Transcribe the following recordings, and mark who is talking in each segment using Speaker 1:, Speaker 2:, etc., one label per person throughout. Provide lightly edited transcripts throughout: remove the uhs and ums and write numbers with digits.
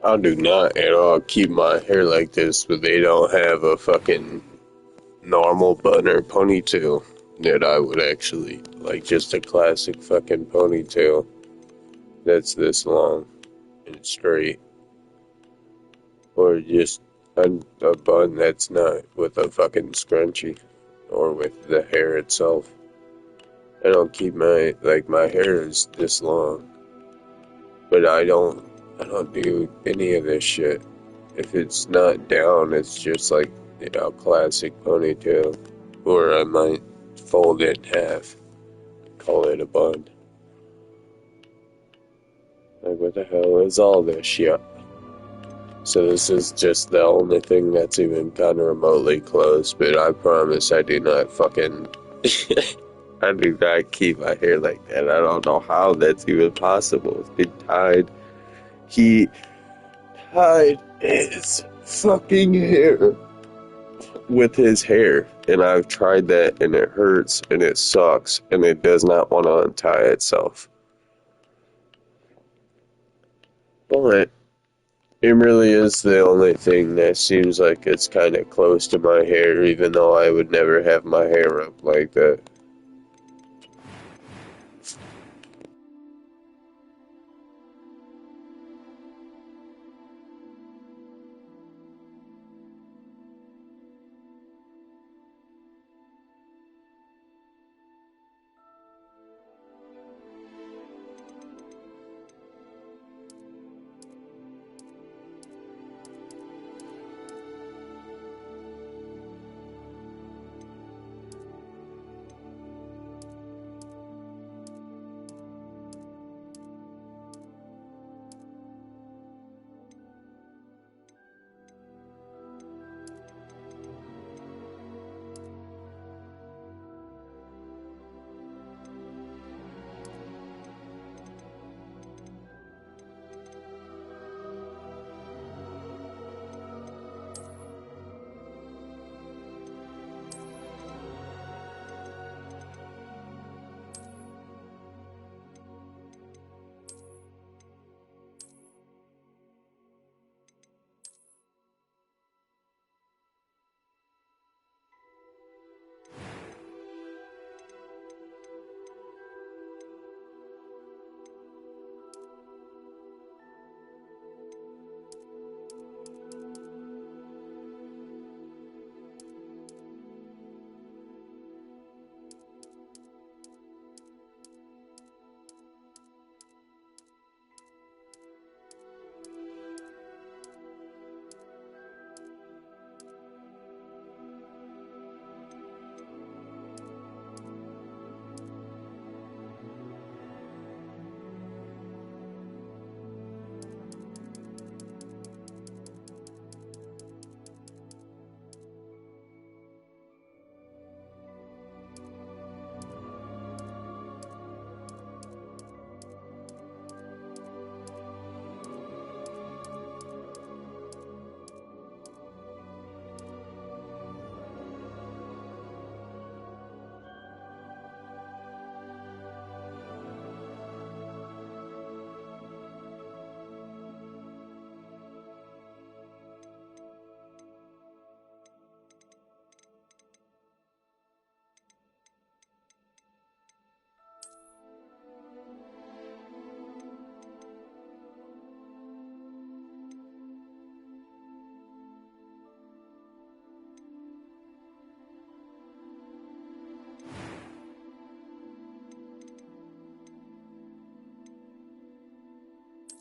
Speaker 1: I do not at all keep my hair like this, but they don't have a fucking normal bun or ponytail that I would actually like, just a classic fucking ponytail that's this long and straight, or just a bun that's not with a fucking scrunchie or with the hair itself. I don't keep my hair is this long, but I don't do any of this shit. If it's not down, it's just like, classic ponytail, or I might fold it in half, call it a bun. Like, what the hell is all this shit? So this is just the only thing that's even kind of remotely close, but I promise I do not fucking I do not keep my hair like that. I don't know how that's even possible. He tied his fucking hair with his hair, and I've tried that, and it hurts, and it sucks, and it does not want to untie itself. But it really is the only thing that seems like it's kind of close to my hair, even though I would never have my hair up like that.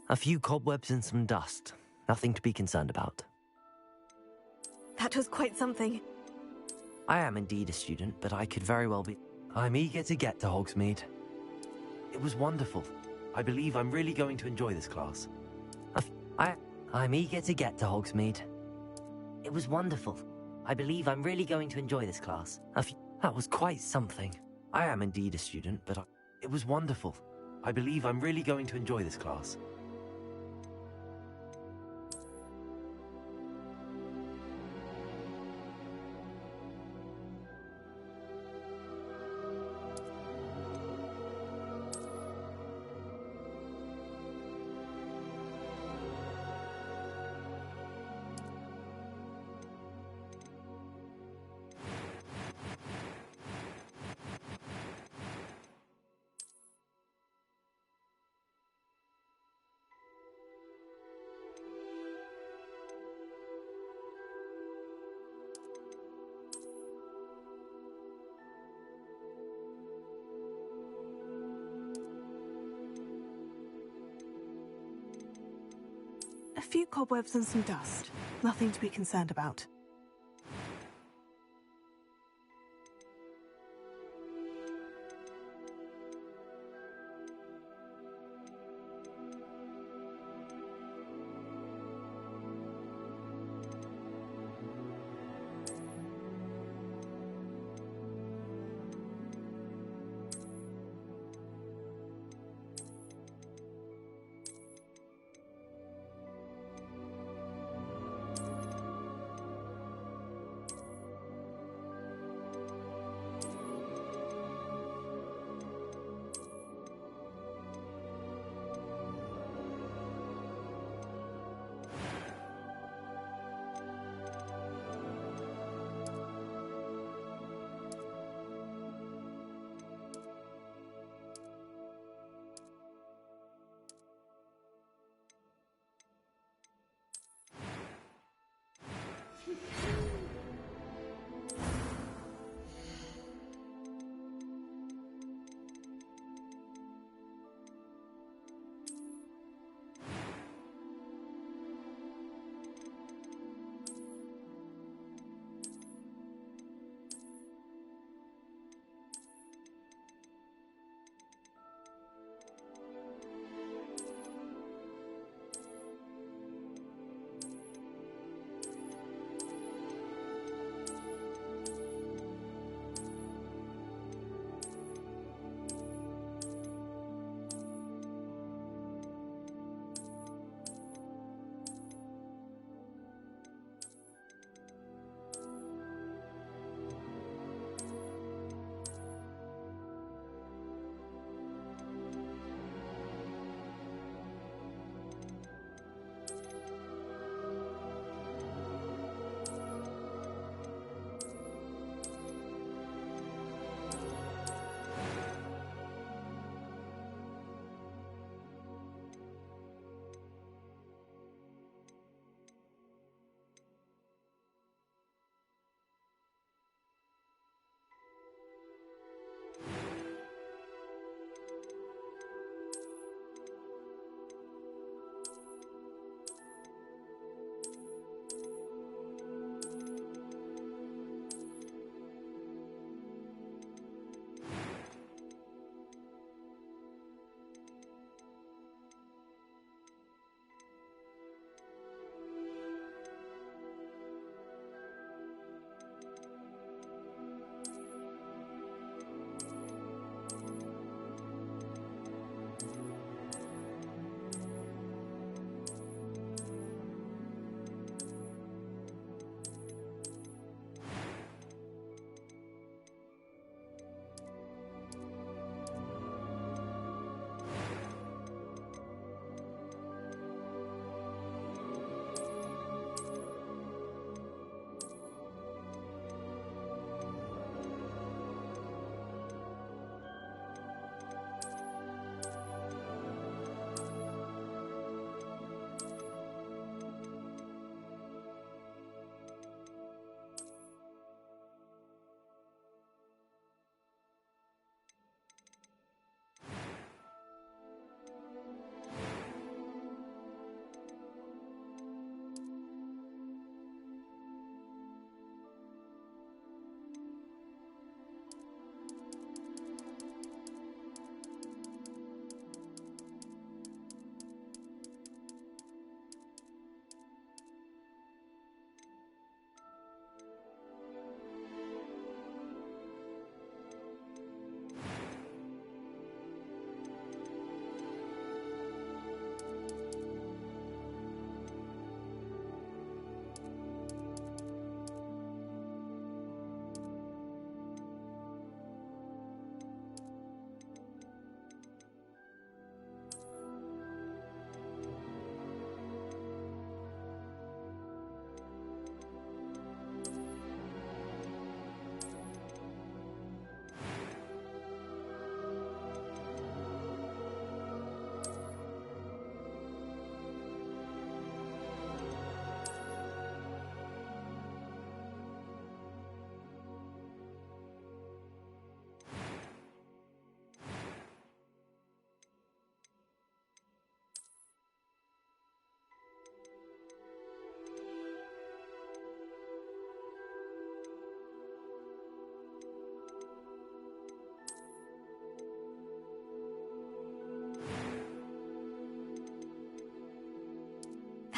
Speaker 2: A few cobwebs and some dust. Nothing to be concerned about.
Speaker 3: That was quite something.
Speaker 2: I am indeed a student, but I could very well be. I'm eager to get to Hogsmeade. It was wonderful. I believe I'm really going to enjoy this class. I'm eager to get to Hogsmeade. It was wonderful. I believe I'm really going to enjoy this class. That was quite something. I am indeed a student, but it was wonderful. I believe I'm really going to enjoy this class.
Speaker 4: few cobwebs and some dust. Nothing to be concerned about.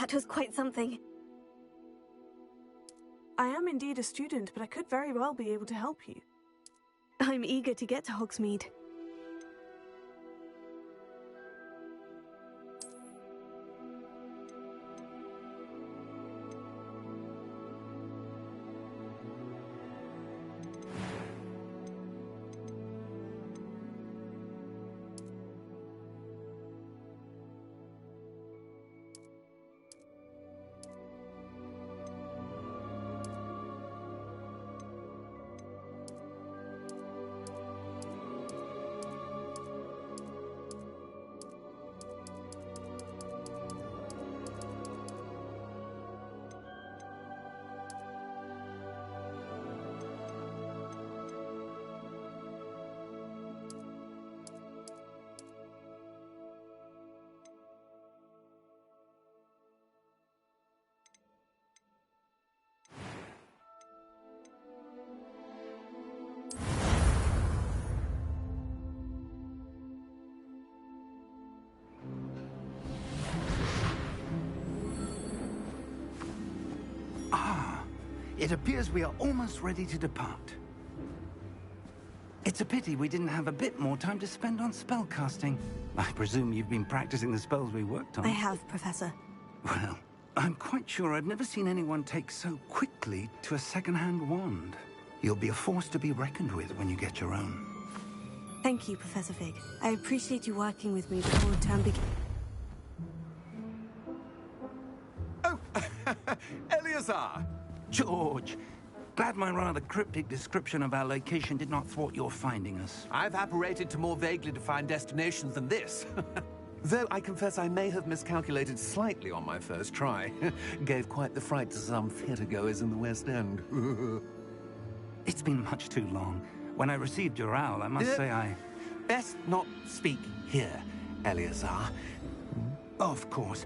Speaker 3: That was quite something.
Speaker 4: I am indeed a student, but I could very well be able to help you.
Speaker 3: I'm eager to get to Hogsmeade.
Speaker 5: It appears we are almost ready to depart. It's a pity we didn't have a bit more time to spend on spellcasting. I presume you've been practicing the spells we worked on.
Speaker 3: I have, Professor.
Speaker 5: Well, I'm quite sure I've never seen anyone take so quickly to a second-hand wand. You'll be a force to be reckoned with when you get your own.
Speaker 3: Thank you, Professor Fig. I appreciate you working with me before the term begins.
Speaker 6: Oh, Eleazar!
Speaker 5: George, glad my rather cryptic description of our location did not thwart your finding us.
Speaker 6: I've apparated to more vaguely defined destinations than this. Though I confess I may have miscalculated slightly on my first try. Gave quite the fright to some theatre-goers in the West End.
Speaker 5: It's been much too long. When I received your owl, I must say I...
Speaker 6: Best not speak here, Eleazar.
Speaker 5: Of course.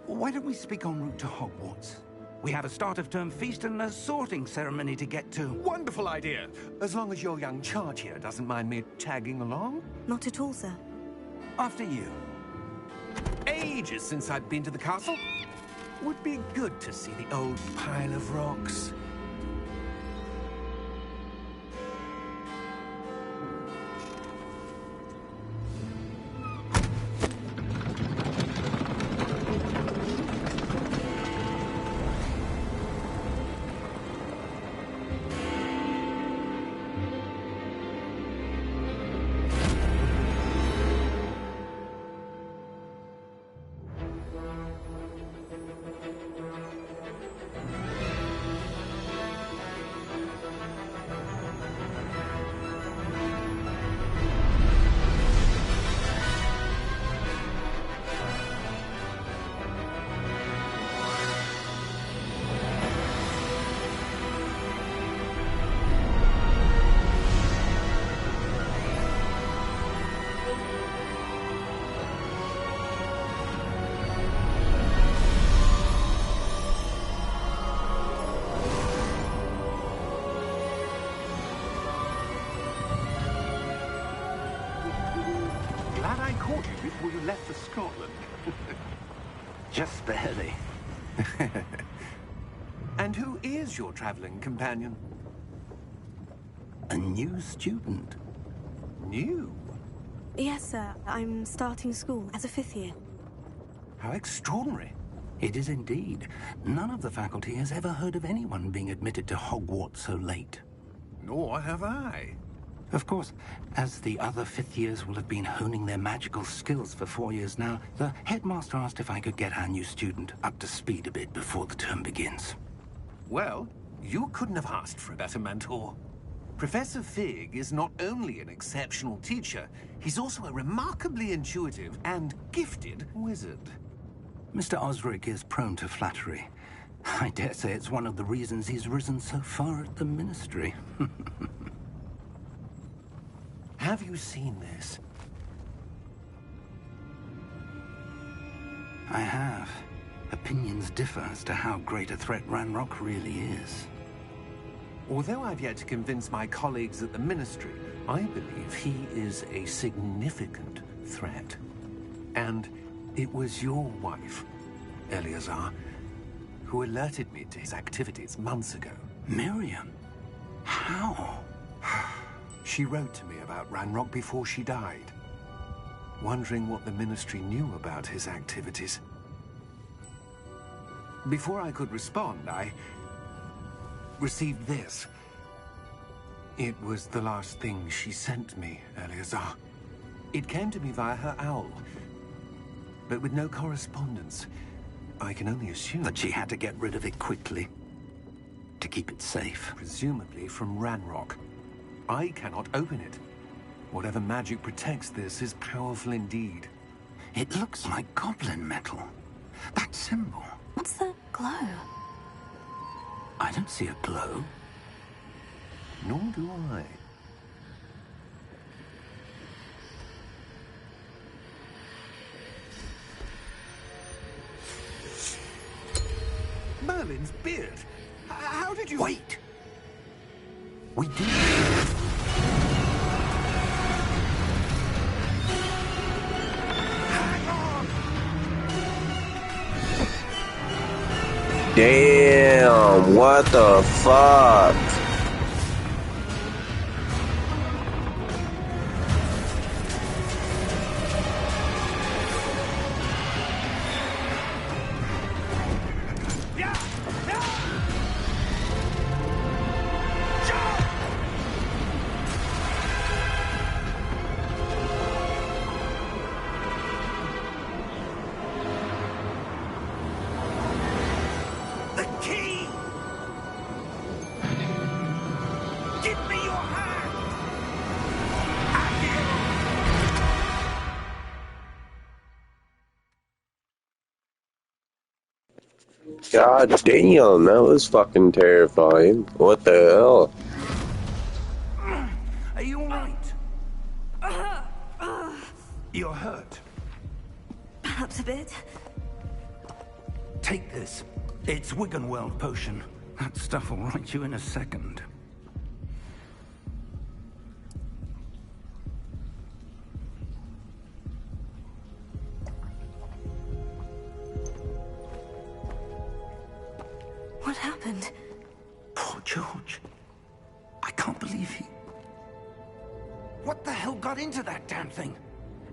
Speaker 5: Why don't we speak en route to Hogwarts? We have a start-of-term feast and a sorting ceremony to get to.
Speaker 6: Wonderful idea! As long as your young charge here doesn't mind me tagging along.
Speaker 3: Not at all, sir.
Speaker 5: After you.
Speaker 6: Ages since I've been to the castle. Would be good to see the old pile of rocks. Glad I caught you before you left for Scotland.
Speaker 5: Just barely.
Speaker 6: And who is your traveling companion?
Speaker 5: A new student.
Speaker 6: New?
Speaker 3: Yes, sir. I'm starting school as a 5th year.
Speaker 6: How extraordinary.
Speaker 5: It is indeed. None of the faculty has ever heard of anyone being admitted to Hogwarts so late.
Speaker 6: Nor have I.
Speaker 5: Of course, as the other 5th years will have been honing their magical skills for 4 years now, the headmaster asked if I could get our new student up to speed a bit before the term begins.
Speaker 6: Well, you couldn't have asked for a better mentor. Professor Fig is not only an exceptional teacher, he's also a remarkably intuitive and gifted wizard.
Speaker 5: Mr. Osric is prone to flattery. I dare say it's one of the reasons he's risen so far at the Ministry.
Speaker 6: Have you seen this?
Speaker 5: I have. Opinions differ as to how great a threat Ranrock really is.
Speaker 6: Although I've yet to convince my colleagues at the Ministry, I believe he is a significant threat. And it was your wife Eleazar, who alerted me to his activities months ago.
Speaker 5: Miriam? How?
Speaker 6: She wrote to me about Ranrock before she died, wondering what the Ministry knew about his activities. Before I could respond, I received this. It was the last thing she sent me, Eleazar. It came to me via her owl, but with no correspondence. I can only assume
Speaker 5: That she had to get rid of it quickly to keep it safe.
Speaker 6: presumably from Ranrock. I cannot open it. Whatever magic protects this is powerful indeed.
Speaker 5: It looks like goblin metal. That symbol.
Speaker 3: What's that glow?
Speaker 5: I don't see a glow.
Speaker 6: Nor do I. Merlin's beard. How did you...
Speaker 5: Wait! We did.
Speaker 6: Hang on!
Speaker 1: Damn, what the fuck?
Speaker 6: The key! Give me your hand!
Speaker 1: God damn, that was fucking terrifying. What the hell?
Speaker 5: Are you alright? You're hurt.
Speaker 3: Perhaps a bit.
Speaker 5: Take this. It's Wiggenweld potion. That stuff will right you in a second.
Speaker 3: What happened?
Speaker 5: Poor George. I can't believe he... What the hell got into that damn thing?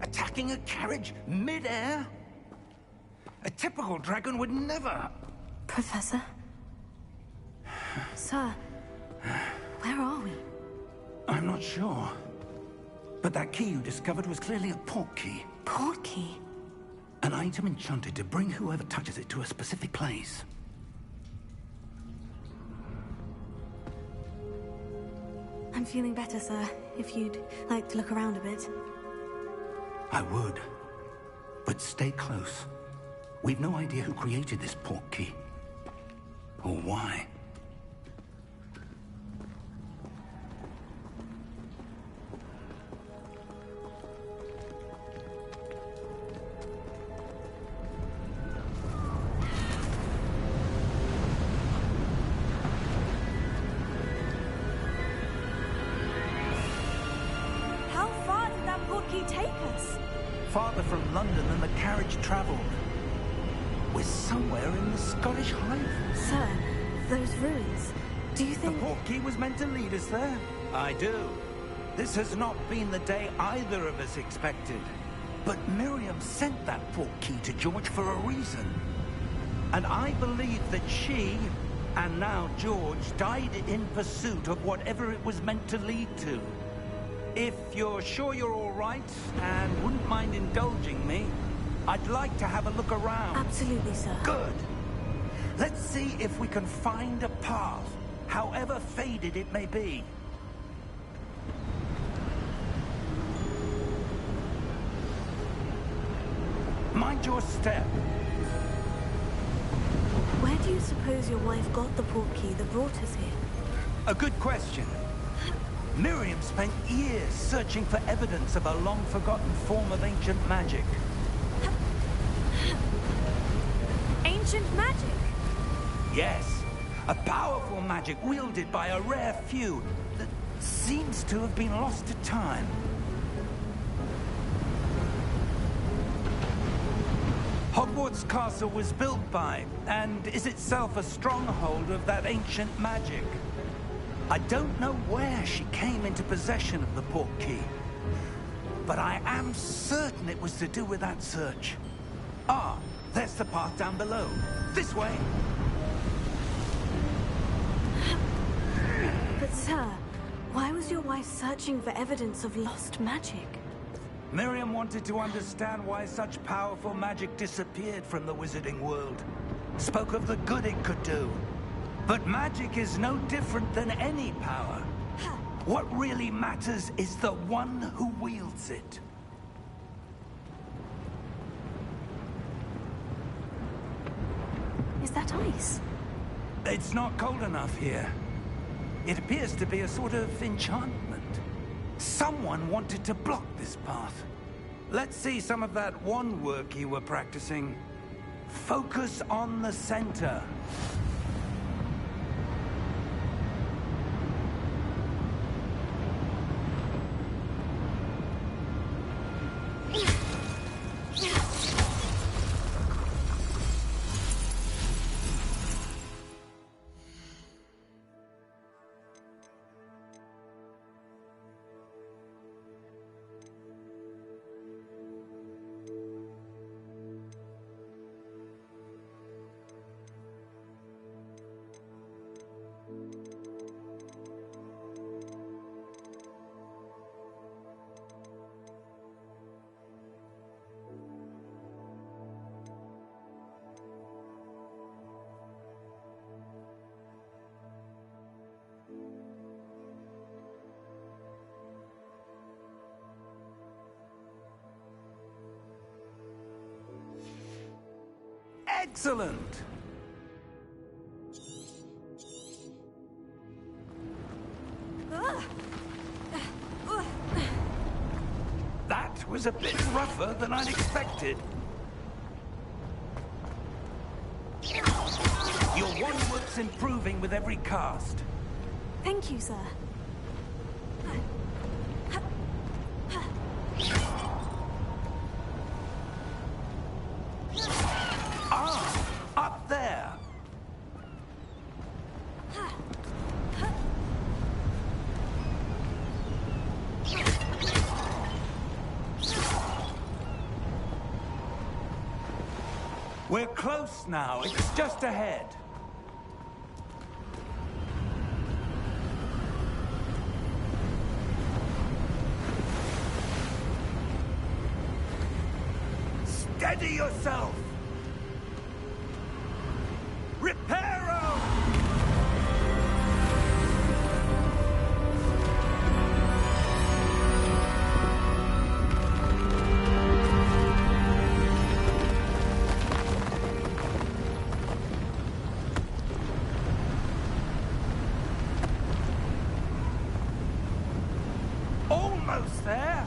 Speaker 5: Attacking a carriage mid-air? A typical dragon would never...
Speaker 3: Professor? Sir, where are we?
Speaker 5: I'm not sure. But that key you discovered was clearly a port key.
Speaker 3: Port key?
Speaker 5: An item enchanted to bring whoever touches it to a specific place.
Speaker 3: I'm feeling better, sir. If you'd like to look around a bit.
Speaker 5: I would. But stay close. We've no idea who created this port key. Or why.
Speaker 3: How far did that port key take us?
Speaker 5: Farther from London than the carriage traveled. We're somewhere in the Scottish Highlands.
Speaker 3: Sir, those ruins. Do you
Speaker 5: The
Speaker 3: think...
Speaker 5: port key was meant to lead us there? I do. This has not been the day either of us expected. But Miriam sent that port key to George for a reason. And I believe that she, and now George, died in pursuit of whatever it was meant to lead to. If you're sure you're all right, and wouldn't mind indulging me, I'd like to have a look around.
Speaker 3: Absolutely, sir.
Speaker 5: Good. Let's see if we can find a path, however faded it may be. Mind your step.
Speaker 3: Where do you suppose your wife got the port key that brought us here?
Speaker 5: A good question. Miriam spent years searching for evidence of a long-forgotten form of ancient magic.
Speaker 3: Ancient magic?
Speaker 5: Yes, a powerful magic wielded by a rare few that seems to have been lost to time. Hogwarts Castle was built by, and is itself a stronghold of that ancient magic. I don't know where she came into possession of the portkey, but I am certain it was to do with that search. Ah, there's the path down below. This way!
Speaker 3: But sir, why was your wife searching for evidence of lost magic?
Speaker 5: Miriam wanted to understand why such powerful magic disappeared from the wizarding world. Spoke of the good it could do. But magic is no different than any power. What really matters is the one who wields it.
Speaker 3: Is that ice?
Speaker 5: It's not cold enough here. It appears to be a sort of enchantment. Someone wanted to block this path. Let's see some of that wand work you were practicing. Focus on the center. Excellent! That was a bit rougher than I'd expected. Your wand work's improving with every cast.
Speaker 3: Thank you, sir.
Speaker 5: Ah, up there! We're close now. It's just ahead. Steady yourself! Reparo! Almost there!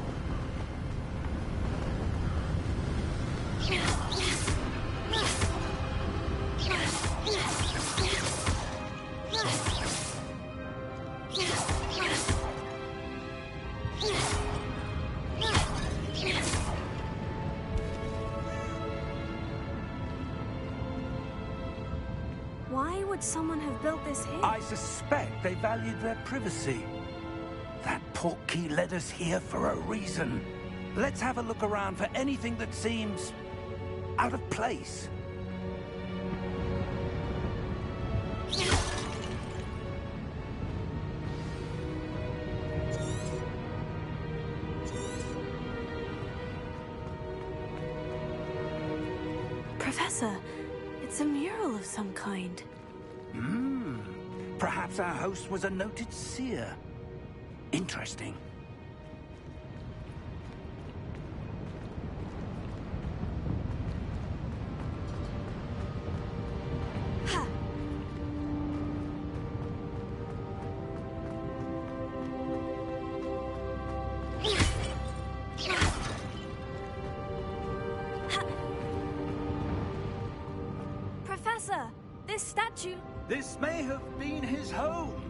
Speaker 3: Why would someone have built this here?
Speaker 5: I suspect they valued their privacy. That portkey led us here for a reason. Let's have a look around for anything that seems out of place.
Speaker 3: Professor, it's a mural of some kind.
Speaker 5: Perhaps our host was a noted seer. Interesting.
Speaker 3: Professor, this statue...
Speaker 5: This may have been his home.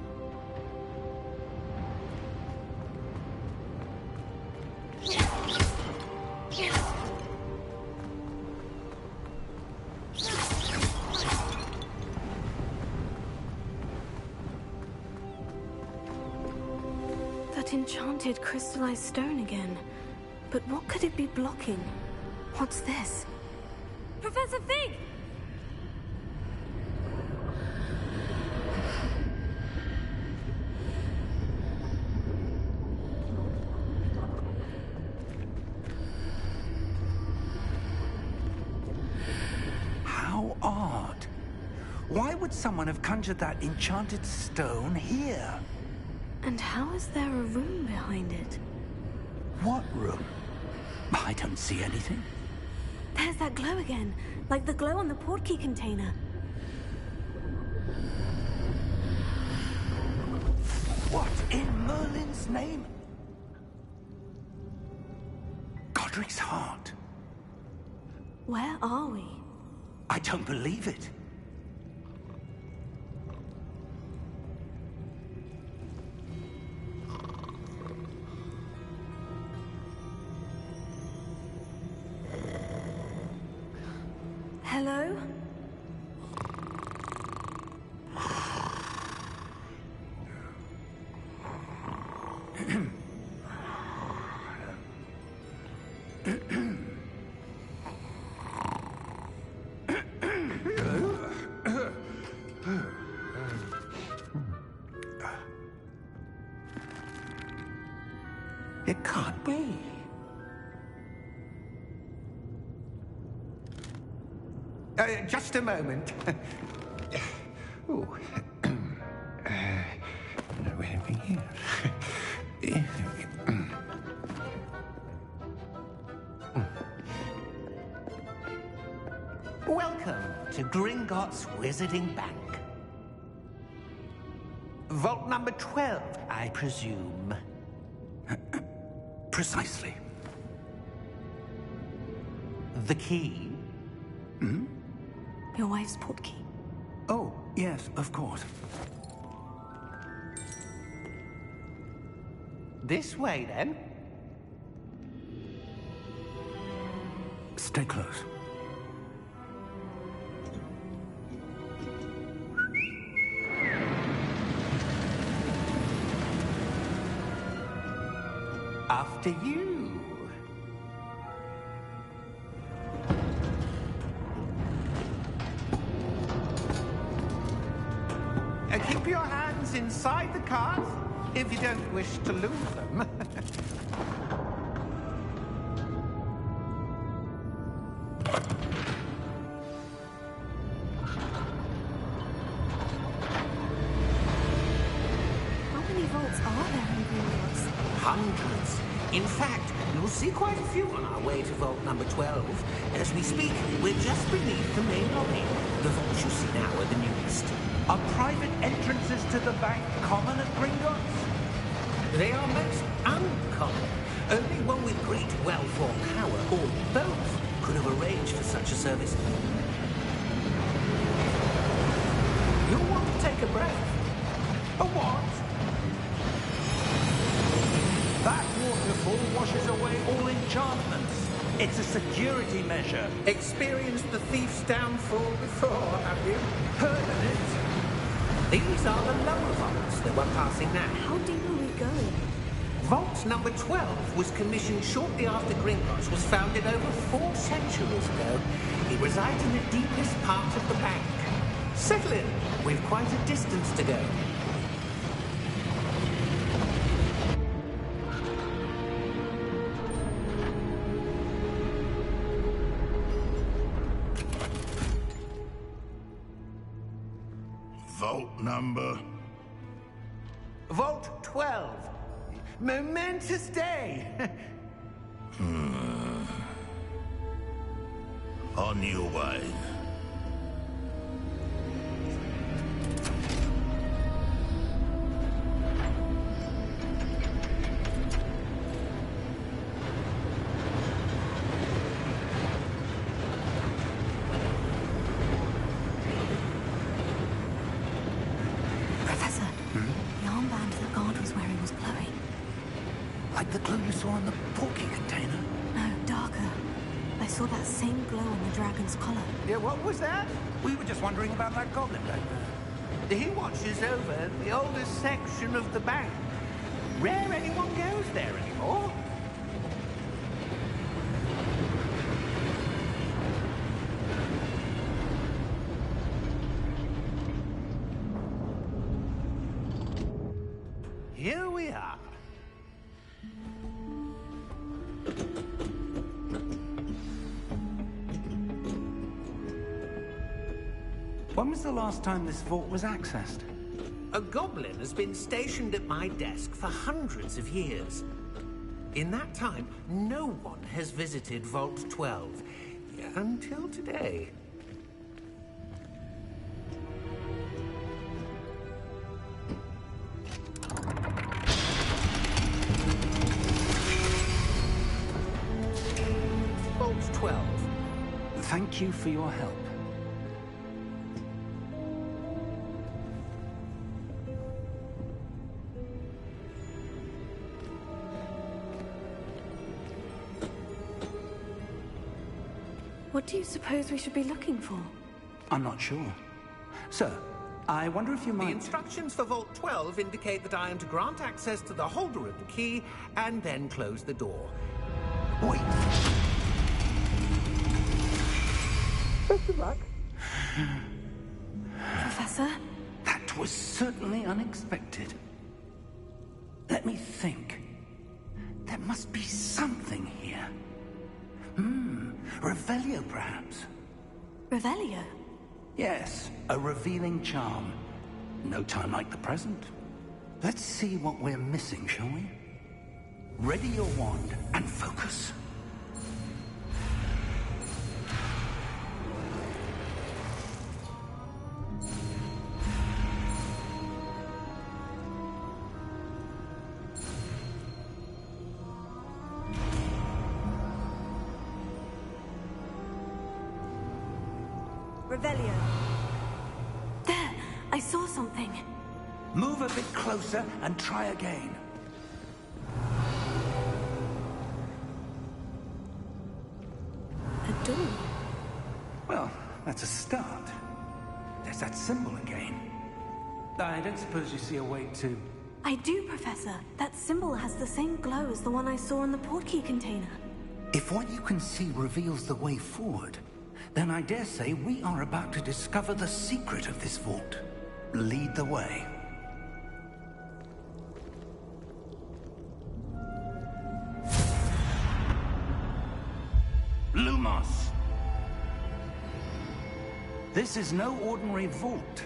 Speaker 3: enchanted crystallized stone again. But what could it be blocking? What's this? Professor Fig!
Speaker 5: How odd. Why would someone have conjured that enchanted stone here?
Speaker 3: And how is there a room behind it?
Speaker 5: What room? I don't see anything.
Speaker 3: There's that glow again, like the glow on the portkey container.
Speaker 5: What in Merlin's name? Godric's heart.
Speaker 3: Where are we?
Speaker 5: I don't believe it.
Speaker 3: Hello?
Speaker 5: It can't be. Just a moment. Oh. No anything here.
Speaker 6: Welcome to Gringotts Wizarding Bank. Vault number 12, I presume.
Speaker 5: Precisely.
Speaker 6: The key?
Speaker 3: Your wife's portkey.
Speaker 5: Oh, yes, of course.
Speaker 6: This way, then.
Speaker 5: Stay close.
Speaker 6: After you. Keep your hands inside the cart if you don't wish to lose them.
Speaker 3: How many vaults are there in Gringotts?
Speaker 6: Hundreds. In fact, you'll see quite a few on our way to vault number 12. As we speak, we're just beneath the main lobby. The vaults you see now are the newest.
Speaker 5: Are private entrances to the bank common at Gringotts?
Speaker 6: They are most uncommon. Only one with great wealth or power, or both, could have arranged for such a service. You'll want to take a breath.
Speaker 5: A what? That waterfall washes away all enchantments. It's a security measure.
Speaker 6: Experienced the thief's downfall before, have you?
Speaker 5: Heard of it?
Speaker 6: These are the lower vaults that we're passing now.
Speaker 3: How deep are we going?
Speaker 6: Vault number 12 was commissioned shortly after Gringotts was founded over 4 centuries ago. It resides in the deepest part of the bank. Settle in. We've quite a distance to go.
Speaker 7: Vault number?
Speaker 6: Vault 12. Momentous day.
Speaker 7: On your way.
Speaker 3: Professor, the armband the guard was wearing was glowing.
Speaker 5: Like the glue you saw on the portkey container?
Speaker 3: No, darker. I saw that same glow on the dragon's collar.
Speaker 5: Yeah, what was that? We were just wondering about that goblin back there.
Speaker 6: He watches over the oldest section of the bank.
Speaker 5: Rare anyone goes there anymore. Here we are. When was the last time this vault was accessed?
Speaker 6: A goblin has been stationed at my desk for hundreds of years. In that time, no one has visited Vault 12. Until today. Vault 12.
Speaker 5: Thank you for your help.
Speaker 3: What do you suppose we should be looking for?
Speaker 5: I'm not sure. Sir, I wonder if you
Speaker 6: The
Speaker 5: might...
Speaker 6: instructions for Vault 12 indicate that I am to grant access to the holder of the key and then close the door.
Speaker 5: Wait!
Speaker 6: Best of luck.
Speaker 3: Professor?
Speaker 5: That was certainly unexpected. Let me think. There must be something here. Revelio, perhaps?
Speaker 3: Revelio?
Speaker 5: Yes, a revealing charm. No time like the present. Let's see what we're missing, shall we? Ready your wand and focus.
Speaker 3: Revelio. There! I saw something.
Speaker 5: Move a bit closer and try again.
Speaker 3: A door.
Speaker 5: Well, that's a start. There's that symbol again. I don't suppose you see a way to...
Speaker 3: I do, Professor. That symbol has the same glow as the one I saw in the portkey container.
Speaker 5: If what you can see reveals the way forward, then I dare say we are about to discover the secret of this vault. Lead the way. Lumos! This is no ordinary vault.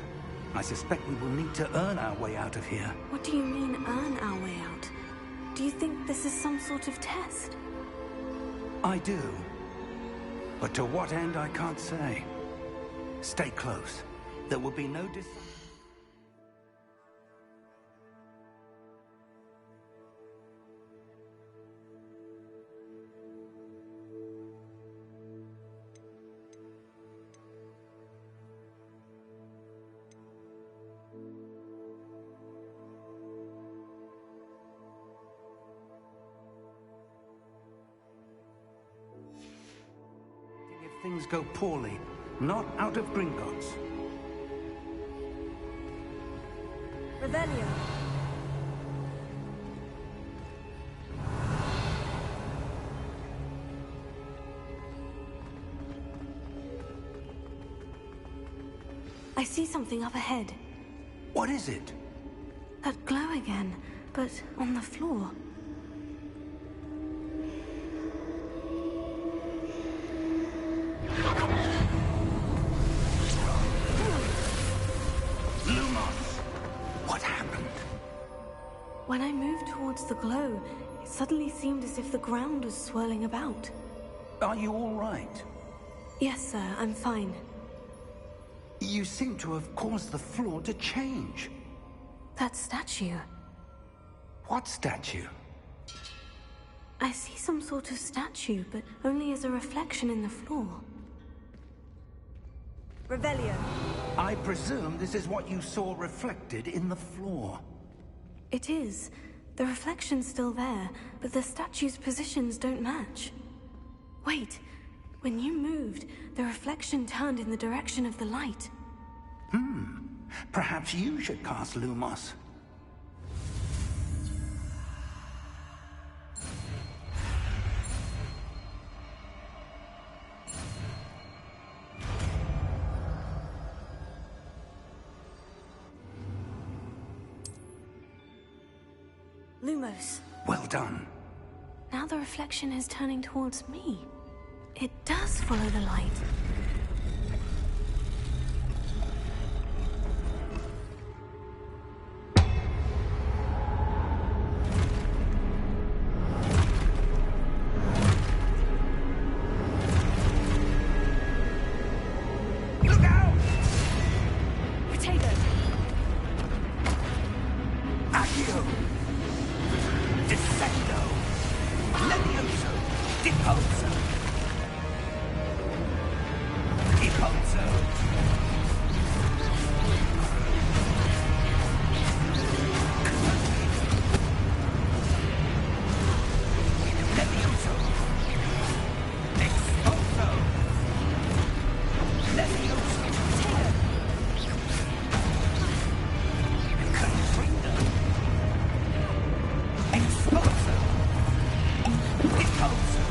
Speaker 5: I suspect we will need to earn our way out of here.
Speaker 3: What do you mean, earn our way out? Do you think this is some sort of test?
Speaker 5: I do. But to what end, I can't say. Stay close. There will be no if things go poorly, not out of Gringotts.
Speaker 3: Revelio. I see something up ahead.
Speaker 5: What is it?
Speaker 3: That glow again, but on the floor.
Speaker 5: What happened?
Speaker 3: When I moved towards the glow, it suddenly seemed as if the ground was swirling about.
Speaker 5: Are you all right?
Speaker 3: Yes, sir, I'm fine.
Speaker 5: You seem to have caused the floor to change.
Speaker 3: That statue.
Speaker 5: What statue?
Speaker 3: I see some sort of statue, but only as a reflection in the floor. Revelio.
Speaker 5: I presume this is what you saw reflected in the floor.
Speaker 3: It is. The reflection's still there, but the statue's positions don't match. Wait. When you moved, the reflection turned in the direction of the light.
Speaker 5: Perhaps you should cast Lumos.
Speaker 3: Lumos.
Speaker 5: Well done.
Speaker 3: Now the reflection is turning towards me. It does follow the light.
Speaker 5: Look out!
Speaker 3: Potato!
Speaker 5: Accio! Descendo! Levioso! Depulso! Depulso! Levioso! Expulso! Levioso! Contrindo! Expulso! Depulso!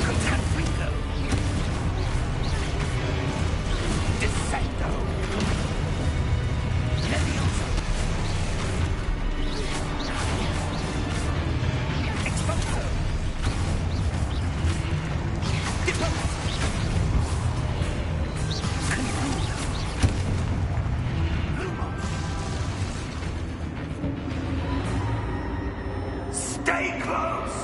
Speaker 5: Contrindo! Descendo! Levioso! Expulso! Depulso! Contrindo! Lumos! Stay close!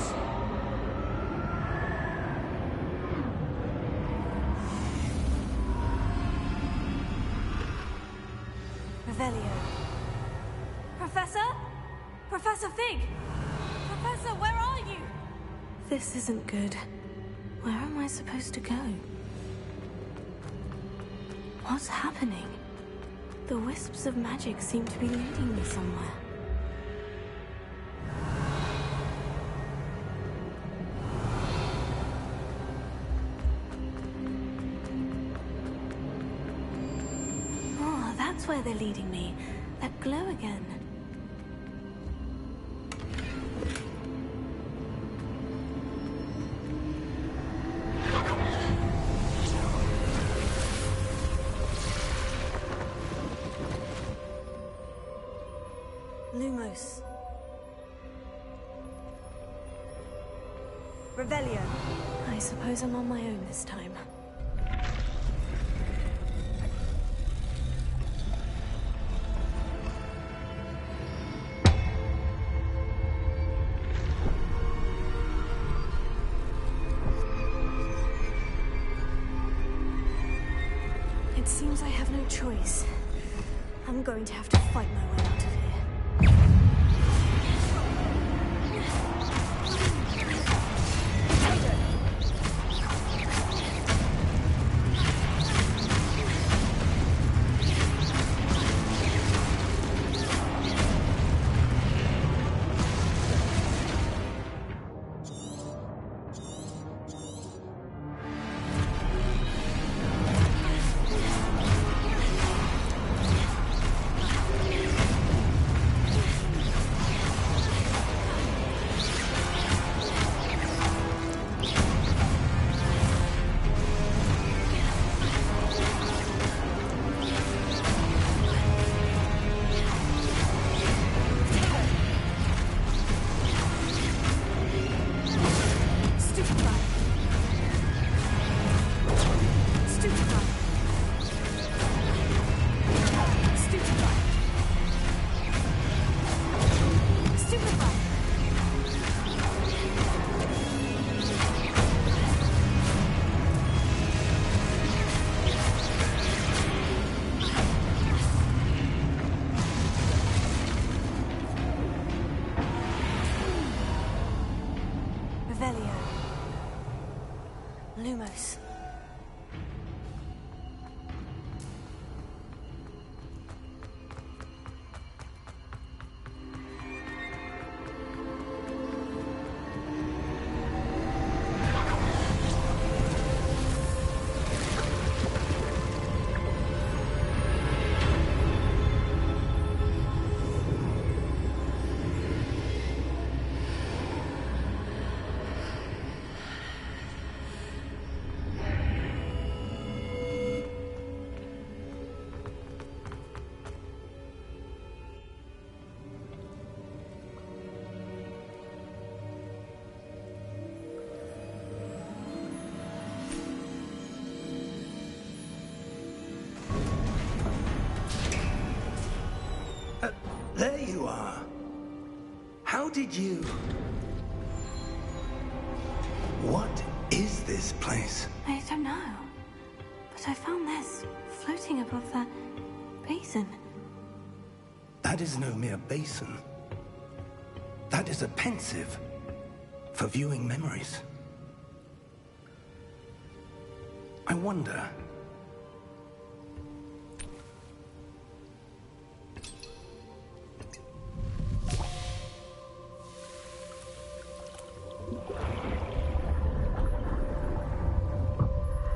Speaker 3: Revelio. Professor? Professor Fig! Professor, where are you? This isn't good. Where am I supposed to go? What's happening? The wisps of magic seem to be leading me somewhere. Oh, that's where they're leading me. That glow again. Lumos. Revelio. I suppose I'm on my own this time. It seems I have no choice. I'm going to have to fight my way out of here. Revelio. Lumos.
Speaker 5: are. How did you... What is this place?
Speaker 3: I don't know. But I found this floating above that basin.
Speaker 5: That is no mere basin. That is a pensive for viewing memories. I wonder...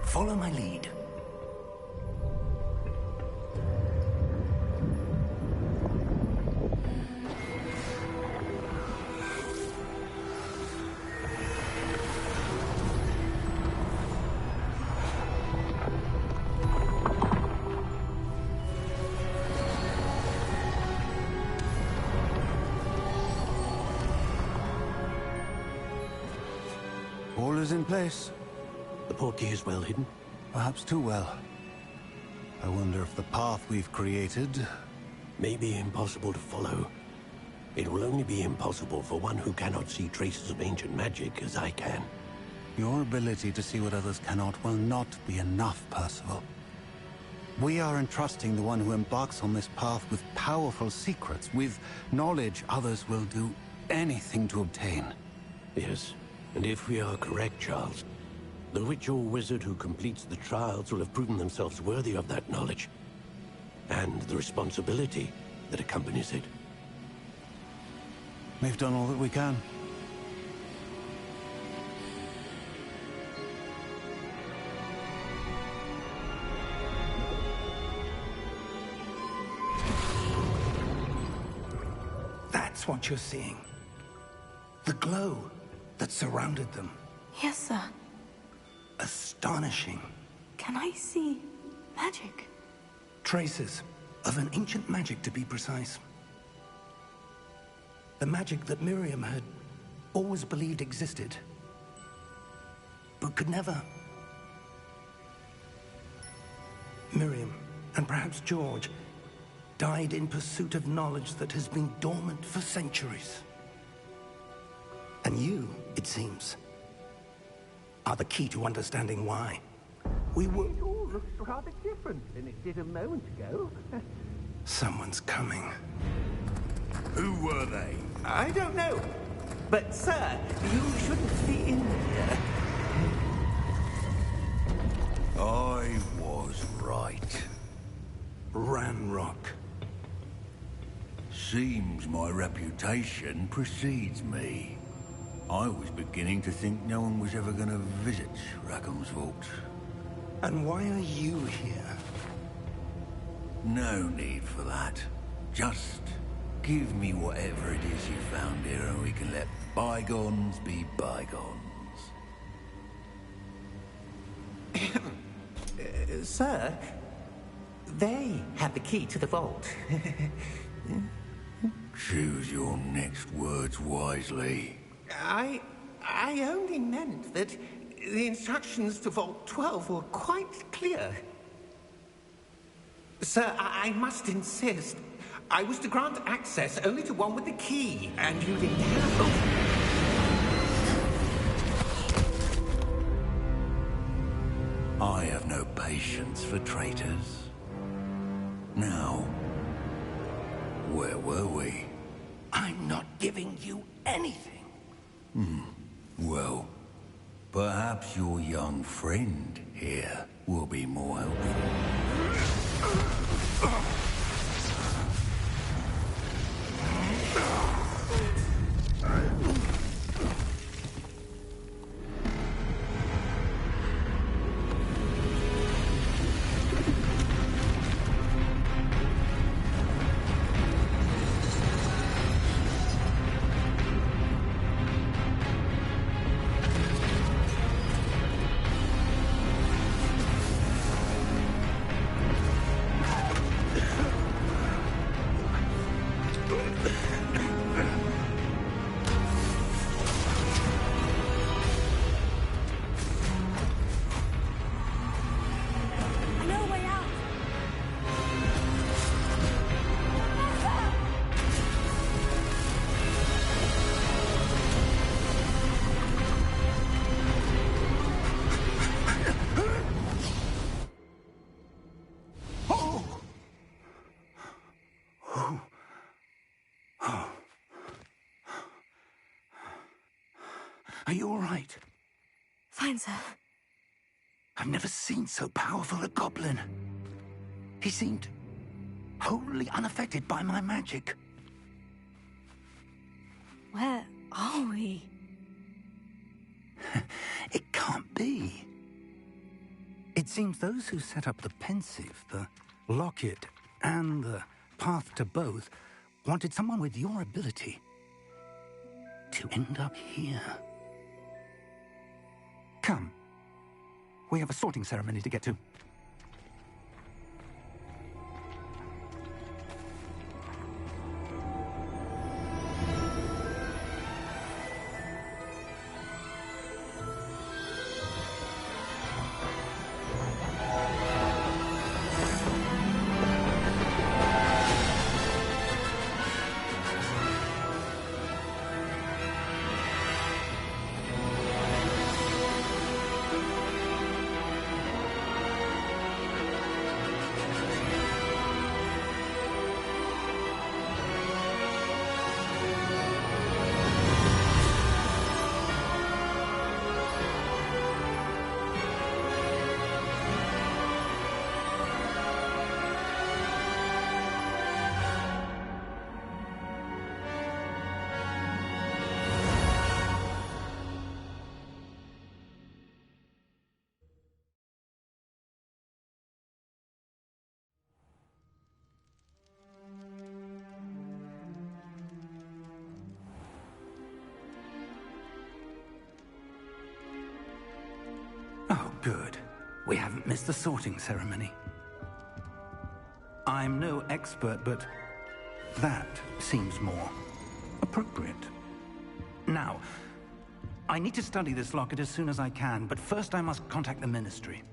Speaker 5: Follow my lead.
Speaker 8: All is in place.
Speaker 9: The portkey is well hidden.
Speaker 8: Perhaps too well. I wonder if the path we've created...
Speaker 9: May be impossible to follow. It will only be impossible for one who cannot see traces of ancient magic as I can.
Speaker 8: Your ability to see what others cannot will not be enough, Percival. We are entrusting the one who embarks on this path with powerful secrets, with knowledge others will do anything to obtain.
Speaker 9: Yes, and if we are correct, Charles, the witch or wizard who completes the trials will have proven themselves worthy of that knowledge, and the responsibility that accompanies it.
Speaker 8: We've done all that we can.
Speaker 5: That's what you're seeing. The glow that surrounded them.
Speaker 3: Yes, sir.
Speaker 5: Astonishing.
Speaker 3: Can I see magic?
Speaker 5: Traces of an ancient magic, to be precise. The magic that Miriam had always believed existed, but could never. Miriam, and perhaps George, died in pursuit of knowledge that has been dormant for centuries. And you, it seems, are the key to understanding why. We were...
Speaker 6: It all looks rather different than it did a moment ago.
Speaker 5: Someone's coming.
Speaker 7: Who were they?
Speaker 6: I don't know. But, sir, you shouldn't be in here.
Speaker 7: I was right.
Speaker 5: Ranrock.
Speaker 7: Seems my reputation precedes me. I was beginning to think no one was ever going to visit Rackham's vault.
Speaker 5: And why are you here?
Speaker 7: No need for that. Just give me whatever it is you found here and we can let bygones be bygones.
Speaker 6: Sir, they have the key to the vault.
Speaker 7: Choose your next words wisely.
Speaker 6: I only meant that the instructions to Vault 12 were quite clear. Sir, I must insist. I was to grant access only to one with the key, and you didn't have...
Speaker 7: I have no patience for traitors. Now, where were we?
Speaker 5: I'm not giving you anything.
Speaker 7: Well, perhaps your young friend here will be more helpful.
Speaker 5: Are you all right?
Speaker 3: Fine, sir.
Speaker 5: I've never seen so powerful a goblin. He seemed wholly unaffected by my magic.
Speaker 3: Where are we?
Speaker 5: It can't be. It seems those who set up the pensive, the locket, and the path to both wanted someone with your ability to end up here. Come. We have a sorting ceremony to get to. Oh, good. We haven't missed the sorting ceremony. I'm no expert, but that seems more appropriate. Now, I need to study this locket as soon as I can, but first I must contact the Ministry.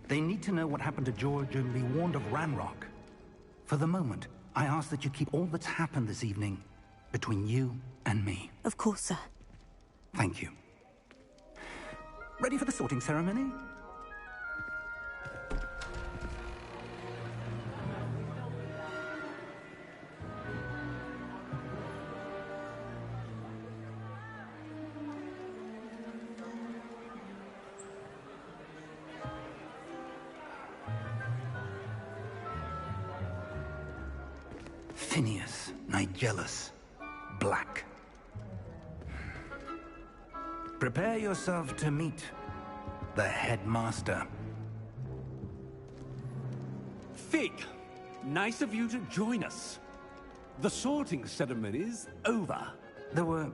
Speaker 5: They need to know what happened to George and be warned of Ranrock. For the moment, I ask that you keep all that's happened this evening between you and me.
Speaker 3: Of course, sir.
Speaker 5: Thank you. Ready for the sorting ceremony? Phineas, Nigellus, Black. Prepare yourself to meet the headmaster.
Speaker 10: Fig, nice of you to join us. The sorting ceremony's over.
Speaker 5: There were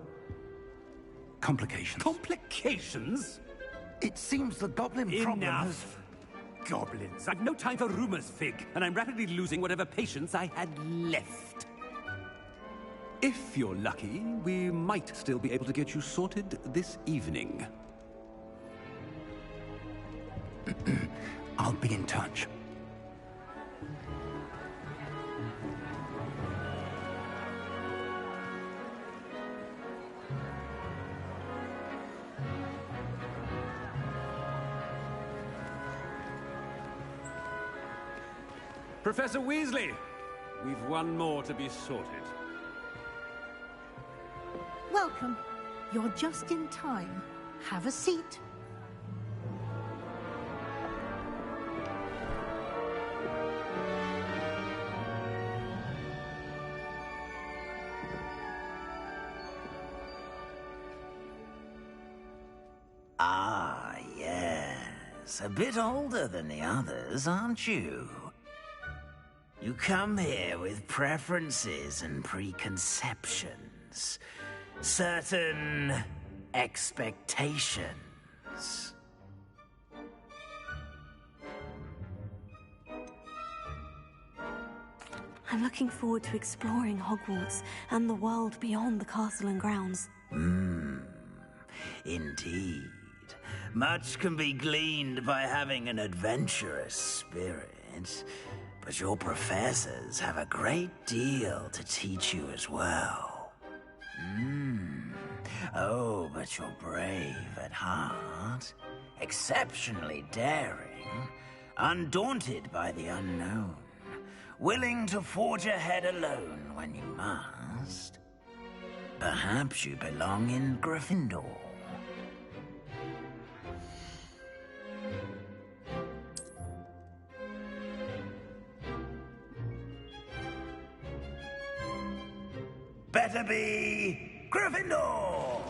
Speaker 5: complications.
Speaker 10: Complications?
Speaker 5: It seems the goblin problem has...
Speaker 10: Enough! Goblins. I've no time for rumors, Fig, and I'm rapidly losing whatever patience I had left. If you're lucky, we might still be able to get you sorted this evening.
Speaker 5: I'll be in touch.
Speaker 10: Professor Weasley, we've one more to be sorted.
Speaker 11: Welcome. You're just in time. Have a seat.
Speaker 12: Ah, yes. A bit older than the others, aren't you? You come here with preferences and preconceptions. Certain expectations.
Speaker 3: I'm looking forward to exploring Hogwarts and the world beyond the castle and grounds.
Speaker 12: Indeed. Much can be gleaned by having an adventurous spirit, but your professors have a great deal to teach you as well. Oh, but you're brave at heart, exceptionally daring, undaunted by the unknown, willing to forge ahead alone when you must. Perhaps you belong in Gryffindor. better be Gryffindor!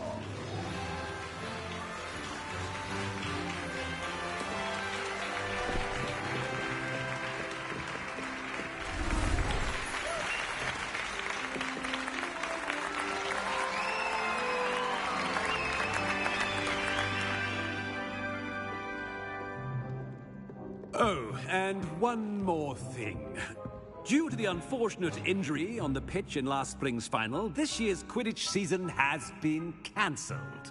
Speaker 10: Oh, and one more thing. Due to the unfortunate injury on the pitch in last spring's final, this year's Quidditch season has been cancelled.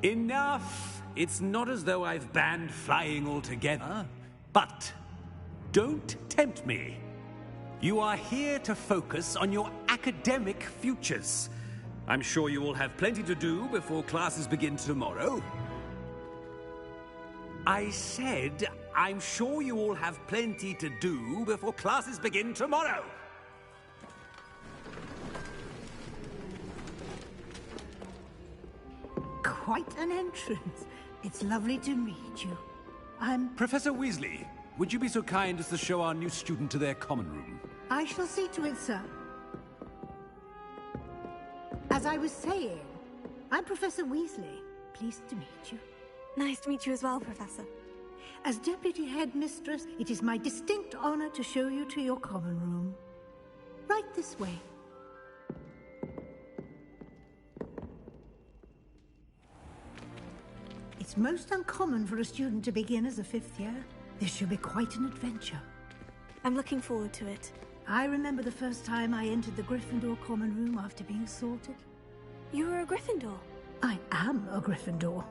Speaker 10: Enough! It's not as though I've banned flying altogether. But don't tempt me. You are here to focus on your academic futures. I'm sure you will have plenty to do before classes begin tomorrow. I said, I'm sure you all have plenty to do before classes begin tomorrow.
Speaker 11: Quite an entrance. It's lovely to meet you. I'm...
Speaker 10: Professor Weasley, would you be so kind as to show our new student to their common room?
Speaker 11: I shall see to it, sir. As I was saying, I'm Professor Weasley. Pleased to meet you.
Speaker 3: Nice to meet you as well, Professor.
Speaker 11: As Deputy Headmistress, it is my distinct honor to show you to your common room. Right this way. It's most uncommon for a student to begin as a fifth year. This should be quite an adventure.
Speaker 3: I'm looking forward to it.
Speaker 11: I remember the first time I entered the Gryffindor common room after being sorted.
Speaker 3: You were a Gryffindor?
Speaker 11: I am a Gryffindor.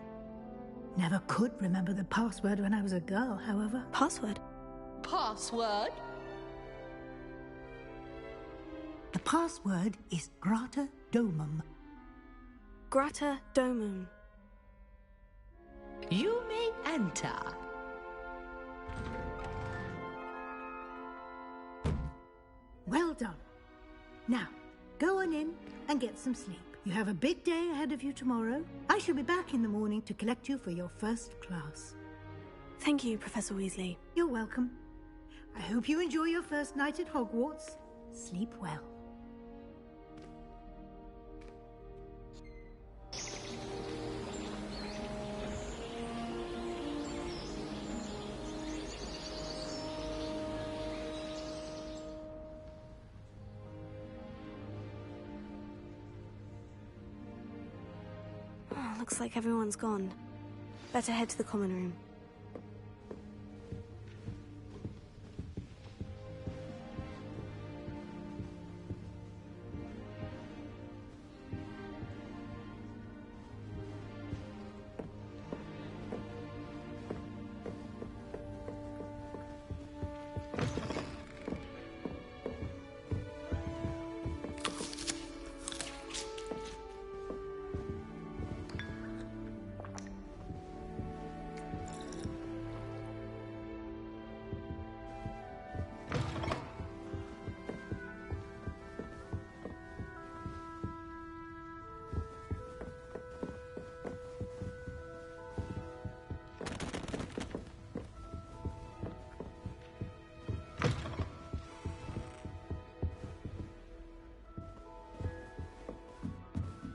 Speaker 11: Never could remember the password when I was a girl, however.
Speaker 3: Password?
Speaker 13: Password?
Speaker 11: The password is Grata Domum.
Speaker 3: Grata Domum.
Speaker 13: You may enter.
Speaker 11: Well done. Now, go on in and get some sleep. You have a big day ahead of you tomorrow. I shall be back in the morning to collect you for your first class.
Speaker 3: Thank you, Professor Weasley.
Speaker 11: You're welcome. I hope you enjoy your first night at Hogwarts. Sleep well.
Speaker 3: Looks like everyone's gone. Better head to the common room.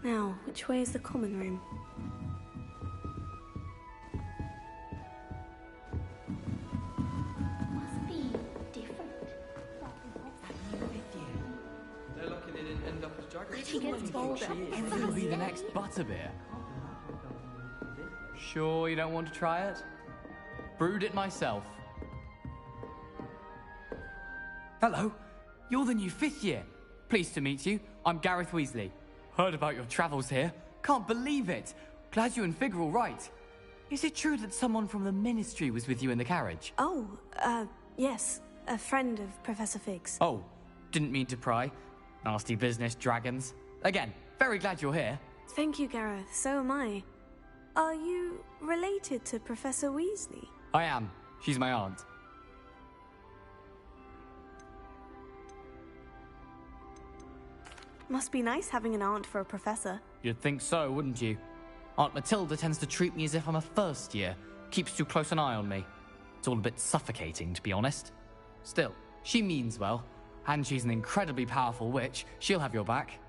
Speaker 3: Now, which way is the common room?
Speaker 14: Must be different.
Speaker 15: They're lucky they didn't end up as dragons.
Speaker 14: She gets bolder.
Speaker 16: It'll be the next butterbeer. Sure you don't want to try it? Brewed it myself. Hello, you're the new fifth year. Pleased to meet you. I'm Gareth Weasley. Heard about your travels here. Can't believe it. Glad you and Fig are all right. Is it true that someone from the Ministry was with you in the carriage?
Speaker 3: Oh, yes. A friend of Professor Fig's.
Speaker 16: Oh, didn't mean to pry. Nasty business, dragons. Again, very glad you're here.
Speaker 3: Thank you, Gareth. So am I. Are you related to Professor Weasley?
Speaker 16: I am. She's my aunt.
Speaker 3: Must be nice having an aunt for a professor.
Speaker 16: You'd think so, wouldn't you? Aunt Matilda tends to treat me as if I'm a first year. Keeps too close an eye on me. It's all a bit suffocating, to be honest. Still, she means well. And she's an incredibly powerful witch. She'll have your back.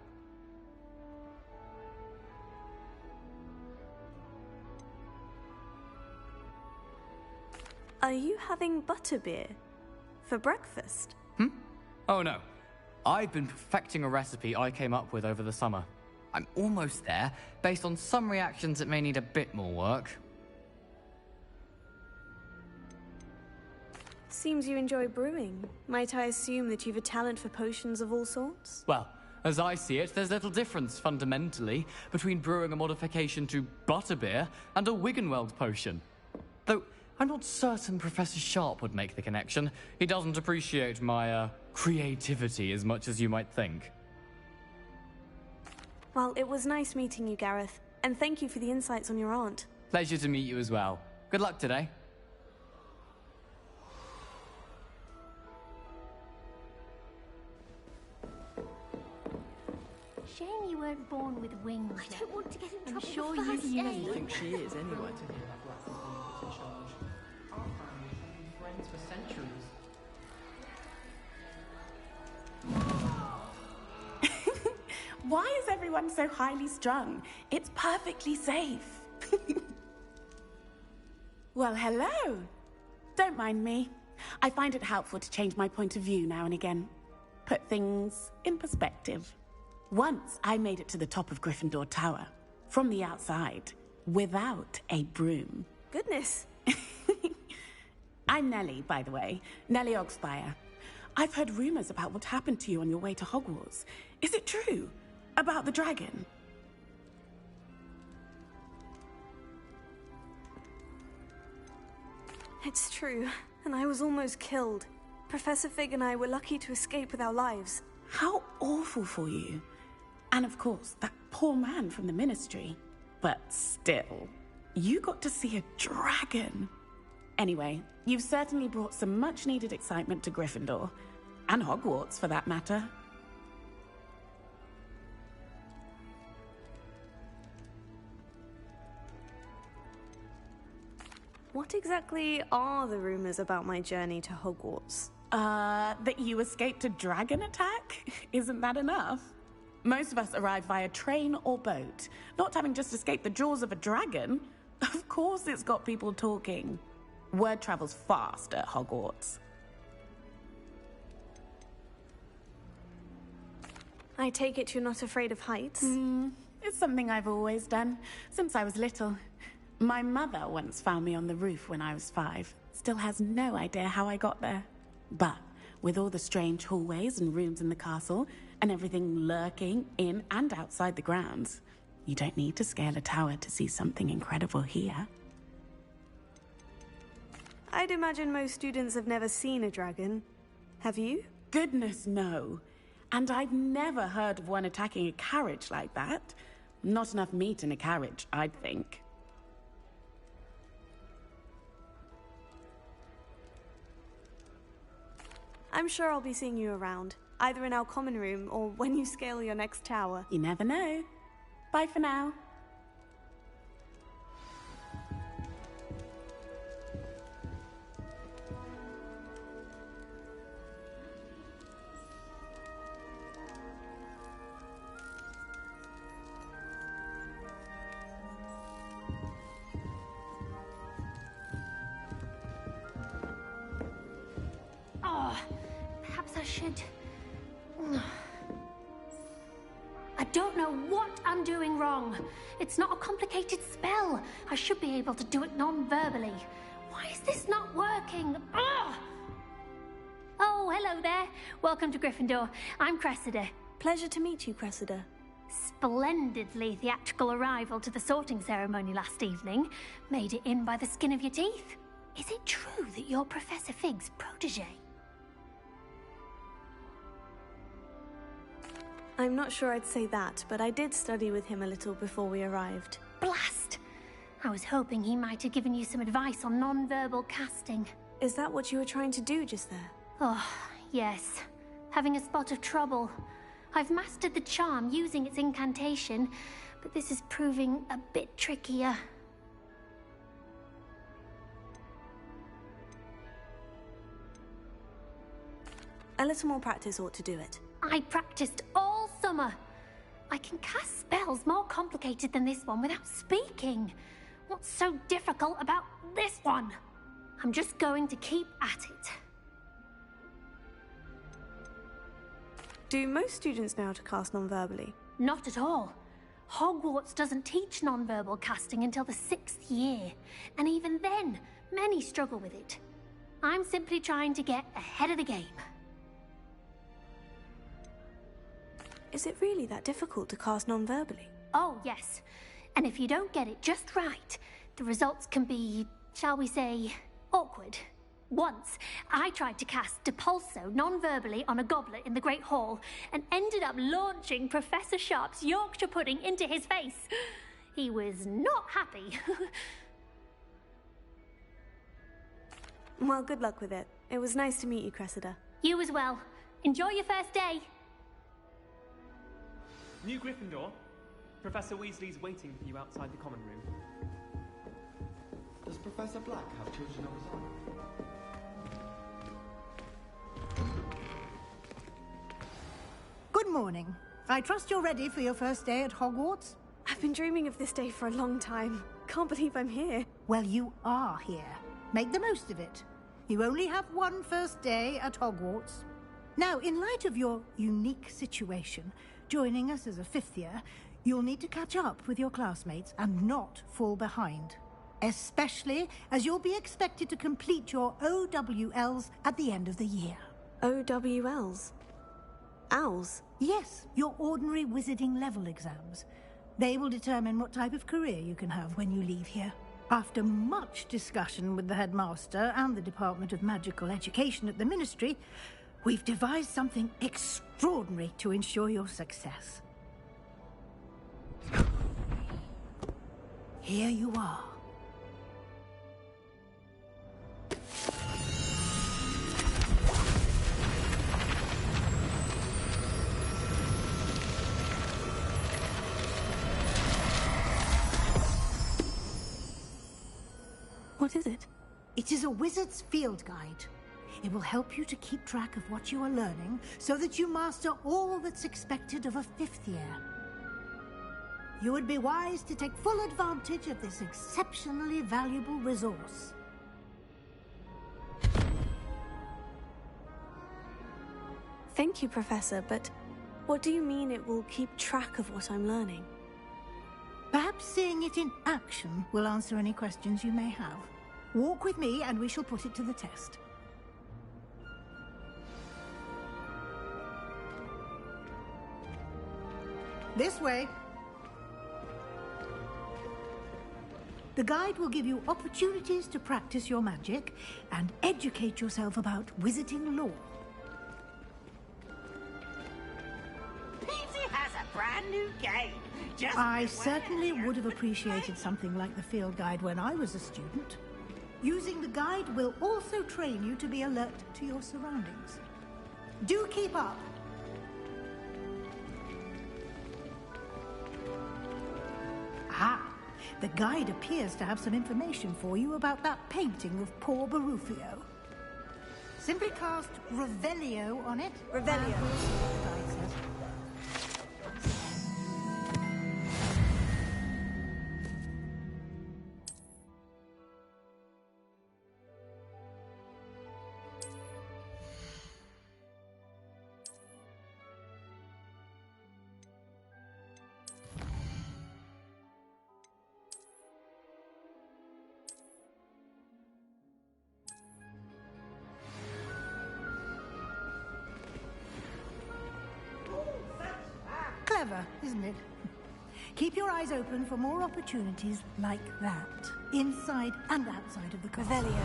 Speaker 3: Are you having butterbeer for breakfast?
Speaker 16: Oh no. I've been perfecting a recipe I came up with over the summer. I'm almost there, based on some reactions that may need a bit more work.
Speaker 3: Seems you enjoy brewing. Might I assume that you've a talent for potions of all sorts?
Speaker 16: Well, as I see it, there's little difference, fundamentally, between brewing a modification to butterbeer and a Wiggenweld potion. Though, I'm not certain Professor Sharp would make the connection. He doesn't appreciate my, creativity as much as you might think.
Speaker 3: Well, it was nice meeting you, Gareth. And thank you for the insights on your aunt.
Speaker 16: Pleasure to meet you as well. Good luck today.
Speaker 14: Shame you weren't born with wings. I don't want to get in trouble.
Speaker 15: I'm sure
Speaker 14: the first
Speaker 15: you
Speaker 14: day.
Speaker 15: think she is anyway. Friends for centuries.
Speaker 17: Why is everyone so highly strung? It's perfectly safe. Well, hello. Don't mind me. I find it helpful to change my point of view now and again. Put things in perspective. Once I made it to the top of Gryffindor Tower, from the outside, without a broom.
Speaker 3: Goodness.
Speaker 17: I'm Nellie, by the way. Nellie Ogspire. I've heard rumors about what happened to you on your way to Hogwarts. Is it true? About the dragon?
Speaker 3: It's true, and I was almost killed. Professor Fig and I were lucky to escape with our lives.
Speaker 17: How awful for you. And of course, that poor man from the Ministry. But still, you got to see a dragon. Anyway, you've certainly brought some much-needed excitement to Gryffindor. And Hogwarts, for that matter.
Speaker 3: What exactly are the rumors about my journey to Hogwarts?
Speaker 17: That you escaped a dragon attack? Isn't that enough? Most of us arrive via train or boat, not having just escaped the jaws of a dragon. Of course it's got people talking. Word travels fast at Hogwarts.
Speaker 3: I take it you're not afraid of heights?
Speaker 17: It's something I've always done, since I was little. My mother once found me on the roof when I was 5. Still has no idea how I got there. But with all the strange hallways and rooms in the castle, and everything lurking in and outside the grounds, you don't need to scale a tower to see something incredible here.
Speaker 3: I'd imagine most students have never seen a dragon. Have you?
Speaker 17: Goodness, no. And I've never heard of one attacking a carriage like that. Not enough meat in a carriage, I'd think.
Speaker 3: I'm sure I'll be seeing you around, either in our common room or when you scale your next tower.
Speaker 17: You never know. Bye for now.
Speaker 14: Oh, perhaps I should. I don't know what I'm doing wrong. It's not a complicated spell. I should be able to do it non-verbally. Why is this not working? Ugh! Oh, hello there. Welcome to Gryffindor. I'm Cressida.
Speaker 3: Pleasure to meet you, Cressida.
Speaker 14: Splendidly theatrical arrival to the sorting ceremony last evening. Made it in by the skin of your teeth. Is it true that you're Professor Fig's protege?
Speaker 3: I'm not sure I'd say that, but I did study with him a little before we arrived.
Speaker 14: Blast! I was hoping he might have given you some advice on non-verbal casting.
Speaker 3: Is that what you were trying to do just there?
Speaker 14: Oh, yes. Having a spot of trouble. I've mastered the charm using its incantation, but this is proving a bit trickier.
Speaker 3: A little more practice ought to do it.
Speaker 14: I practiced all summer. I can cast spells more complicated than this one without speaking. What's so difficult about this one? I'm just going to keep at it.
Speaker 3: Do most students know how to cast non-verbally?
Speaker 14: Not at all. Hogwarts doesn't teach non-verbal casting until the 6th year, and even then, many struggle with it. I'm simply trying to get ahead of the game.
Speaker 3: Is it really that difficult to cast non-verbally?
Speaker 14: Oh, yes. And if you don't get it just right, the results can be, shall we say, awkward. Once, I tried to cast Depulso non-verbally on a goblet in the Great Hall and ended up launching Professor Sharp's Yorkshire pudding into his face. He was not happy.
Speaker 3: Well, good luck with it. It was nice to meet you, Cressida.
Speaker 14: You as well. Enjoy your first day.
Speaker 18: New Gryffindor. Professor Weasley's waiting for you outside the common room.
Speaker 19: Does Professor Black have children of his own?
Speaker 11: Good morning. I trust you're ready for your first day at Hogwarts?
Speaker 3: I've been dreaming of this day for a long time. Can't believe I'm here.
Speaker 11: Well, you are here. Make the most of it. You only have one first day at Hogwarts. Now, in light of your unique situation, joining us as a 5th year, you'll need to catch up with your classmates and not fall behind. Especially as you'll be expected to complete your OWLs at the end of the year.
Speaker 3: OWLs? Owls?
Speaker 11: Yes, your ordinary wizarding level exams. They will determine what type of career you can have when you leave here. After much discussion with the headmaster and the Department of Magical Education at the Ministry, we've devised something extraordinary to ensure your success. Here you are.
Speaker 3: What is it?
Speaker 11: It is a wizard's field guide. It will help you to keep track of what you are learning so that you master all that's expected of a 5th year. You would be wise to take full advantage of this exceptionally valuable resource.
Speaker 3: Thank you, Professor, but what do you mean it will keep track of what I'm learning?
Speaker 11: Perhaps seeing it in action will answer any questions you may have. Walk with me and we shall put it to the test. This way. The guide will give you opportunities to practice your magic and educate yourself about wizarding lore.
Speaker 12: Peter has a brand new game.
Speaker 11: I certainly would have appreciated something like the field guide when I was a student. Using the guide will also train you to be alert to your surroundings. Do keep up. Ah, the guide appears to have some information for you about that painting of poor Barufio. Simply cast Revelio on it.
Speaker 3: Revelio.
Speaker 11: The guide says. Clever, isn't it? Keep your eyes open for more opportunities like that, inside and outside of the castle.
Speaker 3: Revelio.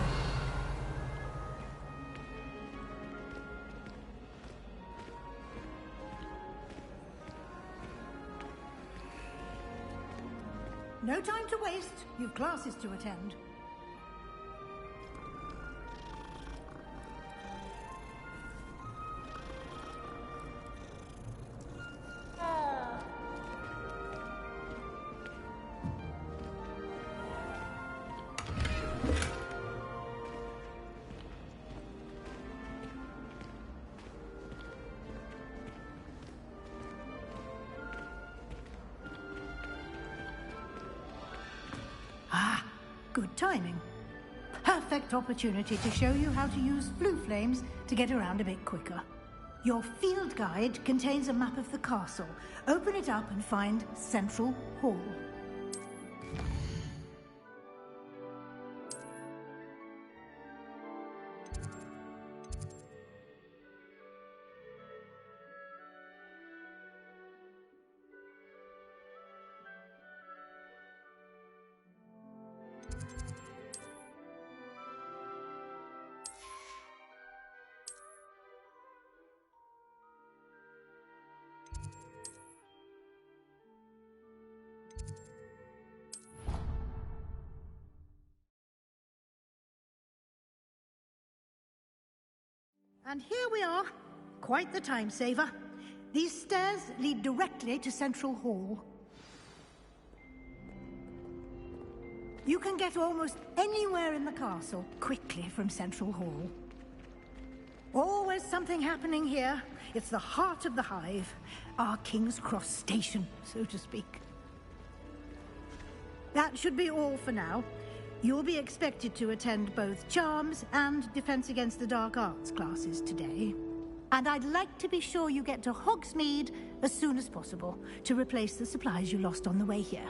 Speaker 11: No time to waste. You've classes to attend. Good timing. Perfect opportunity to show you how to use flue flames to get around a bit quicker. Your field guide contains a map of the castle. Open it up and find Central Hall. And here we are. Quite the time saver. These stairs lead directly to Central Hall. You can get almost anywhere in the castle quickly from Central Hall. Always something happening here. It's the heart of the hive, our King's Cross station, so to speak. That should be all for now. You'll be expected to attend both Charms and Defense Against the Dark Arts classes today. And I'd like to be sure you get to Hogsmeade as soon as possible to replace the supplies you lost on the way here.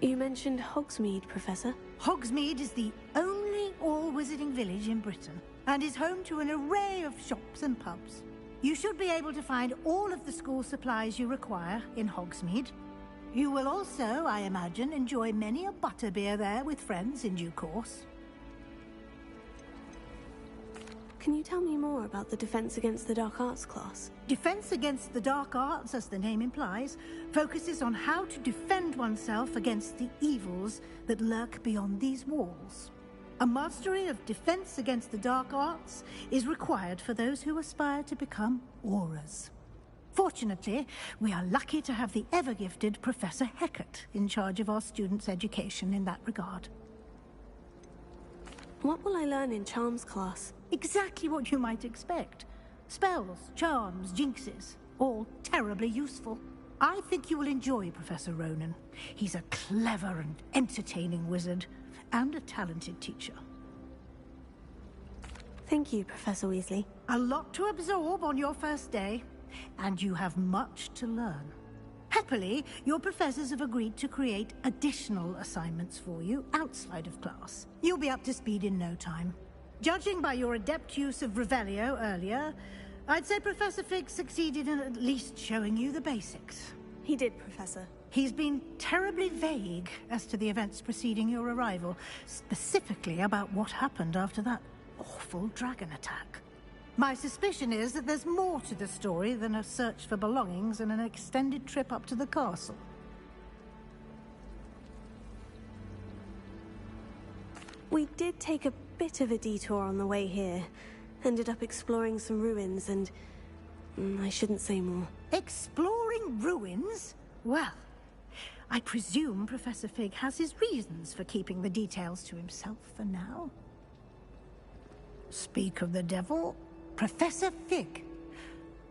Speaker 3: You mentioned Hogsmeade, Professor.
Speaker 11: Hogsmeade is the only all-wizarding village in Britain and is home to an array of shops and pubs. You should be able to find all of the school supplies you require in Hogsmeade. You will also, I imagine, enjoy many a butterbeer there with friends in due course.
Speaker 3: Can you tell me more about the Defense Against the Dark Arts class?
Speaker 11: Defense Against the Dark Arts, as the name implies, focuses on how to defend oneself against the evils that lurk beyond these walls. A mastery of Defense Against the Dark Arts is required for those who aspire to become Aurors. Fortunately, we are lucky to have the ever-gifted Professor Hecat in charge of our students' education in that regard.
Speaker 3: What will I learn in Charms class?
Speaker 11: Exactly what you might expect. Spells, charms, jinxes, all terribly useful. I think you will enjoy Professor Ronan. He's a clever and entertaining wizard, and a talented teacher.
Speaker 3: Thank you, Professor Weasley.
Speaker 11: A lot to absorb on your first day, and you have much to learn. Happily, your professors have agreed to create additional assignments for you outside of class. You'll be up to speed in no time. Judging by your adept use of Revelio earlier, I'd say Professor Fig succeeded in at least showing you the basics.
Speaker 3: He did, Professor.
Speaker 11: He's been terribly vague as to the events preceding your arrival, specifically about what happened after that awful dragon attack. My suspicion is that there's more to the story than a search for belongings and an extended trip up to the castle.
Speaker 3: We did take a bit of a detour on the way here. Ended up exploring some ruins and... I shouldn't say more.
Speaker 11: Exploring ruins? Well, I presume Professor Fig has his reasons for keeping the details to himself for now. Speak of the devil, Professor Fig.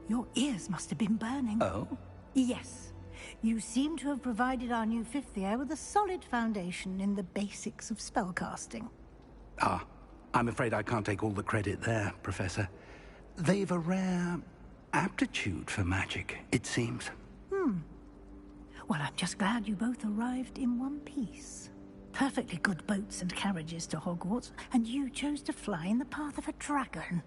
Speaker 11: Your ears must have been burning.
Speaker 6: Oh?
Speaker 11: Yes. You seem to have provided our new fifth year with a solid foundation in the basics of spellcasting.
Speaker 5: Ah, I'm afraid I can't take all the credit there, Professor. They've a rare aptitude for magic, it seems.
Speaker 11: Well, I'm just glad you both arrived in one piece. Perfectly good boats and carriages to Hogwarts, and you chose to fly in the path of a dragon.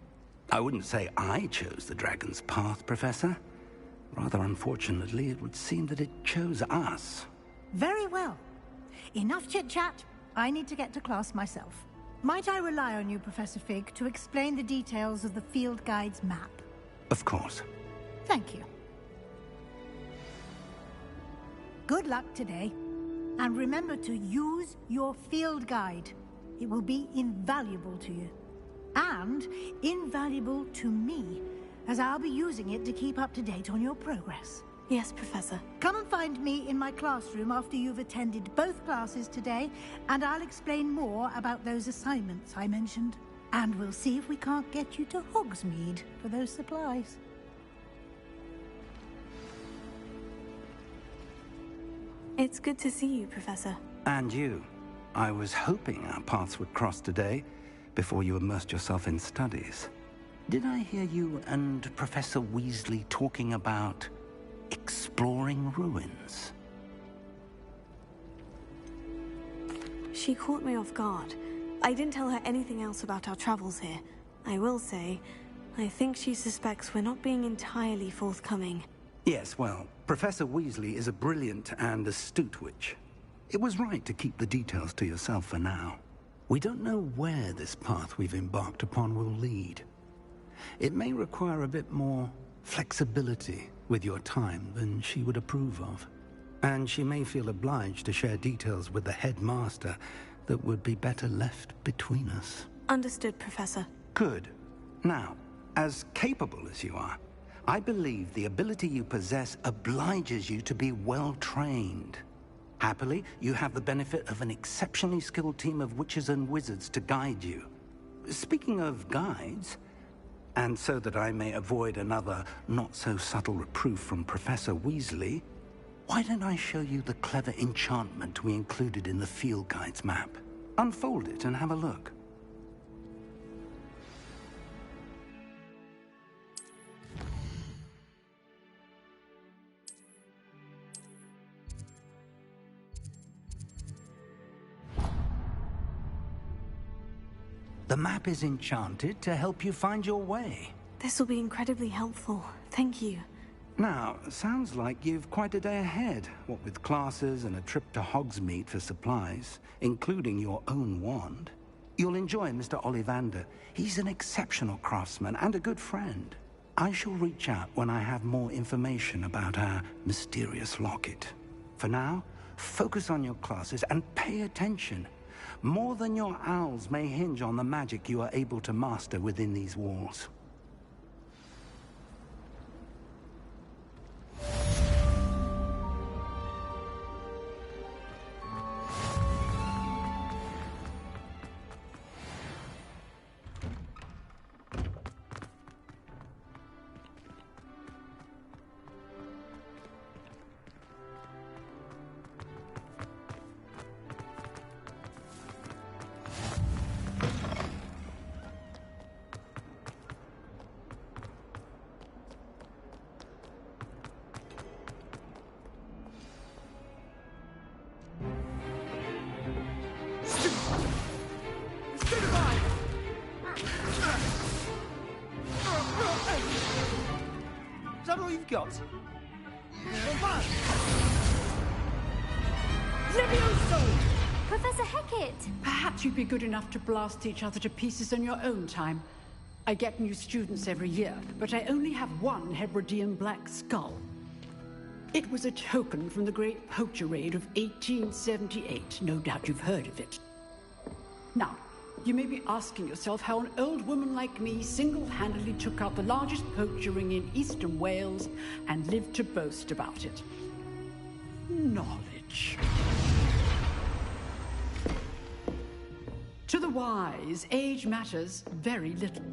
Speaker 5: I wouldn't say I chose the dragon's path, Professor. Rather unfortunately, it would seem that it chose us.
Speaker 11: Very well. Enough chit-chat. I need to get to class myself. Might I rely on you, Professor Fig, to explain the details of the field guide's map?
Speaker 5: Of course.
Speaker 11: Thank you. Good luck today. And remember to use your field guide. It will be invaluable to you. And invaluable to me, as I'll be using it to keep up to date on your progress.
Speaker 3: Yes, Professor.
Speaker 11: Come and find me in my classroom after you've attended both classes today, and I'll explain more about those assignments I mentioned. And we'll see if we can't get you to Hogsmeade for those supplies.
Speaker 3: It's good to see you, Professor.
Speaker 5: And you. I was hoping our paths would cross today, before you immersed yourself in studies. Did I hear you and Professor Weasley talking about exploring ruins?
Speaker 3: She caught me off guard. I didn't tell her anything else about our travels here. I will say, I think she suspects we're not being entirely forthcoming.
Speaker 5: Yes, well, Professor Weasley is a brilliant and astute witch. It was right to keep the details to yourself for now. We don't know where this path we've embarked upon will lead. It may require a bit more flexibility with your time than she would approve of. And she may feel obliged to share details with the headmaster that would be better left between us.
Speaker 3: Understood, Professor.
Speaker 5: Good. Now, as capable as you are, I believe the ability you possess obliges you to be well-trained. Happily, you have the benefit of an exceptionally skilled team of witches and wizards to guide you. Speaking of guides, and so that I may avoid another not-so-subtle reproof from Professor Weasley, why don't I show you the clever enchantment we included in the field guide's map? Unfold it and have a look. The map is enchanted to help you find your way.
Speaker 3: This will be incredibly helpful. Thank you.
Speaker 5: Now, sounds like you've quite a day ahead, what with classes and a trip to Hogsmeade for supplies, including your own wand. You'll enjoy Mr. Ollivander. He's an exceptional craftsman and a good friend. I shall reach out when I have more information about our mysterious locket. For now, focus on your classes and pay attention. More than your owls may hinge on the magic you are able to master within these walls.
Speaker 10: Is that all you've got?
Speaker 20: Levioso!
Speaker 14: Professor Hecat!
Speaker 20: Perhaps you'd be good enough to blast each other to pieces on your own time. I get new students every year, but I only have one Hebridean black skull. It was a token from the Great Poacher Raid of 1878. No doubt you've heard of it. Now, you may be asking yourself how an old woman like me single-handedly took out the largest poacher ring in eastern Wales and lived to boast about it. Knowledge. To the wise, age matters very little.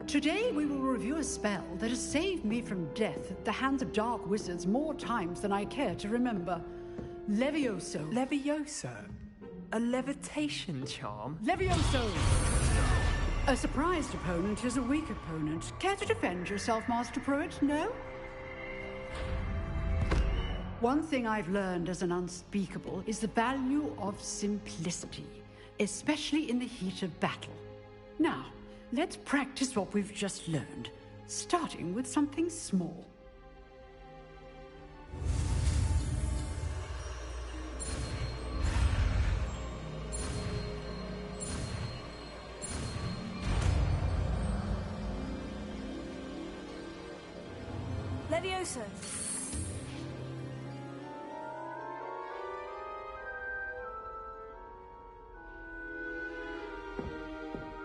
Speaker 20: Today we will review a spell that has saved me from death at the hands of dark wizards more times than I care to remember. Levioso.
Speaker 15: Levioso? A levitation charm?
Speaker 20: Levioso! A surprised opponent is a weak opponent. Care to defend yourself, Master Pruitt? No? One thing I've learned as an unspeakable is the value of simplicity, especially in the heat of battle. Now, let's practice what we've just learned, starting with something small.
Speaker 3: Levioso!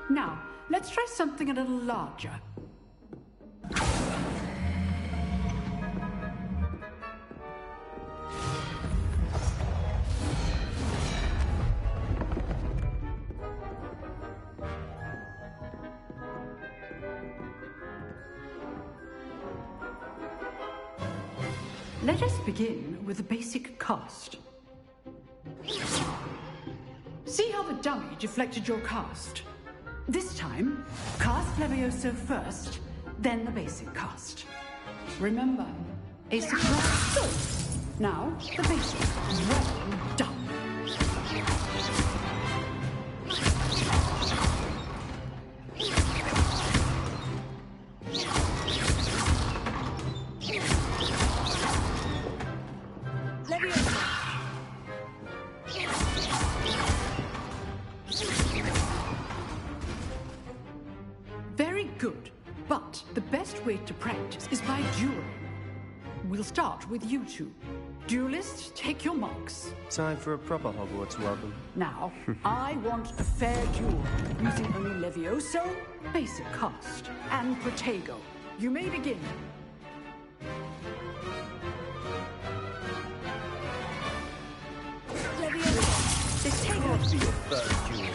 Speaker 20: Now, let's try something a little larger. Let us begin with the basic cast. See how the dummy deflected your cast? This time, cast Levioso first, then the basic cast. Remember, a surprise. Good. Now, the basic. Well done. Very good, but the best way to practice is by dueling. We'll start with you two. Duelists, take your marks.
Speaker 21: Time for a proper Hogwarts welcome.
Speaker 20: Now, I want a fair duel, using only Levioso, basic cast, and Protego. You may begin.
Speaker 3: Levioso, this take
Speaker 21: What's your first duel?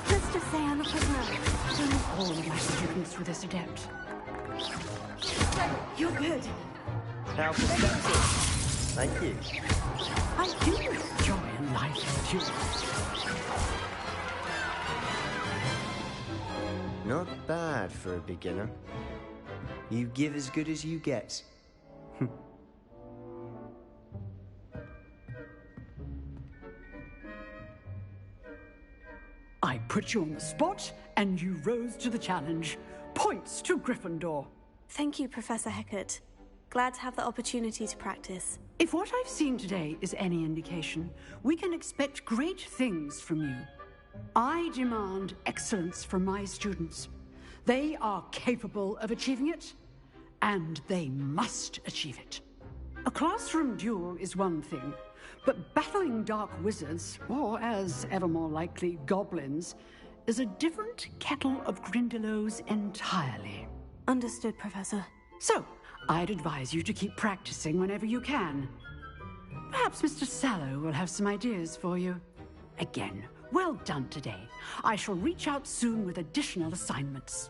Speaker 3: Let's just say I look like that.
Speaker 20: All of my students with this adept.
Speaker 3: You're good.
Speaker 21: How perceptive. Thank you.
Speaker 20: I do enjoy life duels.
Speaker 21: Not bad for a beginner. You give as good as you get.
Speaker 20: I put you on the spot, and you rose to the challenge. Points to Gryffindor.
Speaker 3: Thank you, Professor Hecat. Glad to have the opportunity to practice.
Speaker 20: If what I've seen today is any indication, we can expect great things from you. I demand excellence from my students. They are capable of achieving it, and they must achieve it. A classroom duel is one thing, but battling dark wizards, or as ever more likely, goblins, is a different kettle of Grindylows entirely.
Speaker 3: Understood, Professor.
Speaker 20: So, I'd advise you to keep practicing whenever you can. Perhaps Mr. Sallow will have some ideas for you. Again, well done today. I shall reach out soon with additional assignments.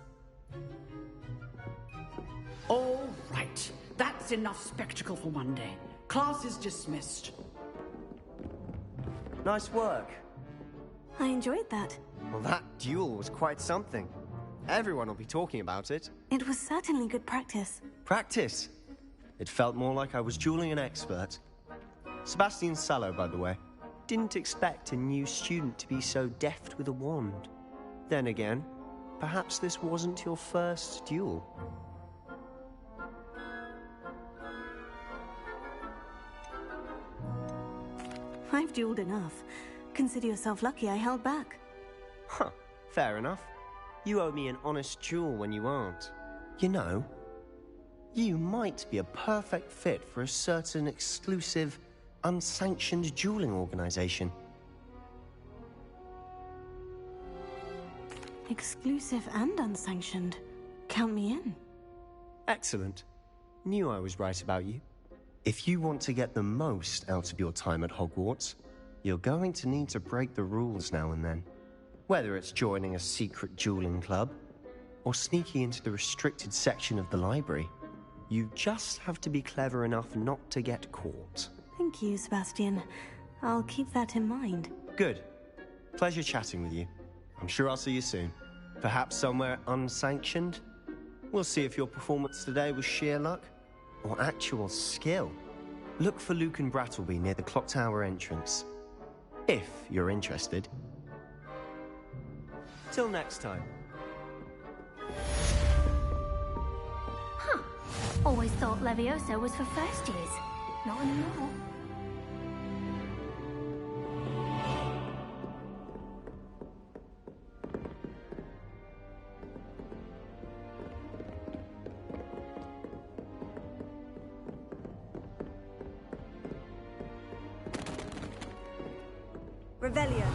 Speaker 20: All right. That's enough spectacle for one day. Class is dismissed.
Speaker 21: Nice work.
Speaker 3: I enjoyed that.
Speaker 21: Well, that duel was quite something. Everyone will be talking about it.
Speaker 3: It was certainly good practice.
Speaker 21: Practice? It felt more like I was dueling an expert. Sebastian Sallow, by the way. Didn't expect a new student to be so deft with a wand. Then again, perhaps this wasn't your first duel.
Speaker 3: I've dueled enough. Consider yourself lucky I held back.
Speaker 21: Huh, fair enough. You owe me an honest duel when you aren't. You know, you might be a perfect fit for a certain exclusive, unsanctioned dueling organization.
Speaker 3: Exclusive and unsanctioned. Count me in.
Speaker 21: Excellent. Knew I was right about you. If you want to get the most out of your time at Hogwarts, you're going to need to break the rules now and then. Whether it's joining a secret dueling club, or sneaking into the restricted section of the library, you just have to be clever enough not to get caught.
Speaker 3: Thank you, Sebastian. I'll keep that in mind.
Speaker 21: Good. Pleasure chatting with you. I'm sure I'll see you soon. Perhaps somewhere unsanctioned? We'll see if your performance today was sheer luck or actual skill. Look for Luke and Brattleby near the clock tower entrance. If you're interested. Till next time.
Speaker 14: Huh. Always thought Levioso was for first years. Not anymore.
Speaker 3: Revelio.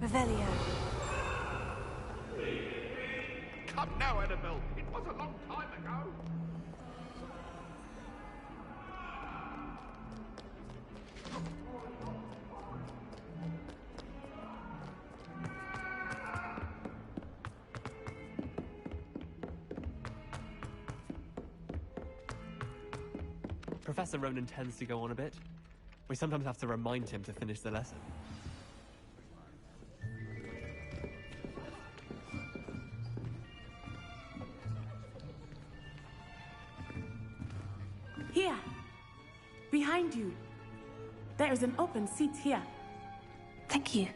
Speaker 3: Revelio.
Speaker 2: Come now, Annabelle. It was a long time ago.
Speaker 18: Professor Ronan tends to go on a bit. We sometimes have to remind him to finish the lesson.
Speaker 17: Here! Behind you. There is an open seat here.
Speaker 3: Thank you.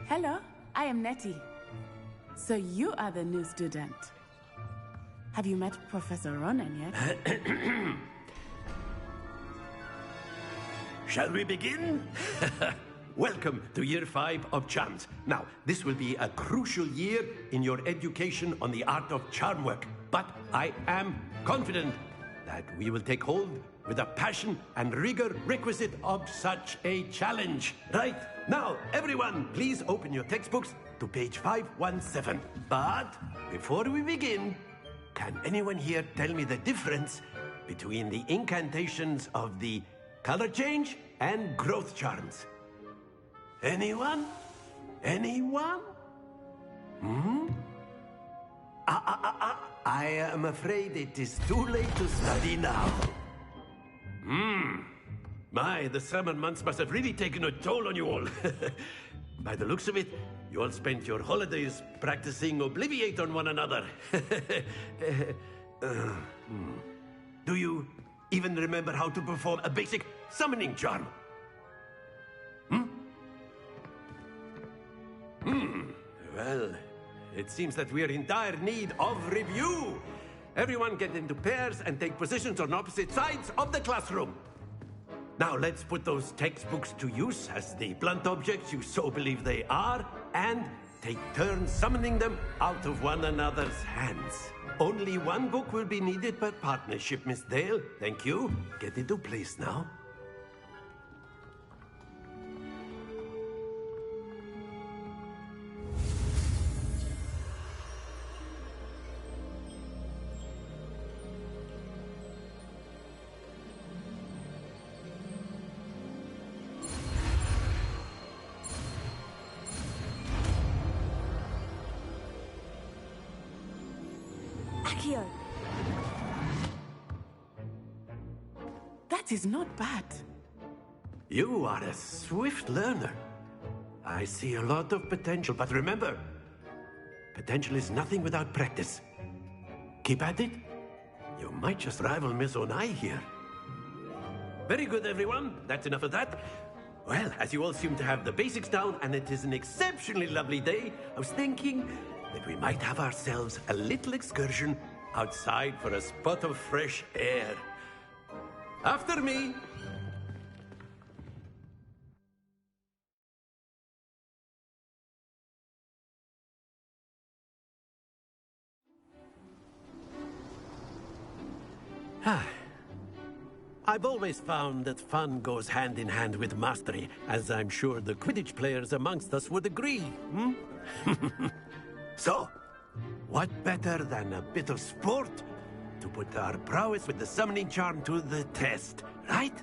Speaker 17: Hello, I am Nettie. So you are the new student. Have you met Professor Ronan yet?
Speaker 9: Shall we begin? Welcome to Year 5 of Charms. Now, this will be a crucial year in your education on the art of charm work. But I am confident that we will take hold with the passion and rigor requisite of such a challenge. Right, now, everyone, please open your textbooks to page 517. But before we begin, can anyone here tell me the difference between the incantations of the color change and growth charms? Anyone? Anyone? I am afraid it is too late to study now. My, the summer months must have really taken a toll on you all. By the looks of it, you all spent your holidays practicing Obliviate on one another. Do you even remember how to perform a basic summoning charm? Well, it seems that we are in dire need of review. Everyone get into pairs and take positions on opposite sides of the classroom. Now let's put those textbooks to use as the blunt objects you so believe they are, and take turns summoning them out of one another's hands. Only one book will be needed per partnership, Miss Dale. Thank you. Get into place now.
Speaker 3: Accio.
Speaker 17: That is not bad.
Speaker 9: You are a swift learner. I see a lot of potential, but remember, potential is nothing without practice. Keep at it. You might just rival Miss Onai here. Very good, everyone. That's enough of that. Well, as you all seem to have the basics down, and it is an exceptionally lovely day, I was thinking that we might have ourselves a little excursion outside for a spot of fresh air. After me. I've always found that fun goes hand in hand with mastery, as I'm sure the Quidditch players amongst us would agree. So, what better than a bit of sport to put our prowess with the summoning charm to the test, right?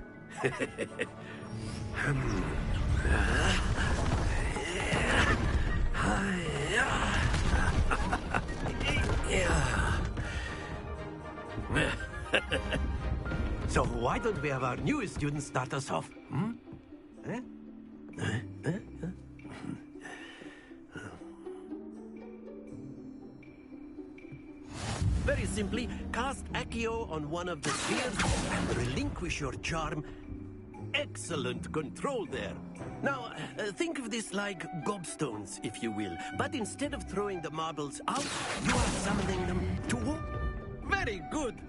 Speaker 9: So why don't we have our newest student start us off? Very simply, cast Accio on one of the spheres and relinquish your charm. Excellent control there. Now, think of this like gobstones, if you will. But instead of throwing the marbles out, you are summoning them to... Very good!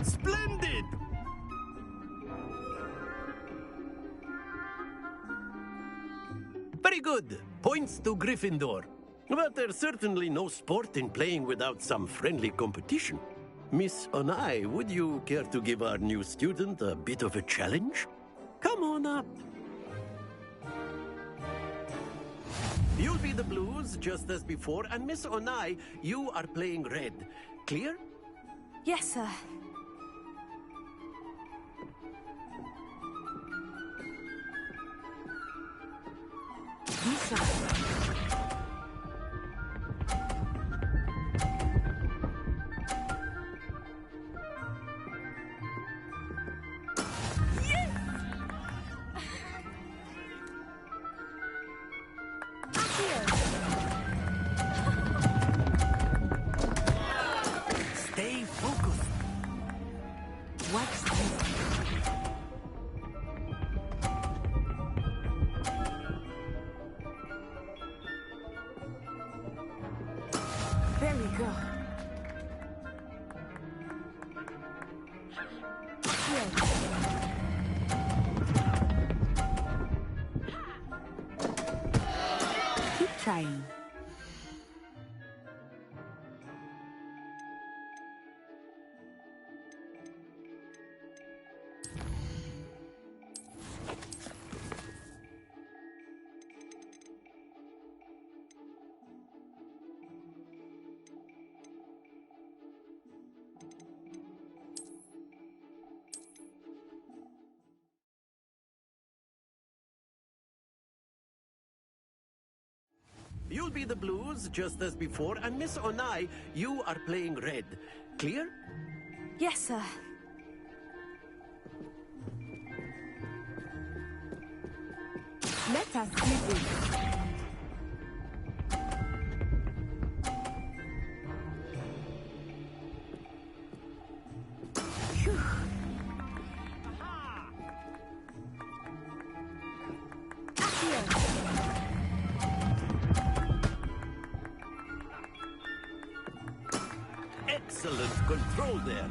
Speaker 9: Splendid! Very good. Points to Gryffindor. But there's certainly no sport in playing without some friendly competition. Miss Onai, would you care to give our new student a bit of a challenge? Come on up. You'll be the blues, just as before, and Miss Onai, you are playing red. Clear?
Speaker 3: Yes, sir.
Speaker 9: Stay focused.
Speaker 17: Watch this. There we go. Keep trying.
Speaker 9: You'll be the blues, just as before, and Miss Onai, you are playing red. Clear?
Speaker 3: Yes, sir.
Speaker 17: Let us do this.
Speaker 9: Excellent control there.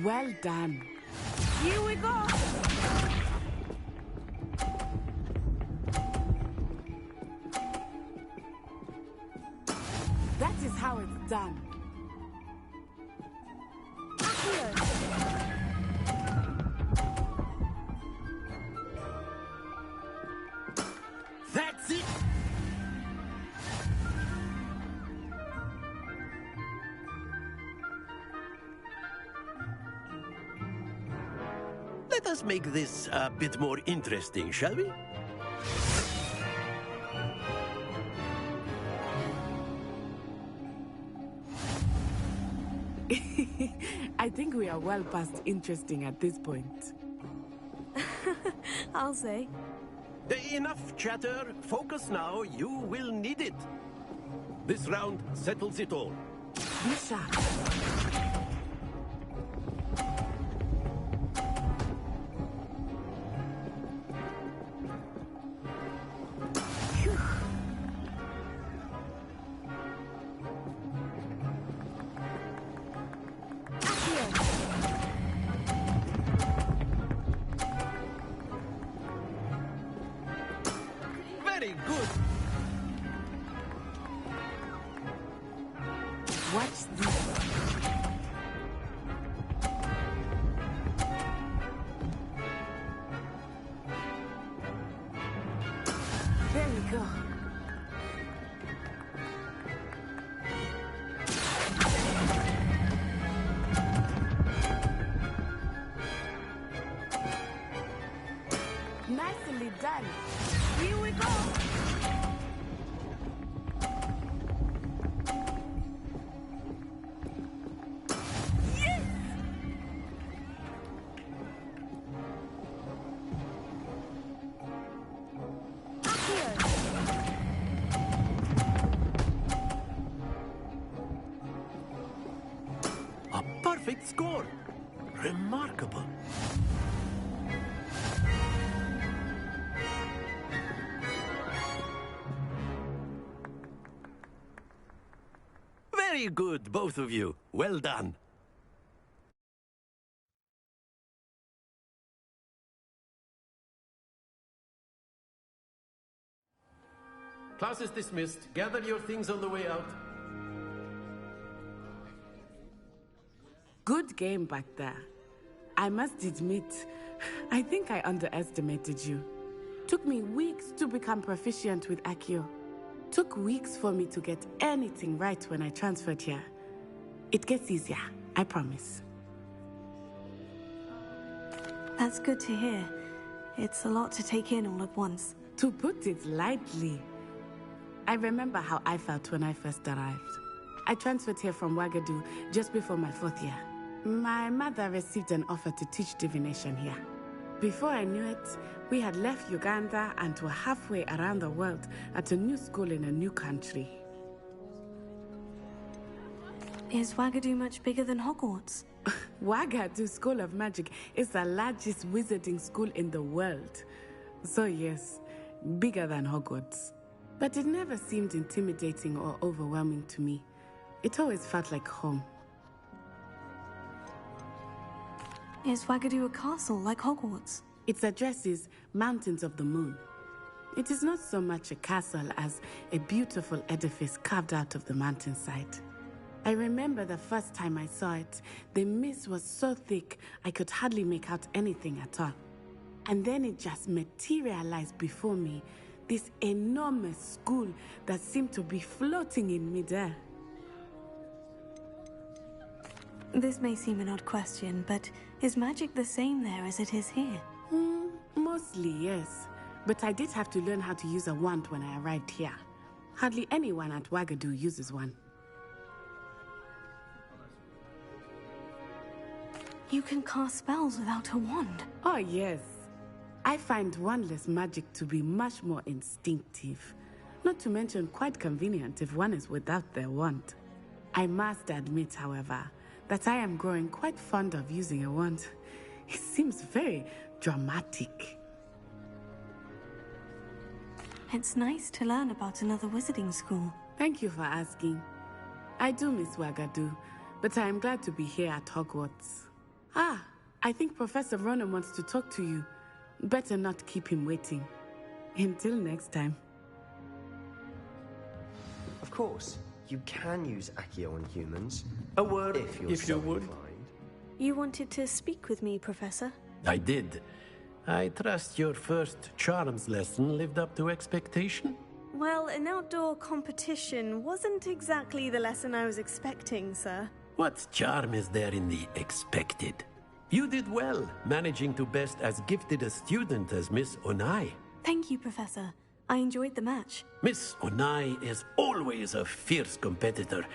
Speaker 17: Well done.
Speaker 11: Here we go.
Speaker 17: That is how it's done.
Speaker 9: That's it! Let us make this a bit more interesting, shall we?
Speaker 17: I think we are well past interesting at this point.
Speaker 3: I'll say.
Speaker 9: Enough chatter. Focus now. You will need it. This round settles it all.
Speaker 17: Be sharp.
Speaker 9: Very good.
Speaker 17: Watch this. There we go. Nicely done.
Speaker 11: Here we go.
Speaker 9: A perfect score. Remarkable. Very good, both of you. Well done. Class is dismissed. Gather your things on the way out.
Speaker 17: Good game back there. I must admit, I think I underestimated you. Took me weeks to become proficient with Accio. Took weeks for me to get anything right when I transferred here. It gets easier, I promise.
Speaker 3: That's good to hear. It's a lot to take in all at once.
Speaker 17: To put it lightly, I remember how I felt when I first arrived. I transferred here from Wagadu just before my 4th year. My mother received an offer to teach divination here. Before I knew it, we had left Uganda and were halfway around the world at a new school in a new country.
Speaker 3: Is Wagadu much bigger than Hogwarts?
Speaker 17: Wagadu School of Magic is the largest wizarding school in the world. So yes, bigger than Hogwarts. But it never seemed intimidating or overwhelming to me. It always felt like home.
Speaker 3: Is Wagadu a castle like Hogwarts?
Speaker 17: Its address is Mountains of the Moon. It is not so much a castle as a beautiful edifice carved out of the mountainside. I remember the first time I saw it, the mist was so thick I could hardly make out anything at all. And then it just materialized before me, this enormous school that seemed to be floating in midair.
Speaker 3: This may seem an odd question, but is magic the same there as it is here?
Speaker 17: Mostly, yes. But I did have to learn how to use a wand when I arrived here. Hardly anyone at Wagadu uses one.
Speaker 3: You can cast spells without a wand?
Speaker 17: Oh, yes. I find wandless magic to be much more instinctive. Not to mention quite convenient if one is without their wand. I must admit, however, that I am growing quite fond of using a wand. It seems very dramatic.
Speaker 3: It's nice to learn about another wizarding school.
Speaker 17: Thank you for asking. I do miss Wagadu, but I am glad to be here at Hogwarts. Ah, I think Professor Ronan wants to talk to you. Better not keep him waiting. Until next time.
Speaker 21: Of course, you can use Accio on humans. A word if you're so inclined.
Speaker 3: You wanted to speak with me, Professor?
Speaker 9: I did. I trust your first charms lesson lived up to expectation?
Speaker 4: Well, an outdoor competition wasn't exactly the lesson I was expecting, sir.
Speaker 9: What charm is there in the expected? You did well, managing to best as gifted a student as Miss Onai.
Speaker 3: Thank you, Professor. I enjoyed the match.
Speaker 9: Miss Onai is always a fierce competitor,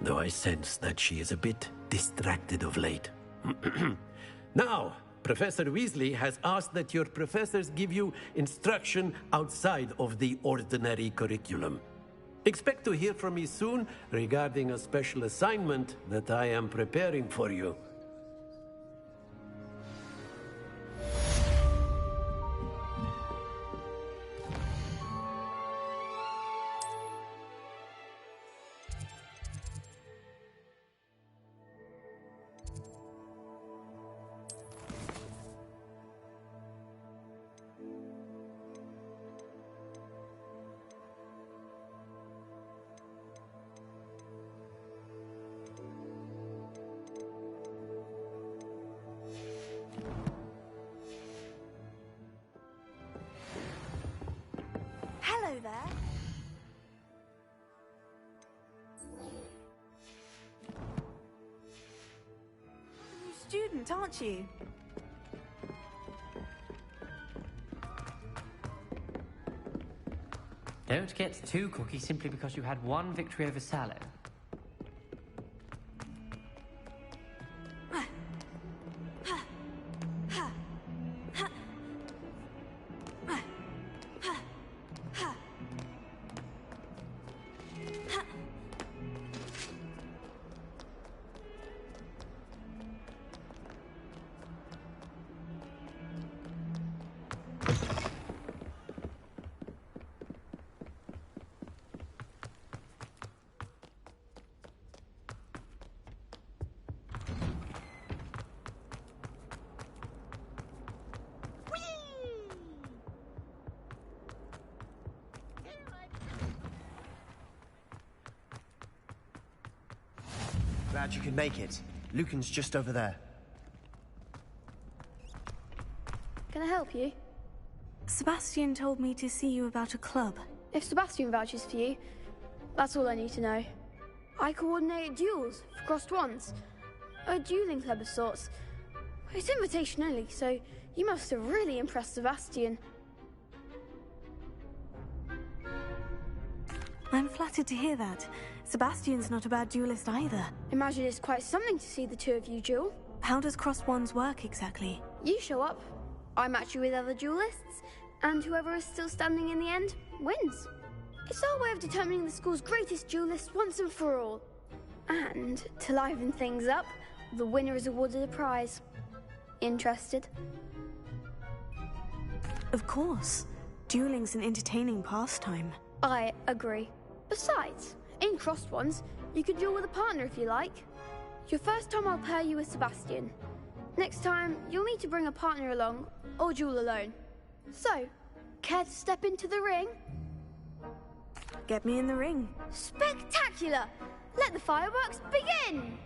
Speaker 9: though I sense that she is a bit distracted of late. Now, Professor Weasley has asked that your professors give you instruction outside of the ordinary curriculum. Expect to hear from me soon regarding a special assignment that I am preparing for you.
Speaker 4: Hello there. New student, aren't you?
Speaker 22: Don't get too cocky simply because you had one victory over Sallow.
Speaker 21: Glad you could make it. Lucan's just over there.
Speaker 1: Can I help you?
Speaker 3: Sebastian told me to see you about a club.
Speaker 1: If Sebastian vouches for you, that's all I need to know. I coordinate duels for crossed ones. A dueling club of sorts. It's invitation only, so you must have really impressed Sebastian.
Speaker 3: I'm flattered to hear that. Sebastian's not a bad duelist either.
Speaker 1: Imagine it's quite something to see the two of you duel.
Speaker 3: How does crossed wands work exactly?
Speaker 1: You show up, I match you with other duelists, and whoever is still standing in the end wins. It's our way of determining the school's greatest duelist once and for all. And to liven things up, the winner is awarded a prize. Interested?
Speaker 3: Of course. Dueling's an entertaining pastime.
Speaker 1: I agree. Besides, in crossed ones, you can duel with a partner if you like. Your first time I'll pair you with Sebastian. Next time, you'll need to bring a partner along, or duel alone. So, care to step into the ring?
Speaker 3: Get me in the ring.
Speaker 1: Spectacular! Let the fireworks begin!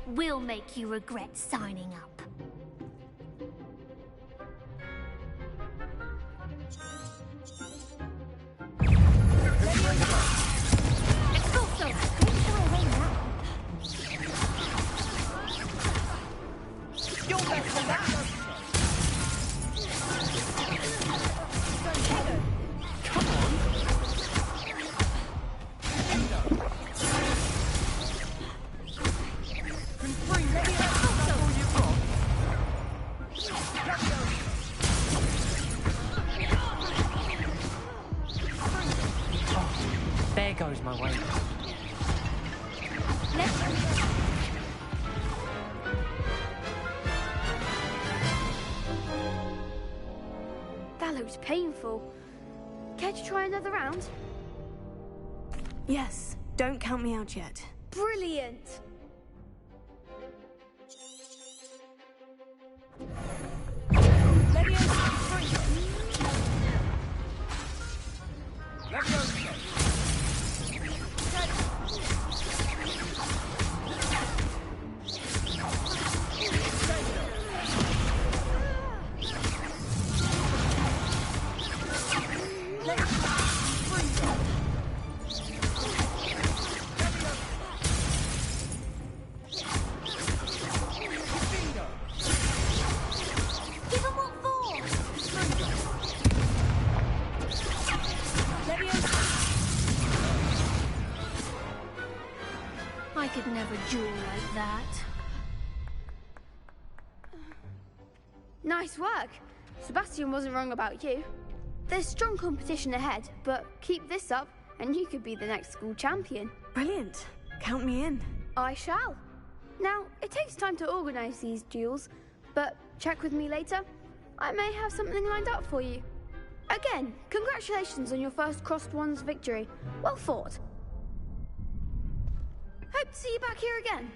Speaker 14: We'll make you regret signing up.
Speaker 16: There goes my way.
Speaker 1: That looks painful. Care to try another round?
Speaker 3: Yes, don't count me out yet.
Speaker 1: Brilliant! I could never duel like that. Nice work. Sebastian wasn't wrong about you. There's strong competition ahead, but keep this up and you could be the next school champion.
Speaker 3: Brilliant. Count me in.
Speaker 1: I shall. Now, it takes time to organise these duels, but check with me later. I may have something lined up for you. Again, congratulations on your first crossed wands victory. Well fought. Hope to see you back here again.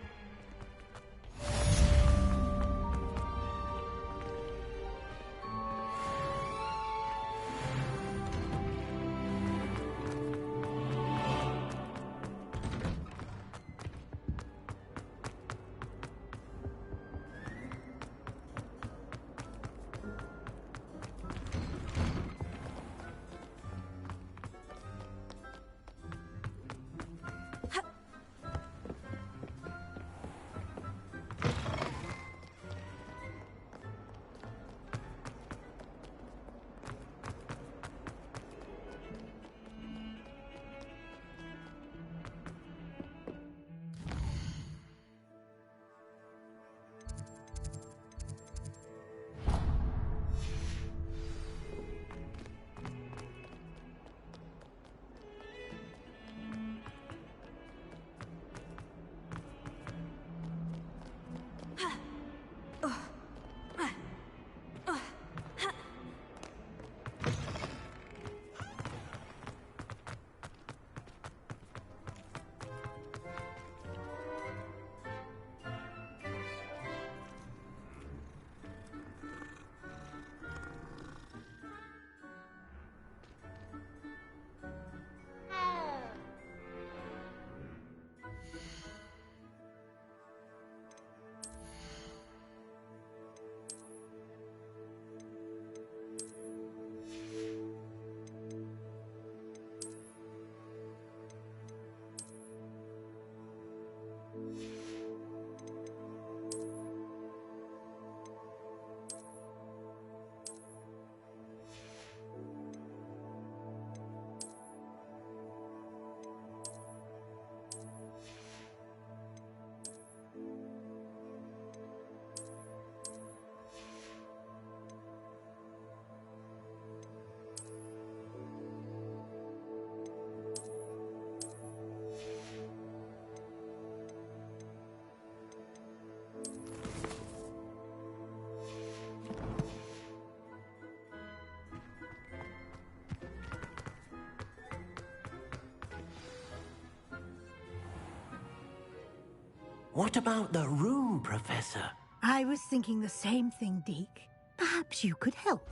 Speaker 9: What about the room, Professor?
Speaker 11: I was thinking the same thing, Deke. Perhaps you could help.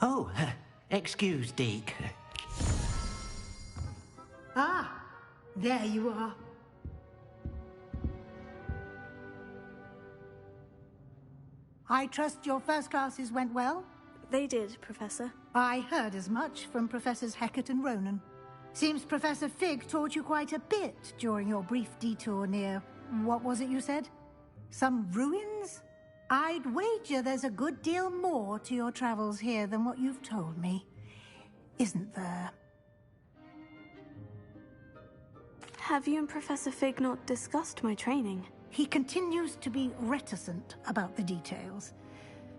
Speaker 9: Oh, excuse, Deke.
Speaker 11: Ah, there you are. I trust your first classes went well?
Speaker 4: They did, Professor.
Speaker 11: I heard as much from Professors Hecat and Ronan. Seems Professor Fig taught you quite a bit during your brief detour near... what was it you said? Some ruins? I'd wager there's a good deal more to your travels here than what you've told me. Isn't there?
Speaker 3: Have you and Professor Fig not discussed my training?
Speaker 11: He continues to be reticent about the details,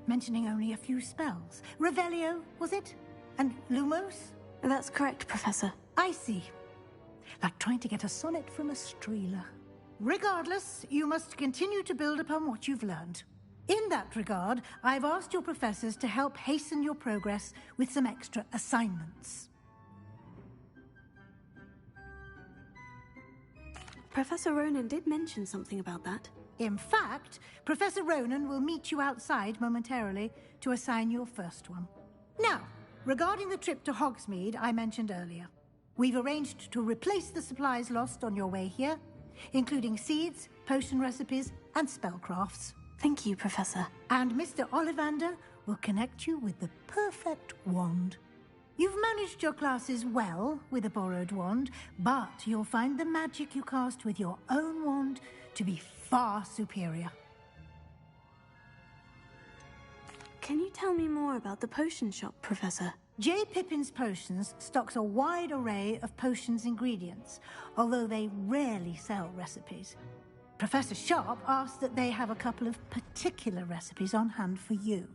Speaker 11: mentioning only a few spells. Revelio, was it? And Lumos?
Speaker 3: That's correct, Professor.
Speaker 11: I see. Like trying to get a sonnet from a streeler. Regardless, you must continue to build upon what you've learned. In that regard, I've asked your professors to help hasten your progress with some extra assignments.
Speaker 3: Professor Ronan did mention something about that.
Speaker 11: In fact, Professor Ronan will meet you outside momentarily to assign your first one. Now, regarding the trip to Hogsmeade I mentioned earlier, we've arranged to replace the supplies lost on your way here, including seeds, potion recipes, and spellcrafts.
Speaker 3: Thank you, Professor.
Speaker 11: And Mr. Ollivander will connect you with the perfect wand. You've managed your classes well with a borrowed wand, but you'll find the magic you cast with your own wand to be far superior.
Speaker 3: Can you tell me more about the potion shop, Professor?
Speaker 11: J. Pippin's Potions stocks a wide array of potions ingredients, although they rarely sell recipes. Professor Sharp asked that they have a couple of particular recipes on hand for you.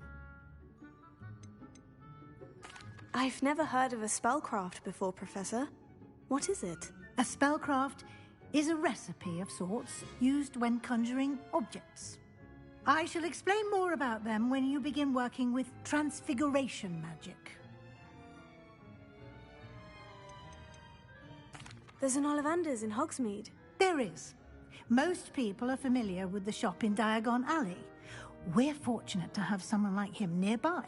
Speaker 3: I've never heard of a spellcraft before, Professor. What is it?
Speaker 11: A spellcraft is a recipe of sorts used when conjuring objects. I shall explain more about them when you begin working with transfiguration magic.
Speaker 3: There's an Ollivander's in Hogsmeade.
Speaker 11: There is. Most people are familiar with the shop in Diagon Alley. We're fortunate to have someone like him nearby.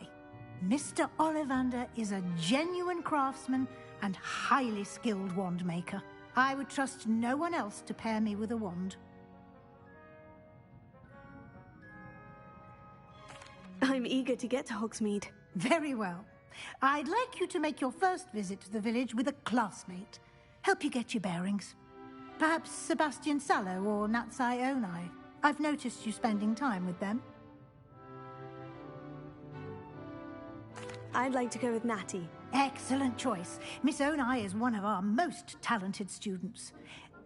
Speaker 11: Mr. Ollivander is a genuine craftsman and highly skilled wand maker. I would trust no one else to pair me with a wand.
Speaker 3: I'm eager to get to Hogsmeade.
Speaker 11: Very well. I'd like you to make your first visit to the village with a classmate. Help you get your bearings. Perhaps Sebastian Sallow or Natsai Onai. I've noticed you spending time with them.
Speaker 3: I'd like to go with Natty.
Speaker 11: Excellent choice. Miss Onai is one of our most talented students.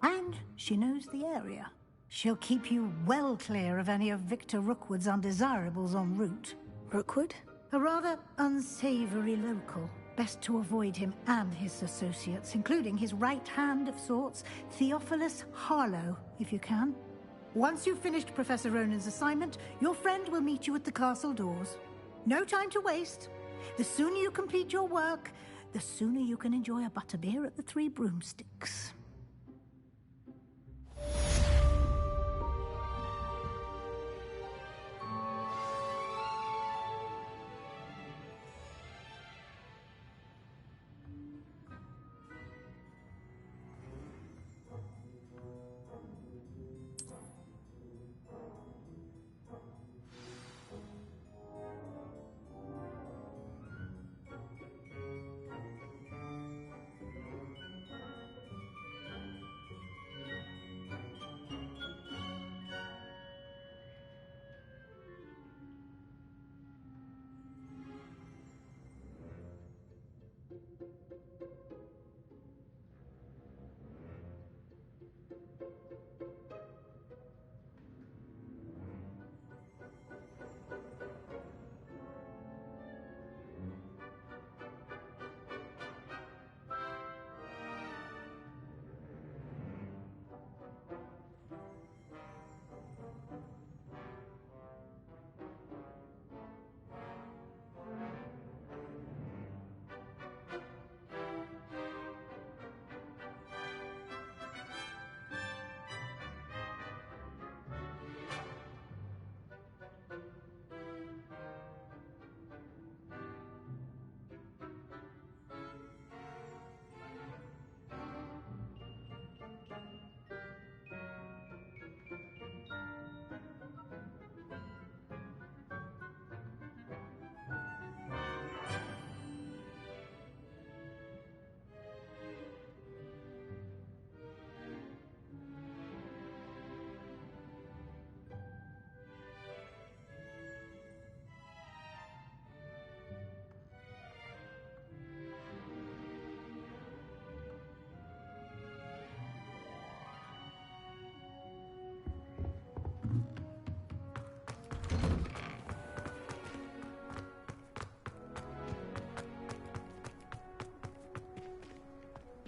Speaker 11: And she knows the area. She'll keep you well clear of any of Victor Rookwood's undesirables en route.
Speaker 3: Rookwood?
Speaker 11: A rather unsavory local. Best to avoid him and his associates, including his right hand of sorts, Theophilus Harlow, if you can. Once you've finished Professor Ronan's assignment, your friend will meet you at the castle doors. No time to waste. The sooner you complete your work, the sooner you can enjoy a butterbeer at the Three Broomsticks.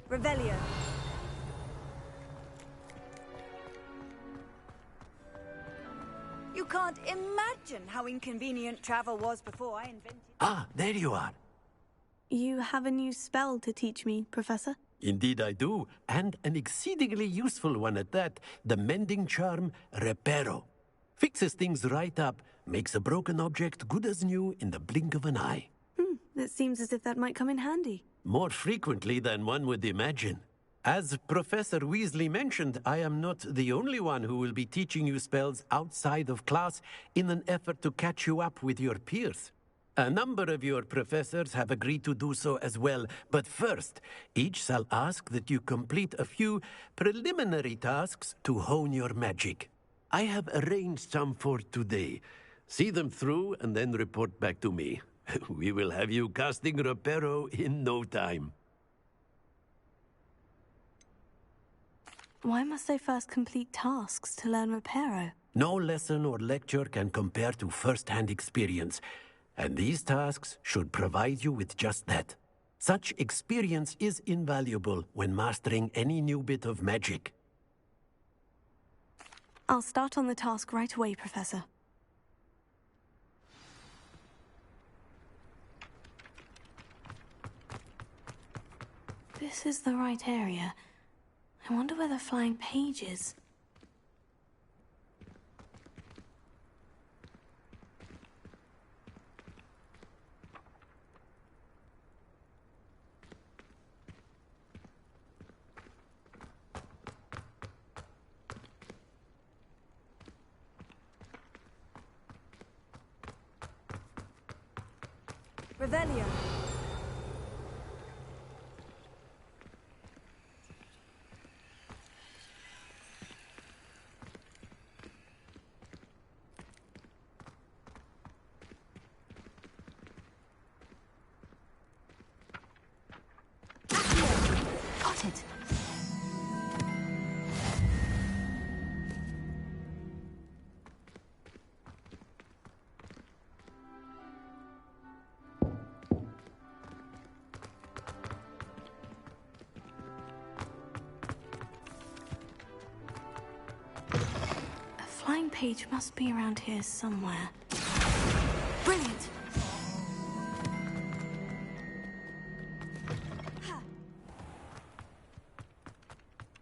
Speaker 4: Revelio.
Speaker 7: You can't imagine how inconvenient travel was before I invented...
Speaker 9: Ah, there you are.
Speaker 4: You have a new spell to teach me, Professor?
Speaker 9: Indeed I do, and an exceedingly useful one at that. The mending charm, Reparo. Fixes things right up, makes a broken object good as new in the blink of an eye.
Speaker 4: It seems as if that might come in handy.
Speaker 9: More frequently than one would imagine. As Professor Weasley mentioned, I am not the only one who will be teaching you spells outside of class in an effort to catch you up with your peers. A number of your professors have agreed to do so as well, but first, each shall ask that you complete a few preliminary tasks to hone your magic. I have arranged some for today. See them through and then report back to me. We will have you casting Reparo in no time.
Speaker 4: Why must I first complete tasks to learn Reparo?
Speaker 9: No lesson or lecture can compare to first-hand experience, and these tasks should provide you with just that. Such experience is invaluable when mastering any new bit of magic.
Speaker 4: I'll start on the task right away, Professor. This is the right area. I wonder where the flying page is. Revelio.
Speaker 3: Got it.
Speaker 4: A flying page must be around here somewhere. Brilliant!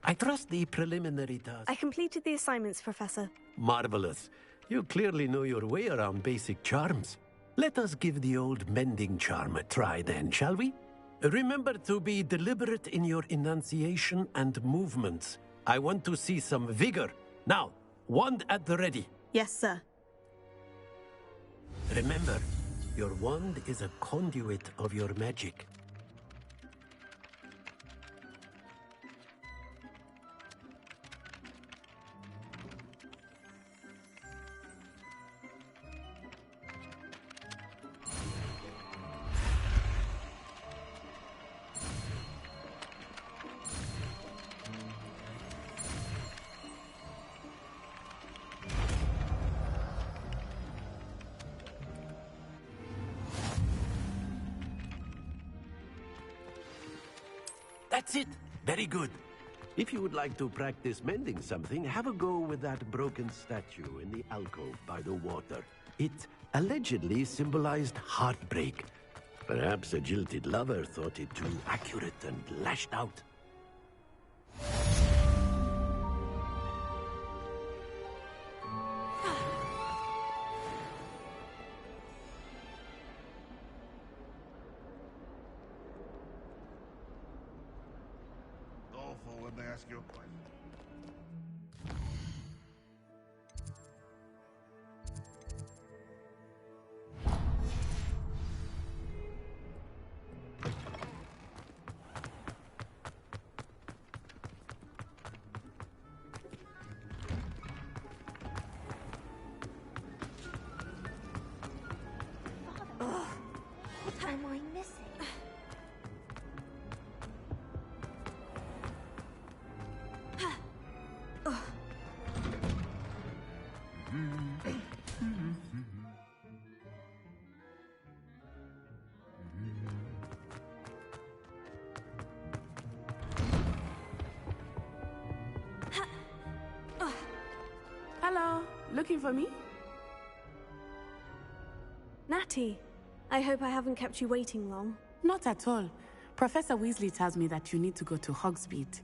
Speaker 9: I trust the preliminary task.
Speaker 4: I completed the assignments, Professor.
Speaker 9: Marvelous. You clearly know your way around basic charms. Let us give the old mending charm a try then, shall we? Remember to be deliberate in your enunciation and movements. I want to see some vigor. Now, wand at the ready.
Speaker 4: Yes, sir.
Speaker 9: Remember, your wand is a conduit of your magic. That's it. Very good. If you would like to practice mending something, have a go with that broken statue in the alcove by the water. It allegedly symbolized heartbreak. Perhaps a jilted lover thought it too accurate and lashed out.
Speaker 2: Awful when they ask you a question.
Speaker 1: What am I missing?
Speaker 17: looking for me?
Speaker 4: Natty, I hope I haven't kept you waiting long.
Speaker 17: Not at all. Professor Weasley tells me that you need to go to Hogsmeade.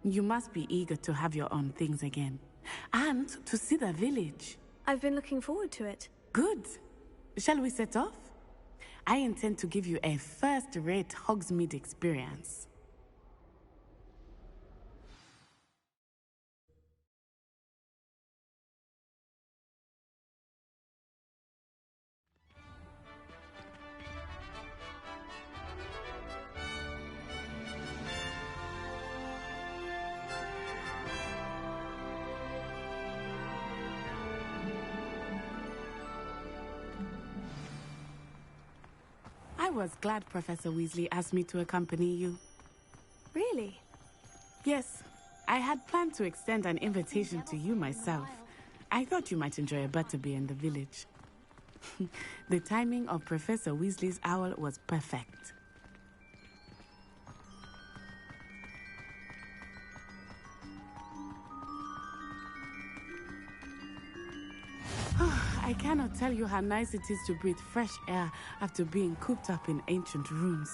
Speaker 17: You must be eager to have your own things again. And to see the village.
Speaker 4: I've been looking forward to it.
Speaker 17: Good. Shall we set off? I intend to give you a first-rate Hogsmeade experience. I was glad Professor Weasley asked me to accompany you.
Speaker 4: Really?
Speaker 17: Yes. I had planned to extend an invitation to you myself. I thought you might enjoy a butterbeer in the village. The timing of Professor Weasley's owl was perfect. I cannot tell you how nice it is to breathe fresh air after being cooped up in ancient rooms.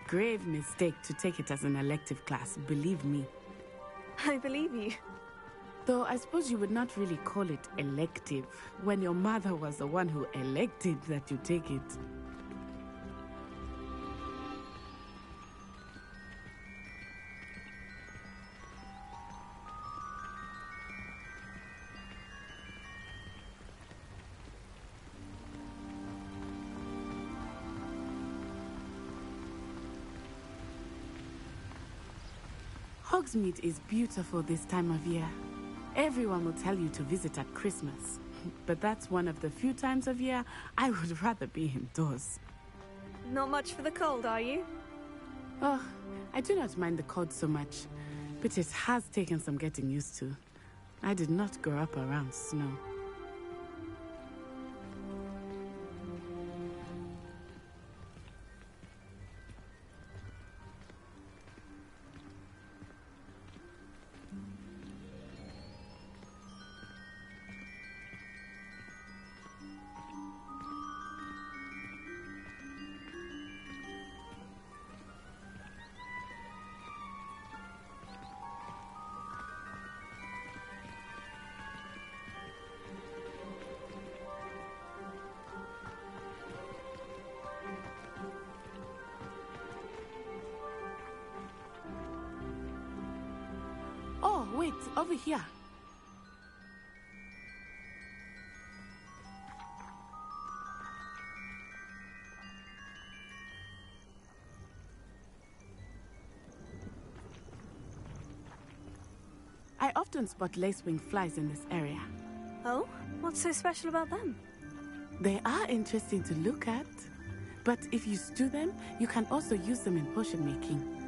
Speaker 17: Grave mistake to take it as an elective class, believe me.
Speaker 4: I believe you.
Speaker 17: Though I suppose you would not really call it elective when your mother was the one who elected that you take it. Hogsmeade is beautiful this time of year. Everyone will tell you to visit at Christmas. But that's one of the few times of year I would rather be indoors.
Speaker 4: Not much for the cold, are you?
Speaker 17: Oh, I do not mind the cold so much. But it has taken some getting used to. I did not grow up around snow. Oh, wait, over here. I often spot lacewing flies in this area.
Speaker 4: Oh? What's so special about them?
Speaker 17: They are interesting to look at. But if you stew them, you can also use them in potion making.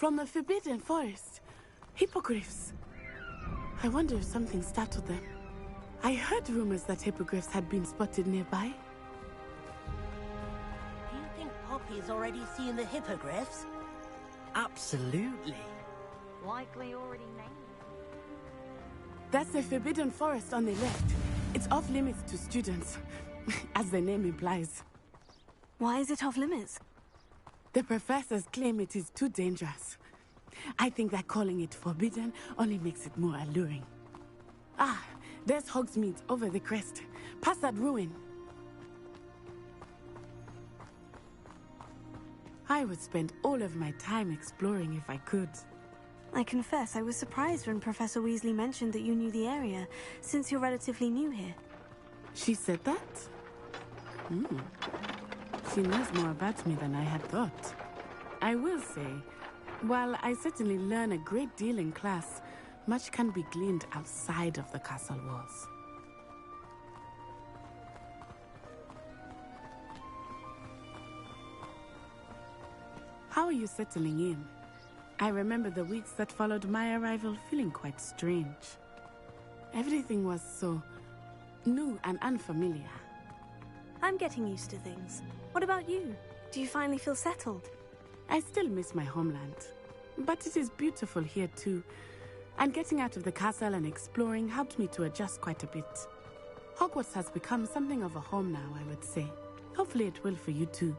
Speaker 17: From the Forbidden Forest. Hippogriffs. I wonder if something startled them. I heard rumors that hippogriffs had been spotted nearby.
Speaker 8: Do you think Poppy's already seen the hippogriffs? Absolutely. Likely already named.
Speaker 17: That's the Forbidden Forest on the left. It's off limits to students, as the name implies.
Speaker 3: Why is it off limits?
Speaker 17: The professors claim it is too dangerous. I think that calling it forbidden only makes it more alluring. Ah, there's Hogsmeade over the crest. Past that ruin. I would spend all of my time exploring if I could.
Speaker 3: I confess I was surprised when Professor Weasley mentioned that you knew the area, since you're relatively new here.
Speaker 17: She said that? She knows more about me than I had thought. I will say, while I certainly learn a great deal in class, much can be gleaned outside of the castle walls. How are you settling in? I remember the weeks that followed my arrival feeling quite strange. Everything was so new and unfamiliar.
Speaker 3: I'm getting used to things. What about you? Do you finally feel settled?
Speaker 17: I still miss my homeland, but it is beautiful here too. And getting out of the castle and exploring helped me to adjust quite a bit. Hogwarts has become something of a home now, I would say. Hopefully it will for you too.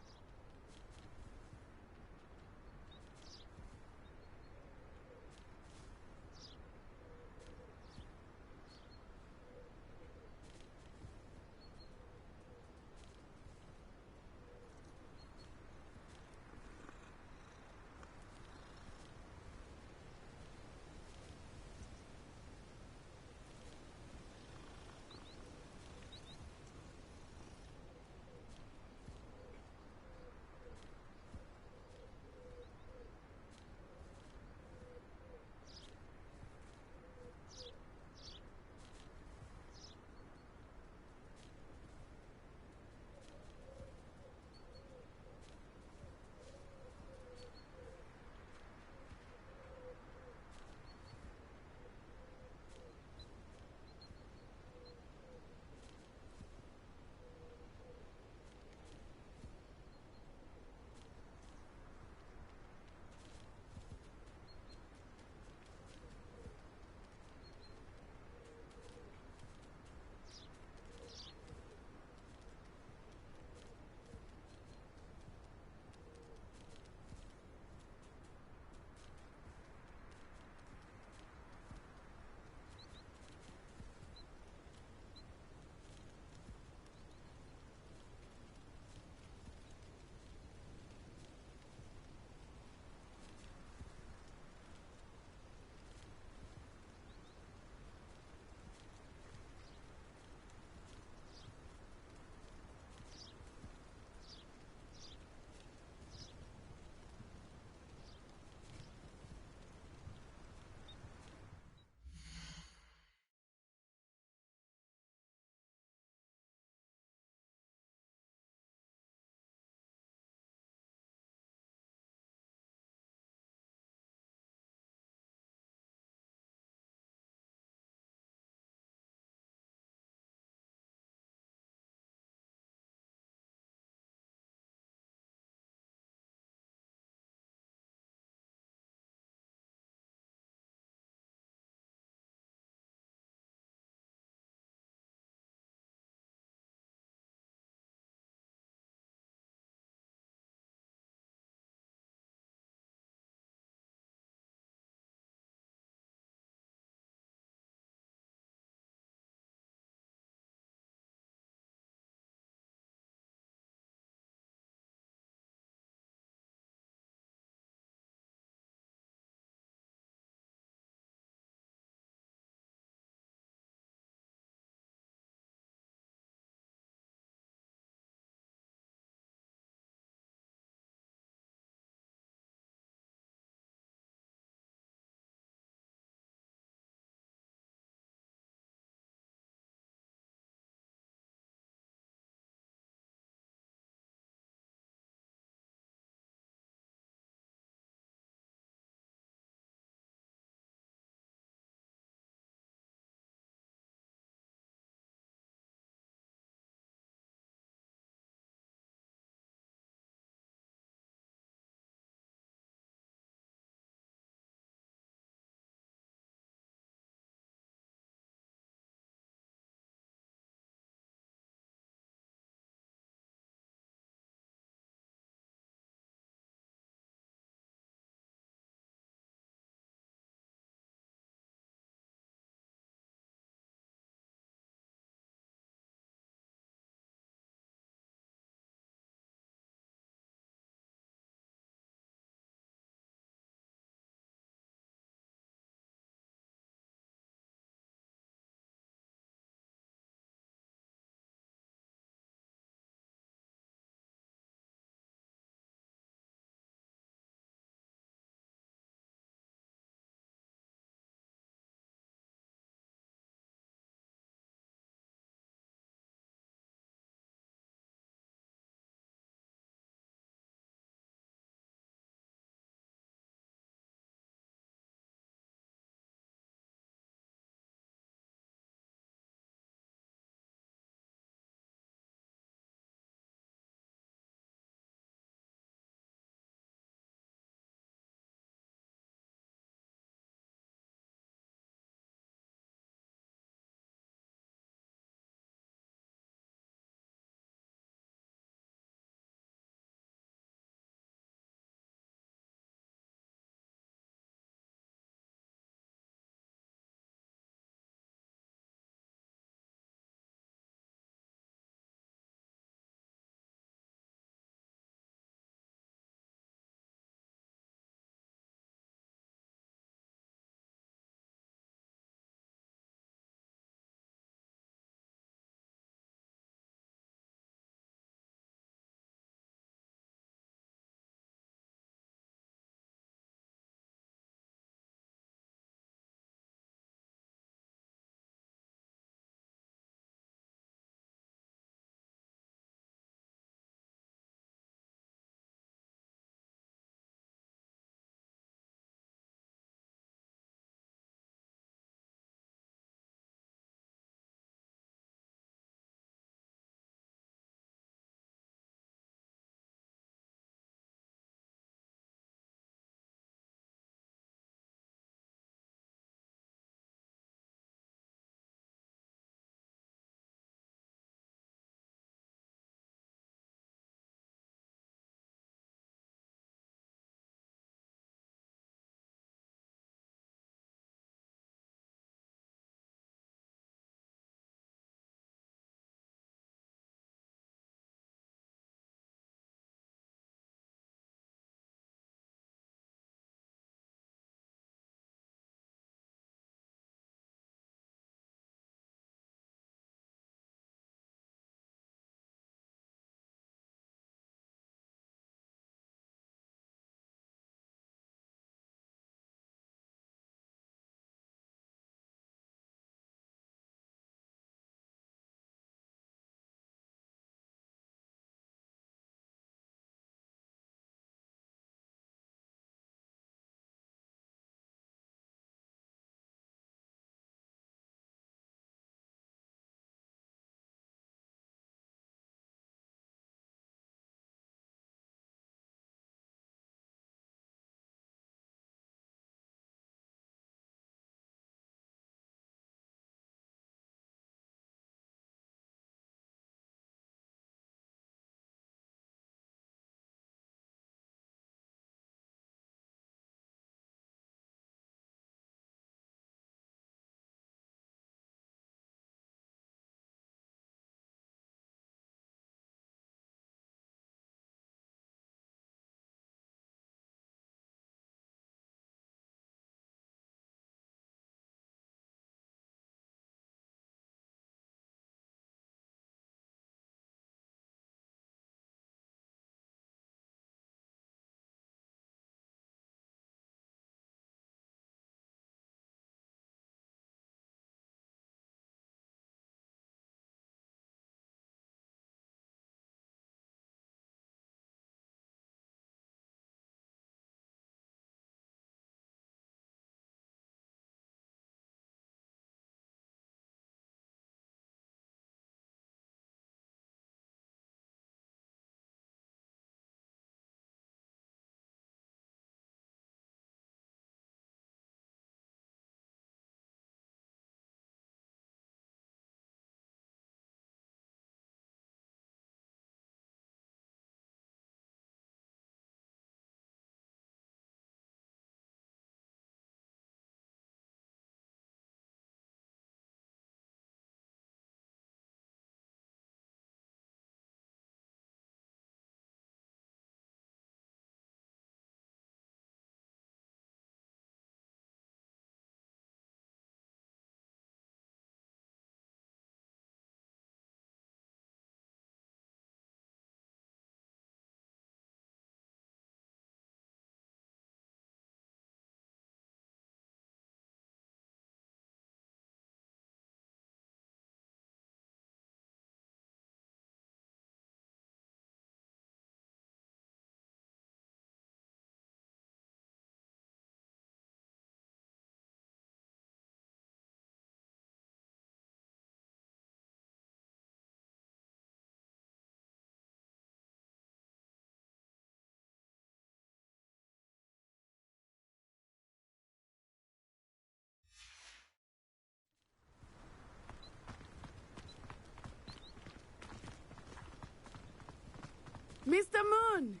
Speaker 17: Mr. Moon!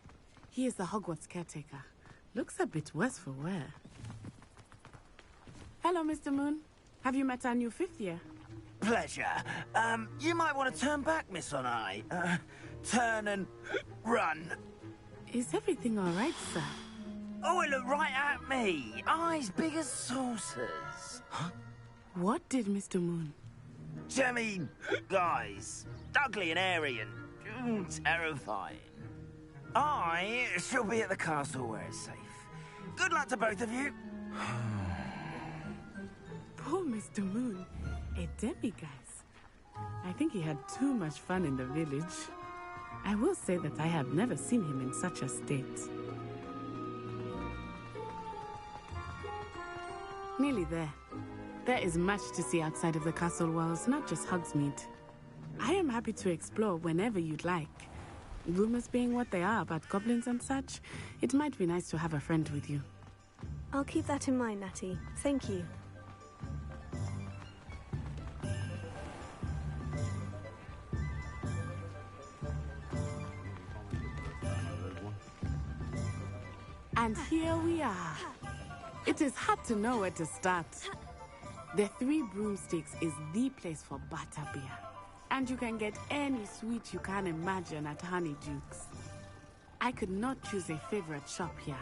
Speaker 17: He is the Hogwarts caretaker. Looks a bit worse for wear. Hello, Mr. Moon. Have you met our new 5th year?
Speaker 12: Pleasure. You might want to turn back, Miss Onai. Turn and run.
Speaker 17: Is everything all right, sir?
Speaker 12: Oh, it looked right at me. Eyes big as saucers. Huh?
Speaker 17: What did Mr. Moon?
Speaker 12: I mean, guys, ugly and airy and terrifying. I shall be at the castle where it's safe. Good luck to both of you.
Speaker 17: Poor Mr. Moon. A demiguise. I think he had too much fun in the village. I will say that I have never seen him in such a state. Nearly there. There is much to see outside of the castle walls, not just Hogsmeade. I am happy to explore whenever you'd like. Rumors being what they are about goblins and such, it might be nice to have a friend with you.
Speaker 4: I'll keep that in mind, Natty. Thank you.
Speaker 17: And here we are. It is hard to know where to start. The Three Broomsticks is the place for butterbeer. And you can get any sweet you can imagine at Honeydukes. I could not choose a favorite shop here.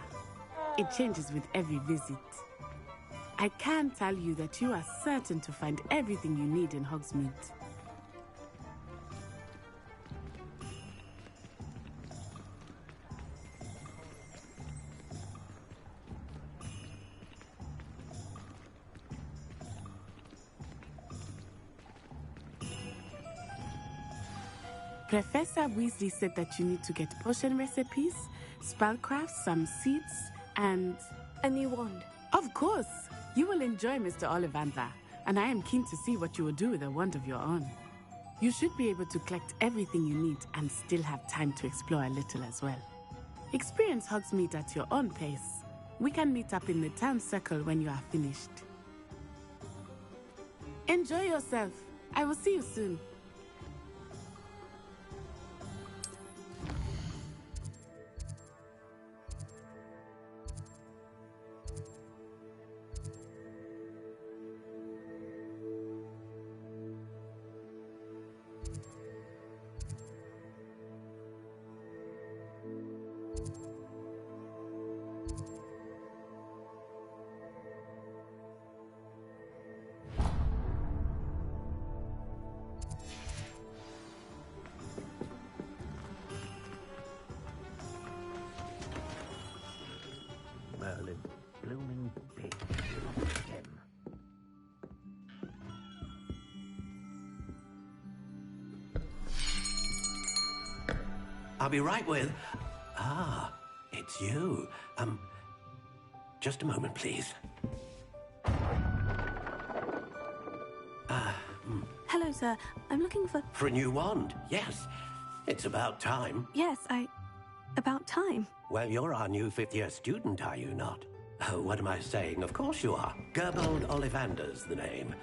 Speaker 17: It changes with every visit. I can tell you that you are certain to find everything you need in Hogsmeade. Professor Weasley said that you need to get potion recipes, spellcrafts, some seeds, and...
Speaker 4: a new wand.
Speaker 17: Of course! You will enjoy Mr. Ollivander, and I am keen to see what you will do with a wand of your own. You should be able to collect everything you need and still have time to explore a little as well. Experience Hogsmeade at your own pace. We can meet up in the town circle when you are finished. Enjoy yourself. I will see you soon.
Speaker 12: Blooming big stem.
Speaker 9: I'll be right with... Ah, it's you. Just a moment, please.
Speaker 3: Hello, sir. I'm looking for...
Speaker 9: For a new wand, yes. It's about time.
Speaker 3: Yes, about time.
Speaker 9: Well, you're our new 5th-year student, are you not? Oh, what am I saying? Of course you are. Gerbold Ollivander's the name.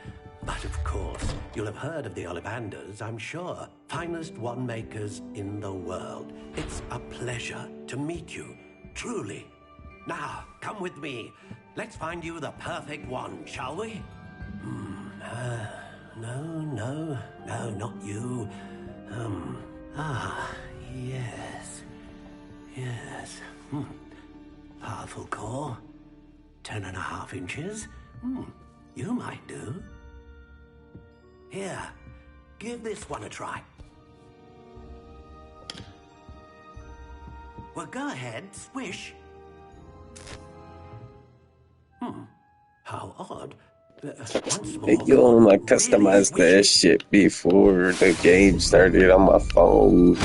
Speaker 9: But of course, you'll have heard of the Ollivanders, I'm sure. Finest wand makers in the world. It's a pleasure to meet you, truly. Now, come with me. Let's find you the perfect wand, shall we? No, not you. Yes. Powerful core. 10.5 inches. You might do. Here, give this one a try. Well, go ahead, swish. How odd. Once more.
Speaker 13: Yo, I customized that shit before the game started on my phone.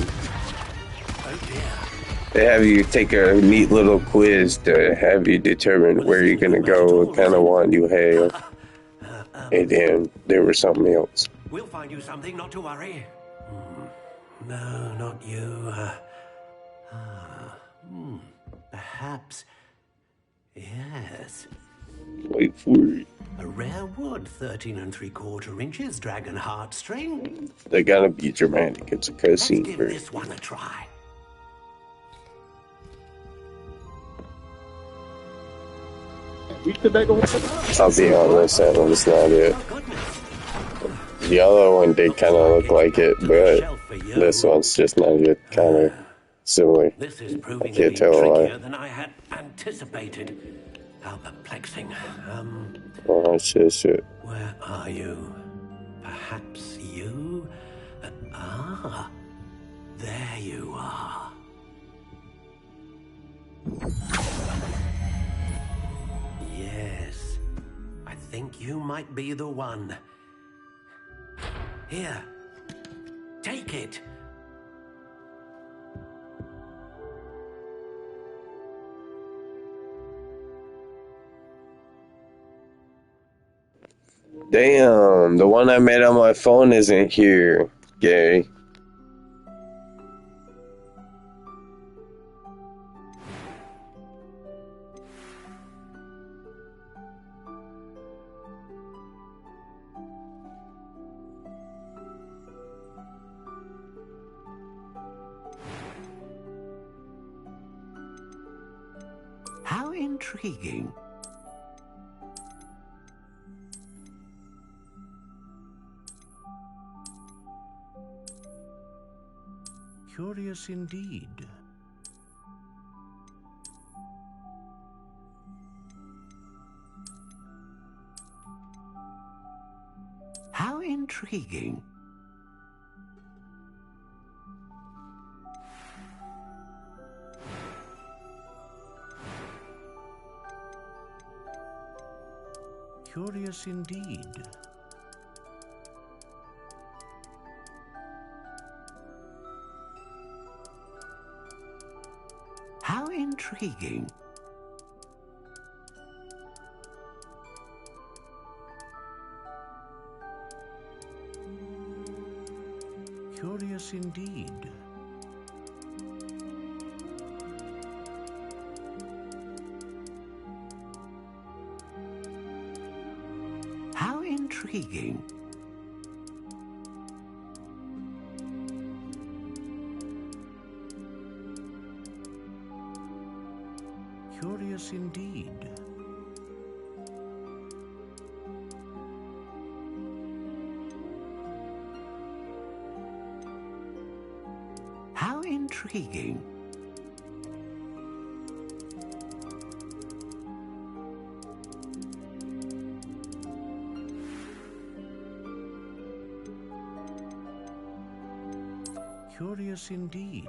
Speaker 13: They have you take a neat little quiz to have you determine where you're gonna go, what kind of wand you have. And then there was something else.
Speaker 9: We'll find you something, not to worry. No, not you. Perhaps. Yes.
Speaker 13: Wait for it.
Speaker 9: A rare wood, 13 3/4 inches, dragon heartstring.
Speaker 13: They gotta be dramatic. It's a cutscene.
Speaker 9: Let's give this one a try.
Speaker 13: I'll be honest, that one's not it. The other one did kind of look like it, but this one's just not it. Kind of similar.
Speaker 9: This is
Speaker 13: I
Speaker 9: proving to
Speaker 13: can't
Speaker 9: be
Speaker 13: tell
Speaker 9: trickier
Speaker 13: why.
Speaker 9: than I had anticipated. How perplexing.
Speaker 13: Oh, shit.
Speaker 9: Where are you? Perhaps you? There you are. Yes, I think you might be the one. Here, take it.
Speaker 13: Damn, the one I made on my phone isn't here, Gary.
Speaker 9: How intriguing. Curious indeed. How intriguing. Curious indeed. How intriguing. Curious indeed. How intriguing. Curious indeed. How intriguing. Curious indeed.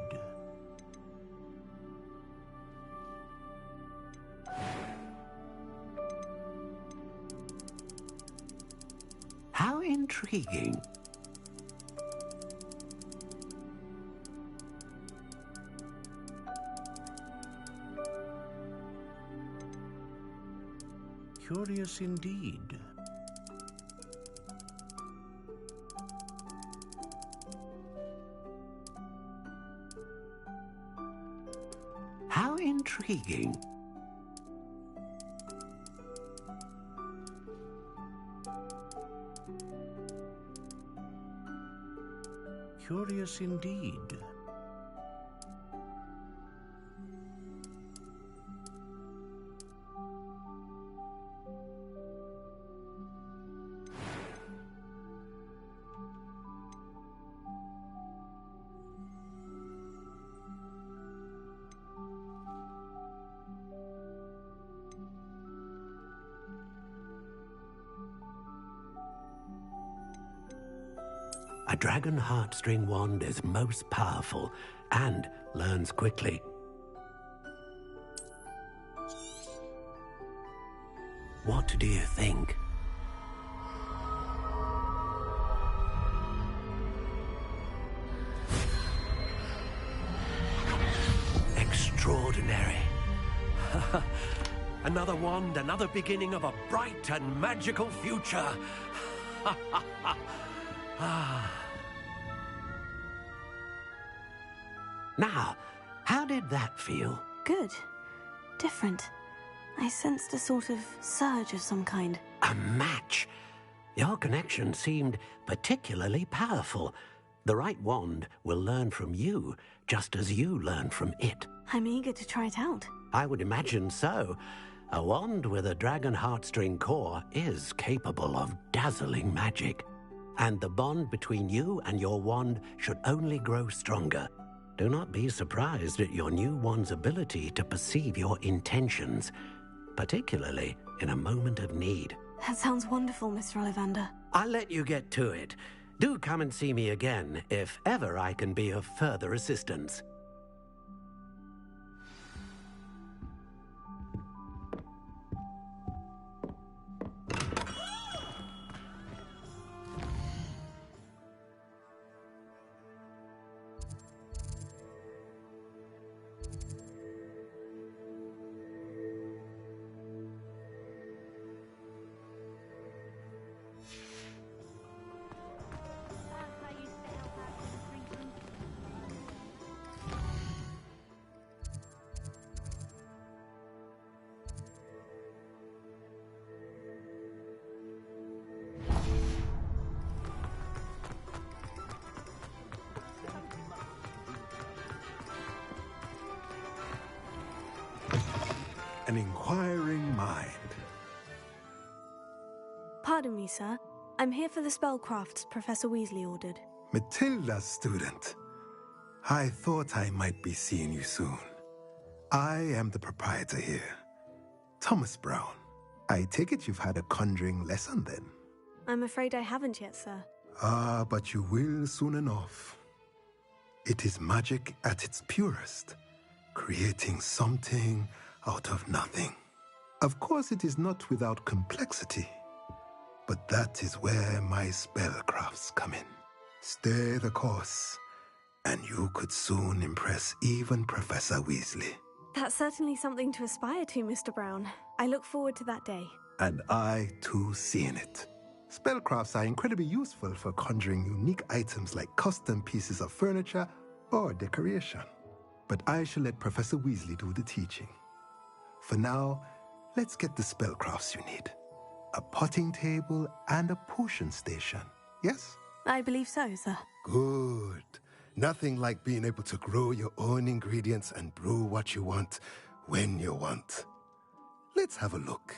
Speaker 9: How intriguing. Curious indeed. How intriguing. Curious indeed. A dragon heartstring wand is most powerful and learns quickly. What do you think? Extraordinary. Another wand, another beginning of a bright and magical future. Now, how did that feel?
Speaker 3: Good. Different. I sensed a sort of surge of some kind.
Speaker 9: A match. Your connection seemed particularly powerful. The right wand will learn from you, just as you learn from it.
Speaker 3: I'm eager to try it out.
Speaker 9: I would imagine so. A wand with a dragon heartstring core is capable of dazzling magic. And the bond between you and your wand should only grow stronger. Do not be surprised at your new wand's ability to perceive your intentions, particularly in a moment of need.
Speaker 3: That sounds wonderful, Mr. Ollivander.
Speaker 9: I'll let you get to it. Do come and see me again if ever I can be of further assistance.
Speaker 6: An inquiring mind.
Speaker 3: Pardon me, sir. I'm here for the spellcrafts Professor Weasley ordered.
Speaker 6: Matilda's student. I thought I might be seeing you soon. I am the proprietor here, Thomas Brown. I take it you've had a conjuring lesson then?
Speaker 3: I'm afraid I haven't yet, sir.
Speaker 6: Ah, but you will soon enough. It is magic at its purest, creating something out of nothing. Of course, it is not without complexity, but that is where my spellcrafts come in. Stay the course, and you could soon impress even Professor Weasley.
Speaker 3: That's certainly something to aspire to, Mr. Brown. I look forward to that day.
Speaker 6: And I, too, seeing it. Spellcrafts are incredibly useful for conjuring unique items like custom pieces of furniture or decoration. But I shall let Professor Weasley do the teaching. For now, let's get the spellcrafts you need. A potting table and a potion station, yes?
Speaker 3: I believe so, sir.
Speaker 6: Good. Nothing like being able to grow your own ingredients and brew what you want when you want. Let's have a look.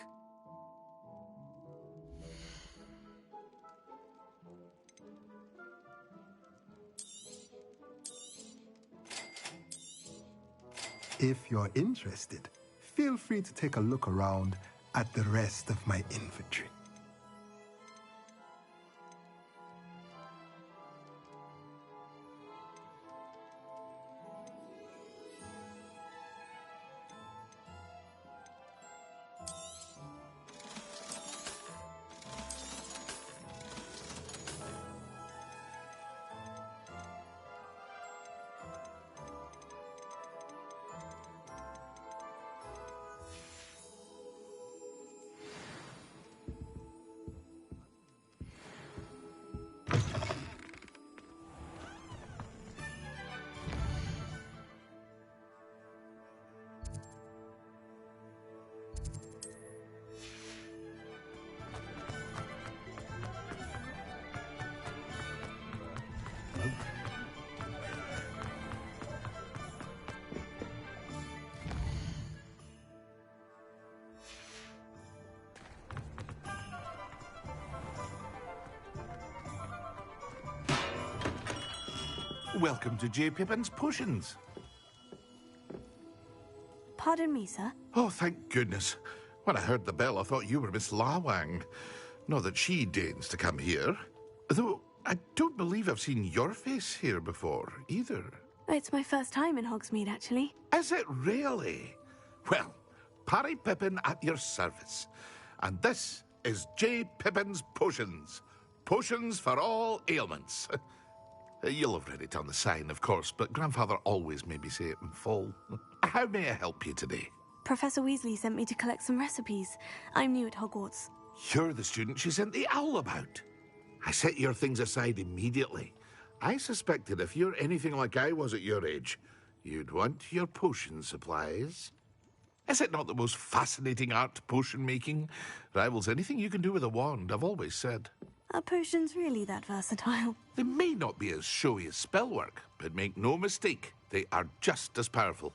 Speaker 6: If you're interested, feel free to take a look around at the rest of my inventory.
Speaker 2: Welcome to J. Pippin's Potions.
Speaker 3: Pardon me, sir.
Speaker 2: Oh, thank goodness. When I heard the bell, I thought you were Miss Lawang. Not that she deigns to come here. Though, I don't believe I've seen your face here before, either.
Speaker 3: It's my first time in Hogsmeade, actually.
Speaker 2: Is it really? Well, Parry Pippin at your service. And this is J. Pippin's Potions. Potions for all ailments. You'll have read it on the sign, of course, but Grandfather always made me say it in full. How may I help you today?
Speaker 3: Professor Weasley sent me to collect some recipes. I'm new at Hogwarts.
Speaker 2: You're the student she sent the owl about. I set your things aside immediately. I suspected if you're anything like I was at your age, you'd want your potion supplies. Is it not the most fascinating art, potion making? Rivals anything you can do with a wand, I've always said.
Speaker 3: Are potions really that versatile?
Speaker 2: They may not be as showy as spellwork, but make no mistake, they are just as powerful.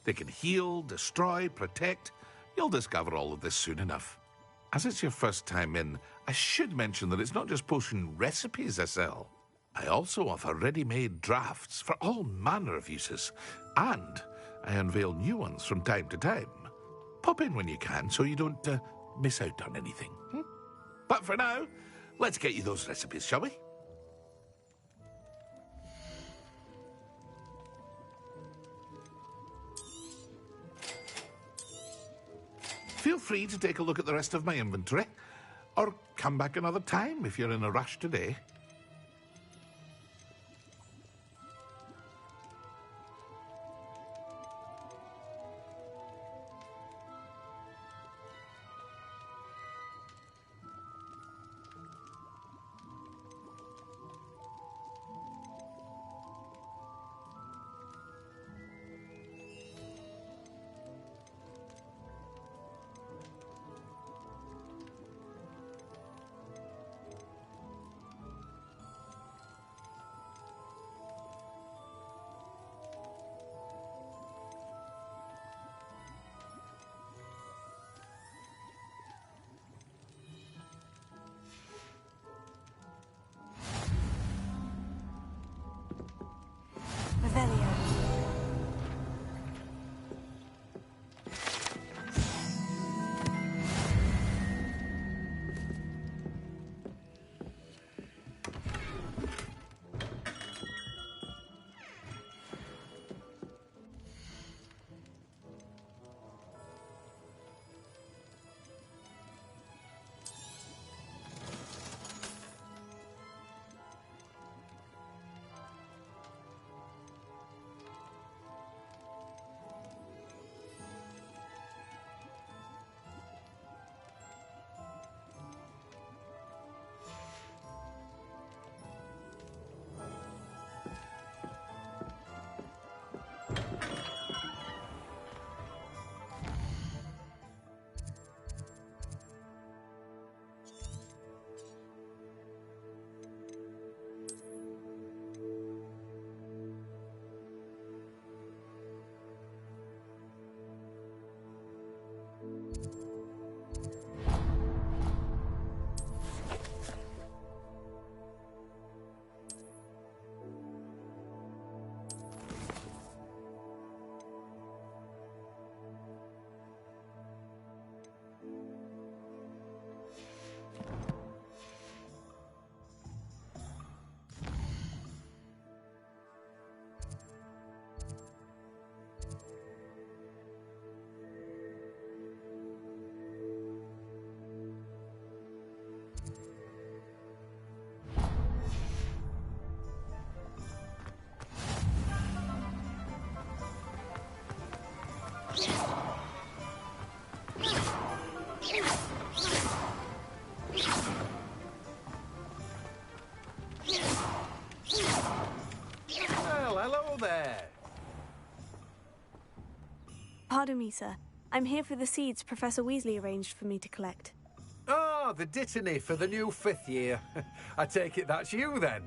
Speaker 2: They can heal, destroy, protect, You'll discover all of this soon enough. As it's your first time in, I should mention that it's not just potion recipes I sell. I also offer ready-made drafts for all manner of uses, and I unveil new ones from time to time. Pop in when you can so you don't miss out on anything. But for now, let's get you those recipes, shall we? Feel free to take a look at the rest of my inventory, or come back another time if you're in a rush today.
Speaker 5: Well, hello there.
Speaker 4: Pardon me, sir. I'm here for the seeds Professor Weasley arranged for me to collect.
Speaker 5: Ah, the dittany for the new 5th year. I take it that's you, then.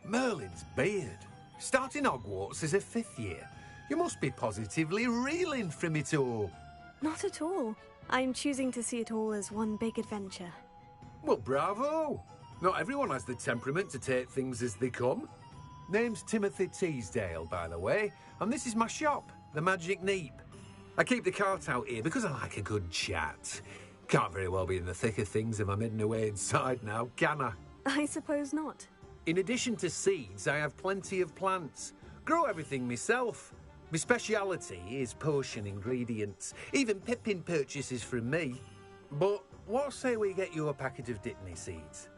Speaker 5: Merlin's beard. Starting Hogwarts as a 5th year. You must be positively reeling from it all.
Speaker 4: Not at all. I'm choosing to see it all as one big adventure.
Speaker 5: Well, bravo. Not everyone has the temperament to take things as they come. Name's Timothy Teasdale, by the way, and this is my shop, the Magic Neep. I keep the cart out here because I like a good chat. Can't very well be in the thick of things if I'm hidden away inside now, can I?
Speaker 4: I suppose not.
Speaker 5: In addition to seeds, I have plenty of plants. Grow everything myself. My speciality is potion ingredients. Even Pippin purchases from me. But what say we get you a packet of dittany seeds?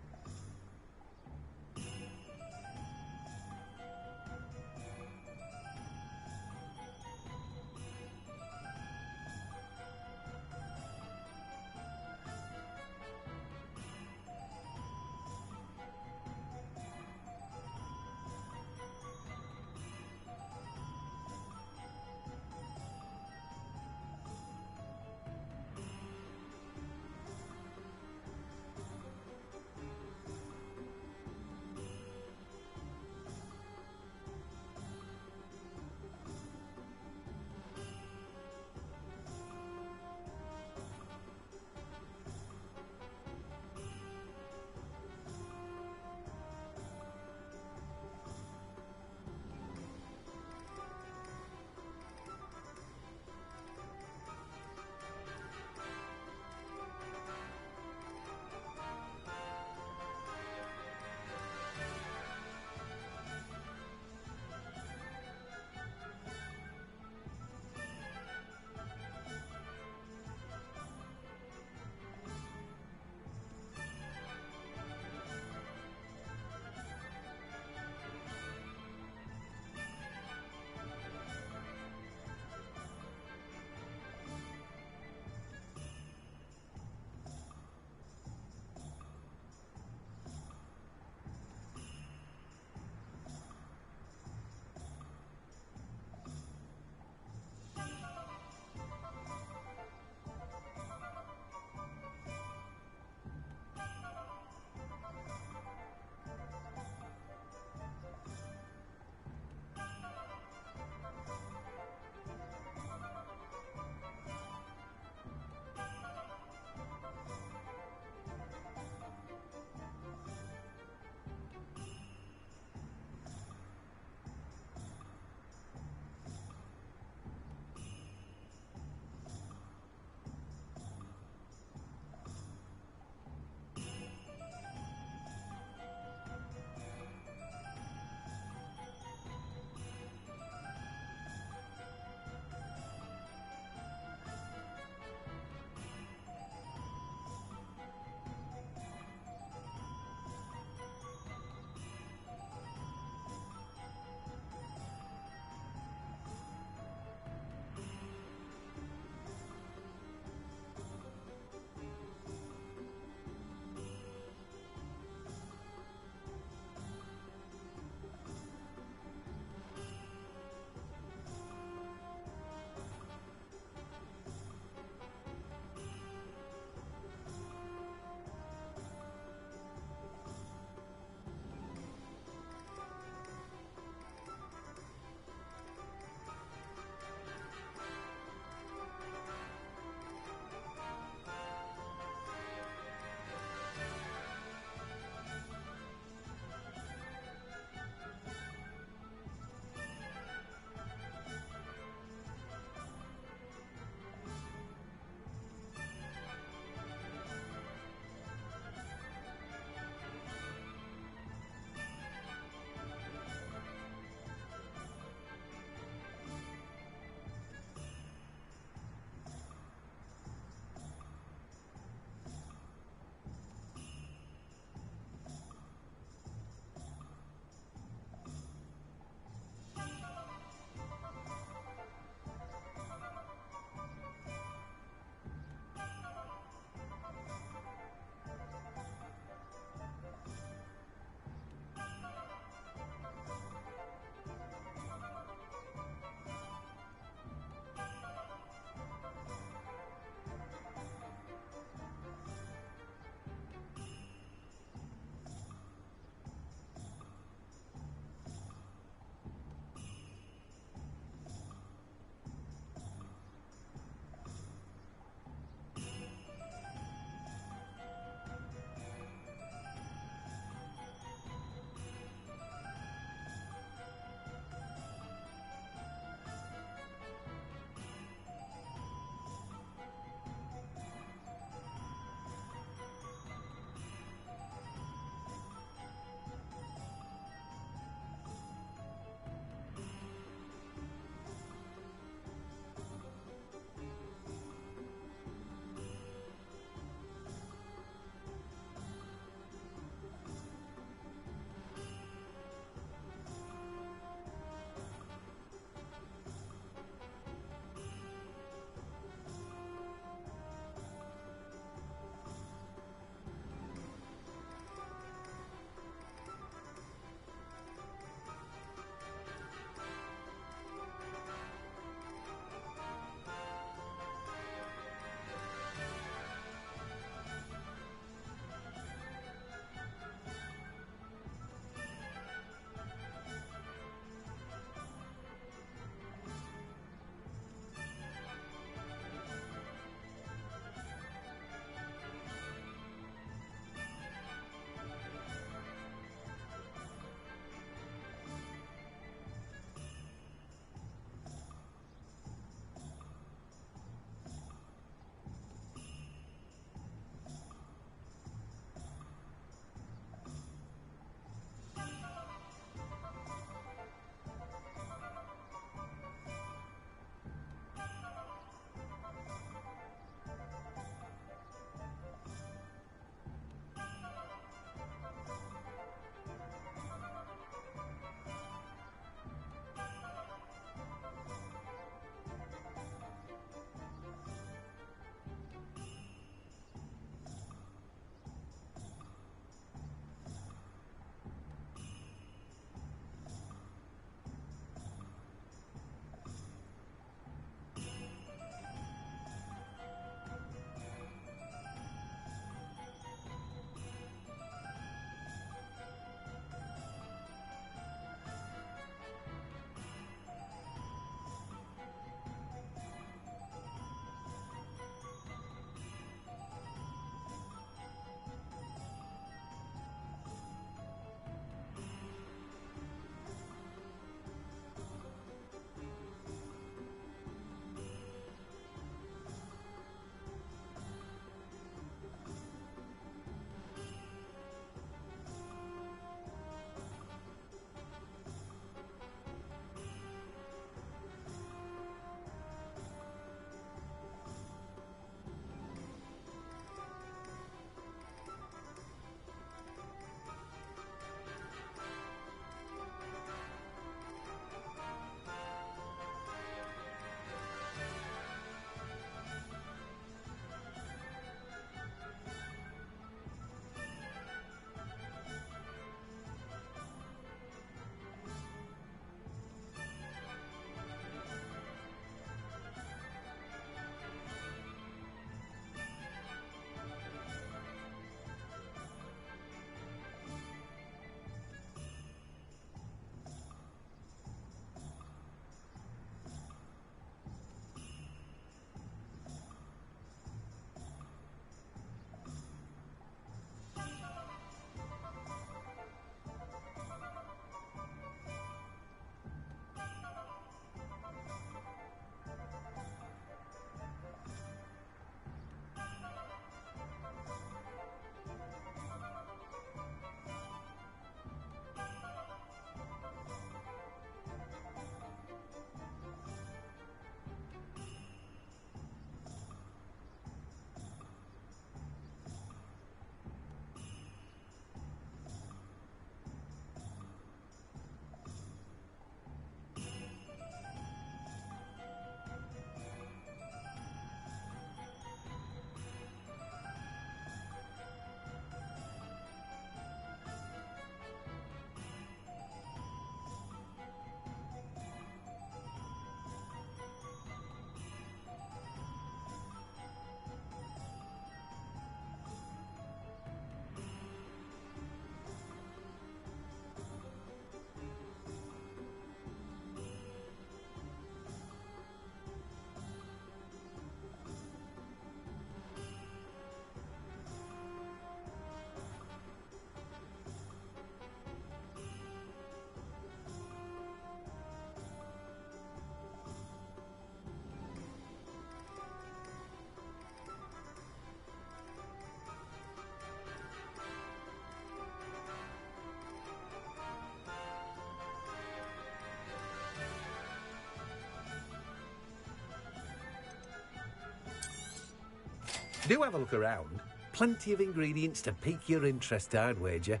Speaker 5: Do have a look around. Plenty of ingredients to pique your interest, I'd wager.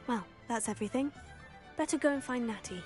Speaker 4: Well, that's everything. Better go and find Natty.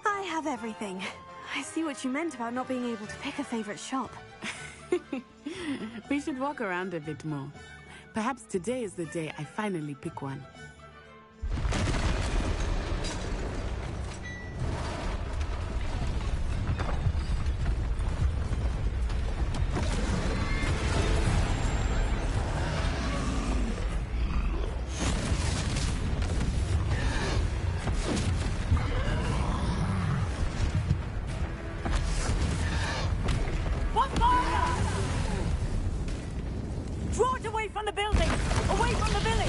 Speaker 4: I have everything. I see what you meant about not being able to pick a favorite shop.
Speaker 17: We should walk around a bit more. Perhaps today is the day I finally pick one.
Speaker 7: Draw it away from the building! Away from the village!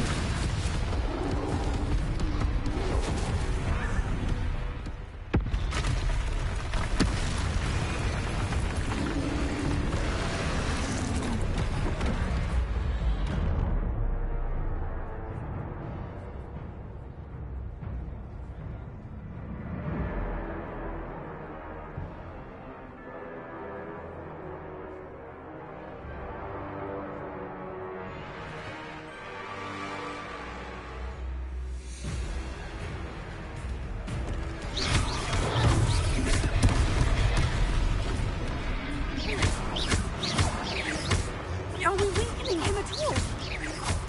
Speaker 4: Are we weakening him at all?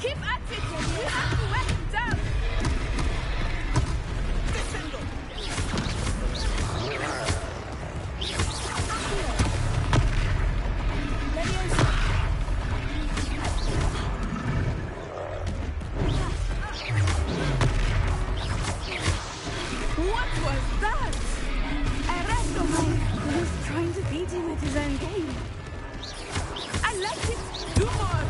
Speaker 4: Keep at it, you have to wear him down! What was that? He was trying to beat him at his own game. I like it! Do more!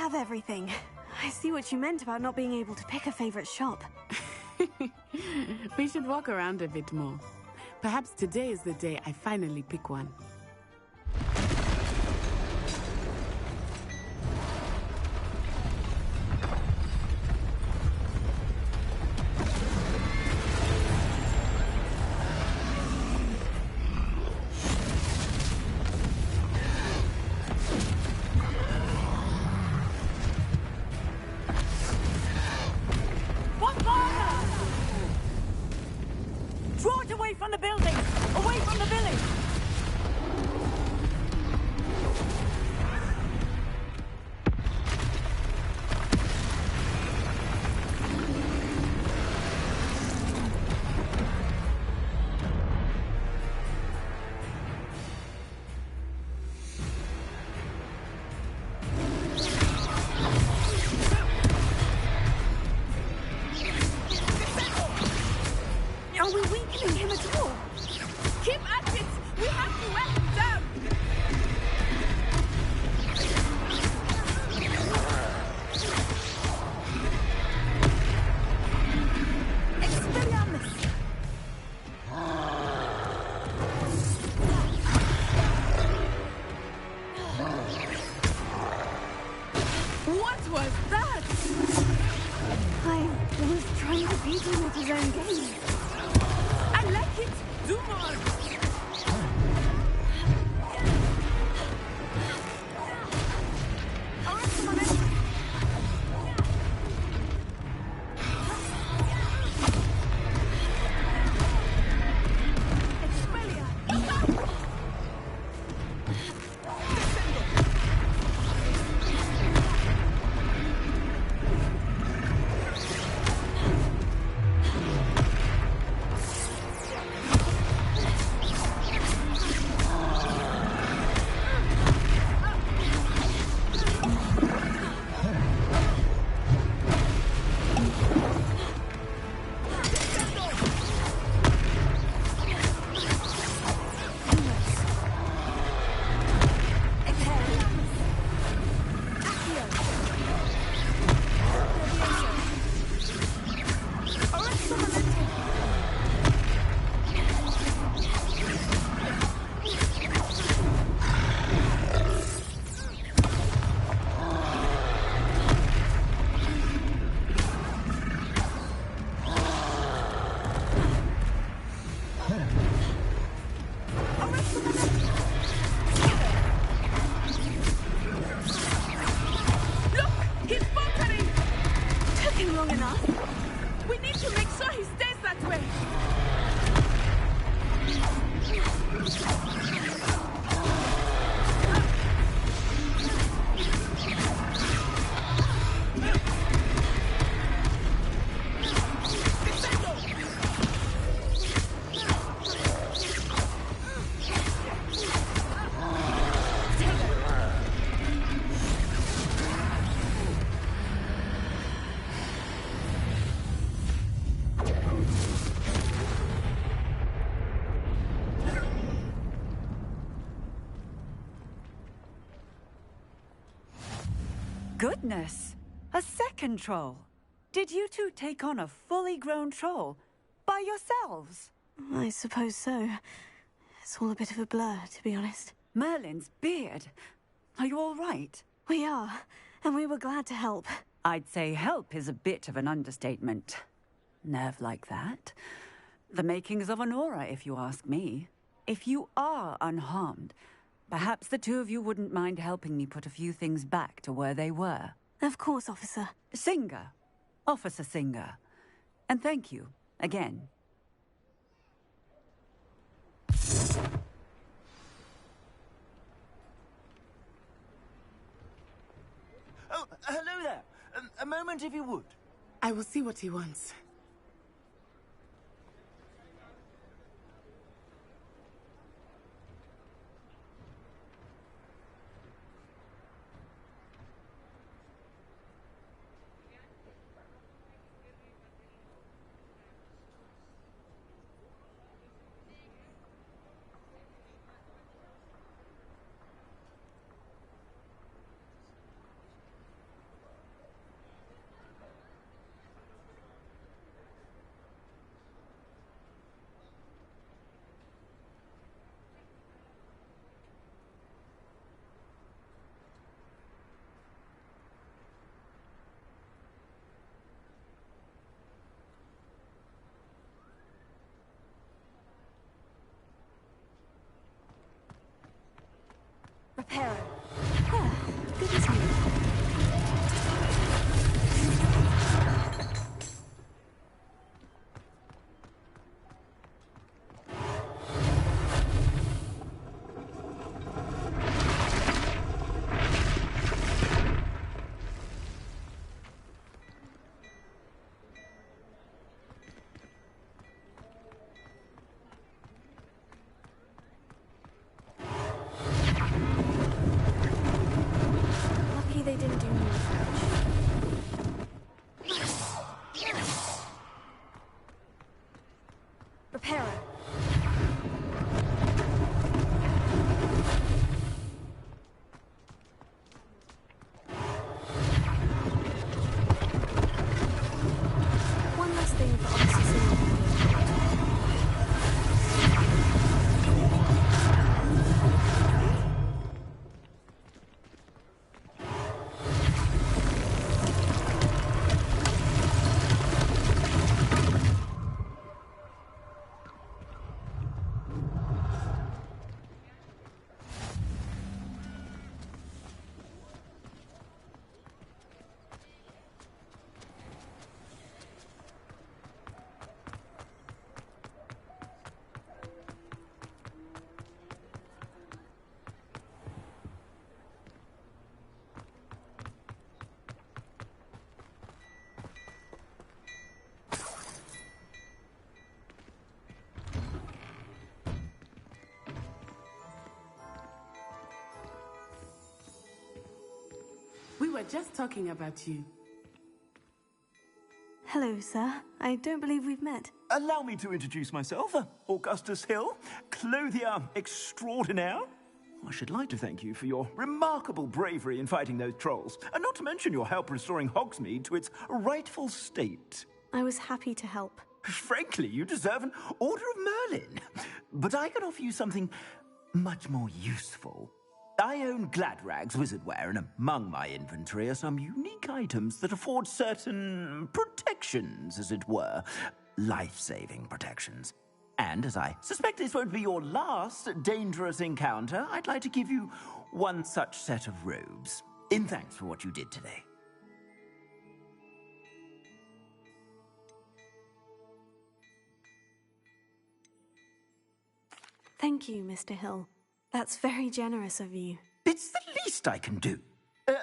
Speaker 3: have everything. I see what you meant about not being able to pick a favorite shop.
Speaker 17: We should walk around a bit more. Perhaps today is the day I finally pick one.
Speaker 7: Draw it away from the building! Away from the village!
Speaker 4: Are we weakening him at all? Keep at it! We have to wear him down!
Speaker 7: Expelliarmus!
Speaker 4: What was that?
Speaker 1: I was trying to beat him at his own game.
Speaker 4: I like it! Do more!
Speaker 1: long enough.
Speaker 4: We need to make sure he stays that way.
Speaker 7: Goodness! A second troll! Did you two take on a fully grown troll? By yourselves?
Speaker 3: I suppose so. It's all a bit of a blur, to be honest.
Speaker 7: Merlin's beard. Are you all right?
Speaker 3: We are, and we were glad to help.
Speaker 7: I'd say help is a bit of an understatement. Nerve like that. The makings of an aura, if you ask me. If you are unharmed, perhaps the two of you wouldn't mind helping me put a few things back to where they were.
Speaker 3: Of course, officer.
Speaker 7: Singer. Officer Singer. And thank you, again.
Speaker 12: Oh, hello there. A moment if you would.
Speaker 17: I will see what he wants. were just talking about you.
Speaker 3: Hello, sir. I don't believe we've met.
Speaker 10: Allow me to introduce myself, Augustus Hill, clothier extraordinaire. I should like to thank you for your remarkable bravery in fighting those trolls, and not to mention your help restoring Hogsmeade to its rightful state.
Speaker 3: I was happy to help.
Speaker 10: Frankly, you deserve an Order of Merlin. But I can offer you something much more useful. I own Gladrag's wizardware, and among my inventory are some unique items that afford certain protections, as it were. Life-saving protections. And as I suspect this won't be your last dangerous encounter, I'd like to give you one such set of robes, in thanks for what you did today.
Speaker 3: Thank you, Mr. Hill. That's very generous of you.
Speaker 10: It's the least I can do.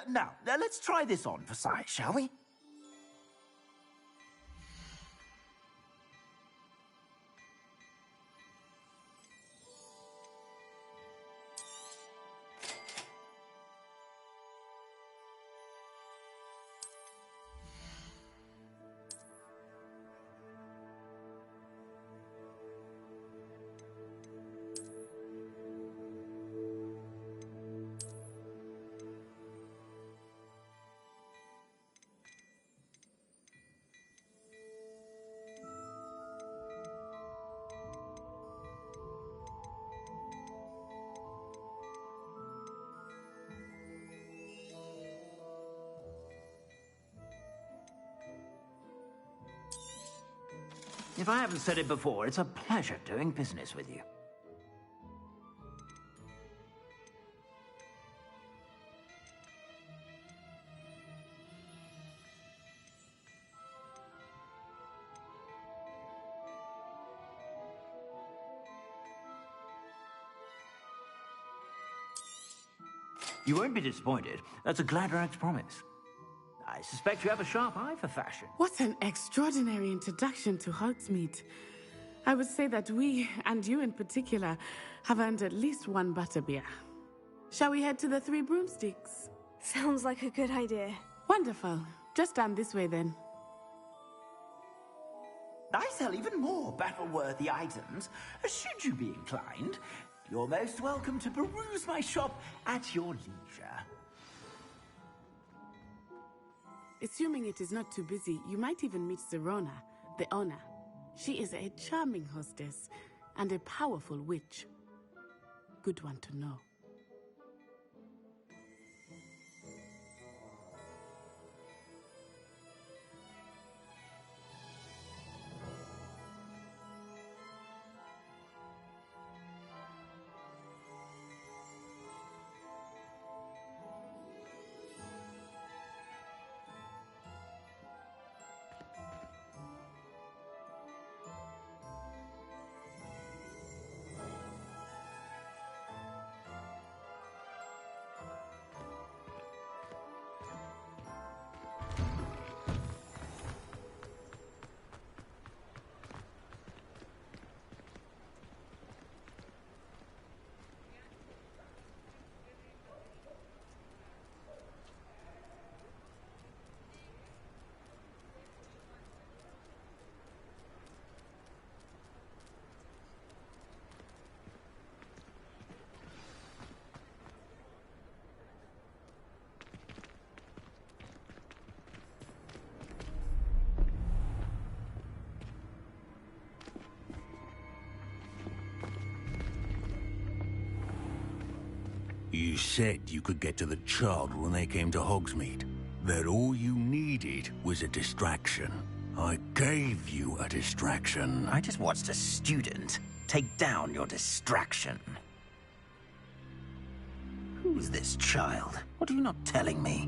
Speaker 10: Now, let's try this on for size, shall we? If I haven't said it before, it's a pleasure doing business with you. You won't be disappointed. That's a Gladrag's promise. I suspect you have a sharp eye for fashion.
Speaker 17: What an extraordinary introduction to Hogsmeade. I would say that we, and you in particular, have earned at least one butterbeer. Shall we head to the Three Broomsticks?
Speaker 3: Sounds like a good idea.
Speaker 17: Wonderful. Just down this way then.
Speaker 10: I sell even more battle-worthy items. Should you be inclined, you're most welcome to peruse my shop at your leisure.
Speaker 17: Assuming it is not too busy, you might even meet Zerona, the owner. She is a charming hostess and a powerful witch. Good one to know.
Speaker 19: You said you could get to the child when they came to Hogsmeade. That all you needed was a distraction. I gave you a distraction.
Speaker 12: I just watched a student take down your distraction. Who's this child? What are you not telling me?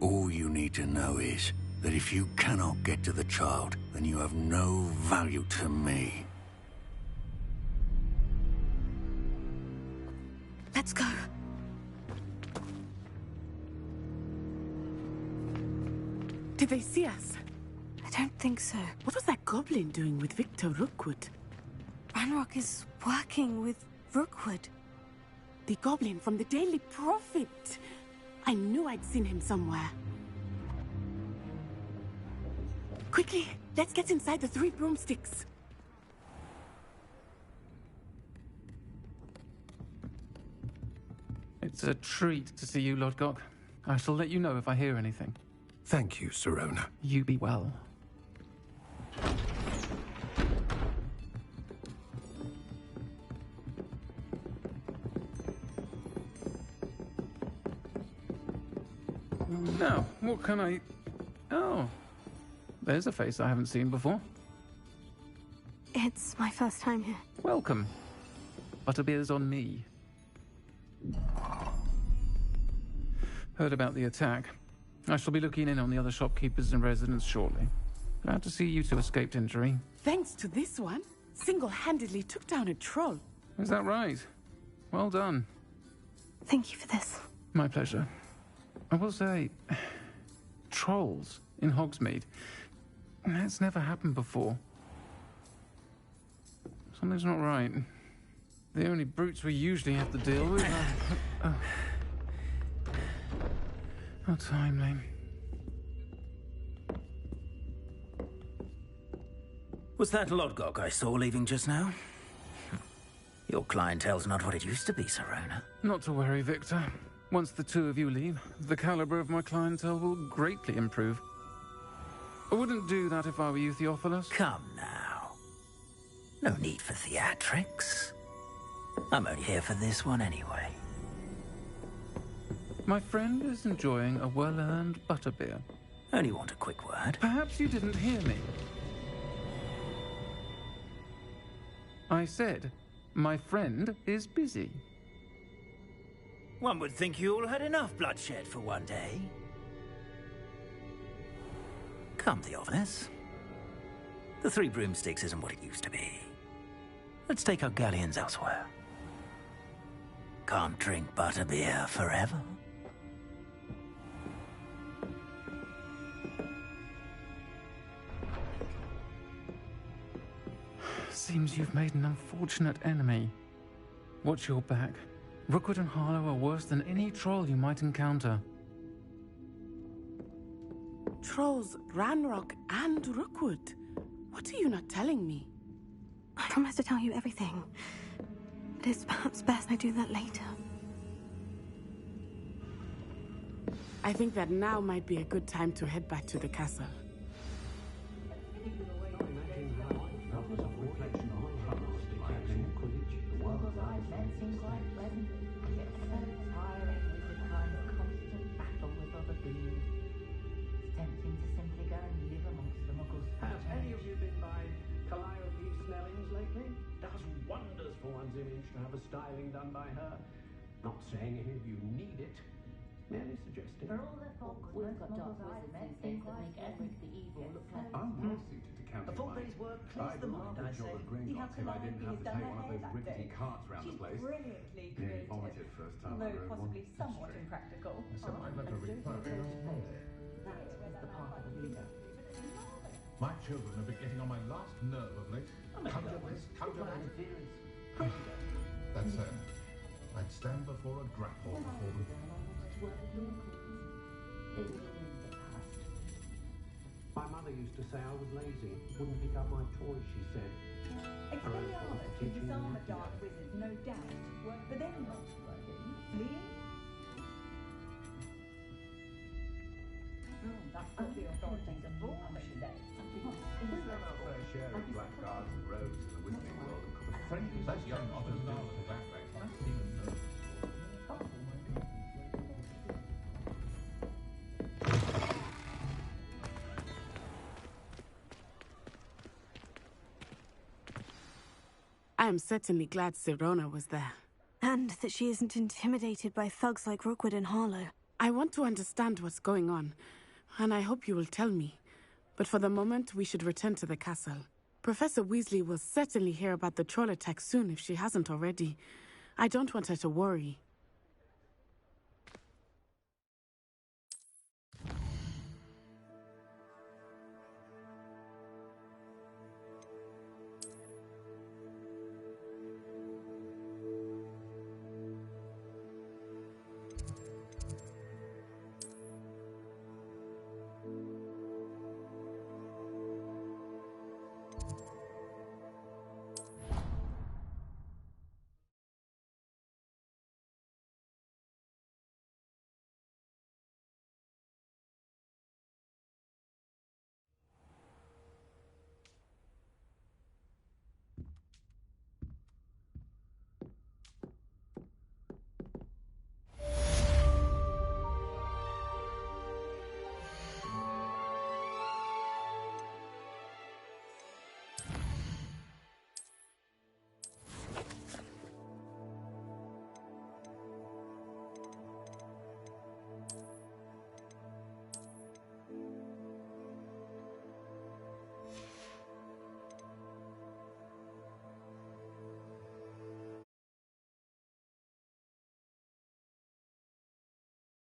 Speaker 19: All you need to know is that if you cannot get to the child, then you have no value to me.
Speaker 3: Let's go.
Speaker 17: Did they see us?
Speaker 3: I don't think so.
Speaker 17: What was that goblin doing with Victor Rookwood?
Speaker 3: Ranrock is working with Rookwood.
Speaker 17: The goblin from the Daily Prophet. I knew I'd seen him somewhere. Quickly, let's get inside the 3 broomsticks.
Speaker 15: It's a treat to see you, Lodgok. I shall let you know if I hear anything.
Speaker 6: Thank you, Sirona.
Speaker 15: You be well. Now, what can I... Oh, there's a face I haven't seen before.
Speaker 3: It's my first time here.
Speaker 15: Welcome. Butterbeer's on me. Heard about the attack. I shall be looking in on the other shopkeepers and residents shortly. Glad to see you two escaped injury.
Speaker 17: Thanks to this one, single-handedly took down a troll.
Speaker 15: Is that right? Well done.
Speaker 3: Thank you for this.
Speaker 15: My pleasure. I will say, trolls in Hogsmeade. That's never happened before. Something's not right. The only brutes we usually have to deal with are... How timely.
Speaker 12: Was that Lodgok I saw leaving just now? Your clientele's not what it used to be, Sirona.
Speaker 15: Not to worry, Victor. Once the two of you leave, the caliber of my clientele will greatly improve. I wouldn't do that if I were you, Theophilus.
Speaker 12: Come now. No need for theatrics. I'm only here for this one anyway.
Speaker 15: My friend is enjoying a well-earned butterbeer.
Speaker 12: Only want a quick word.
Speaker 15: Perhaps you didn't hear me. I said, my friend is busy.
Speaker 12: One would think you all had enough bloodshed for one day. Come, Theophilus. The 3 broomsticks isn't what it used to be. Let's take our galleons elsewhere. Can't drink butterbeer forever.
Speaker 15: Seems you've made an unfortunate enemy. Watch your back. Rookwood and Harlow are worse than any troll you might encounter.
Speaker 17: Trolls, Ranrock, and Rookwood. What are you not telling me?
Speaker 3: I promise to tell you everything. But it's perhaps best I do that later.
Speaker 17: I think that now might be a good time to head back to the castle.
Speaker 9: Have any of you been by Calliope Snelling's lately? Does wonders for one's image to have a styling done by her. Not saying any of you need it, merely suggesting.
Speaker 20: We've got dark wizards these days that make Eric the evil look like...
Speaker 9: I'm well suited to counting.
Speaker 20: A full day's work clears the mind, I say.
Speaker 9: See how Calliope has done her hair that day.
Speaker 20: Carts round the place. Brilliantly creative.
Speaker 9: Vomited first time
Speaker 20: Although possibly somewhat impractical.
Speaker 9: So I let her
Speaker 20: That is the part of the leader.
Speaker 23: My children have been getting on my last nerve of late. Conjure this, conjure that. That said, I'd stand before a grapple before them.
Speaker 9: My mother used to say I was lazy, wouldn't pick up my toys, she said.
Speaker 20: Expelliarmus can disarm a dark wizard, no doubt. But they're not working. Fleeing? That's what the authorities abroad say.
Speaker 9: We've done our fair share of blackguards and rogues in the wizarding world.
Speaker 23: Those young otters laugh for that way. That's even worse.
Speaker 17: I am certainly glad Sirona was there.
Speaker 3: And that she isn't intimidated by thugs like Rookwood and Harlow.
Speaker 17: I want to understand what's going on, and I hope you will tell me. But for the moment, we should return to the castle. Professor Weasley will certainly hear about the troll attack soon if she hasn't already. I don't want her to worry.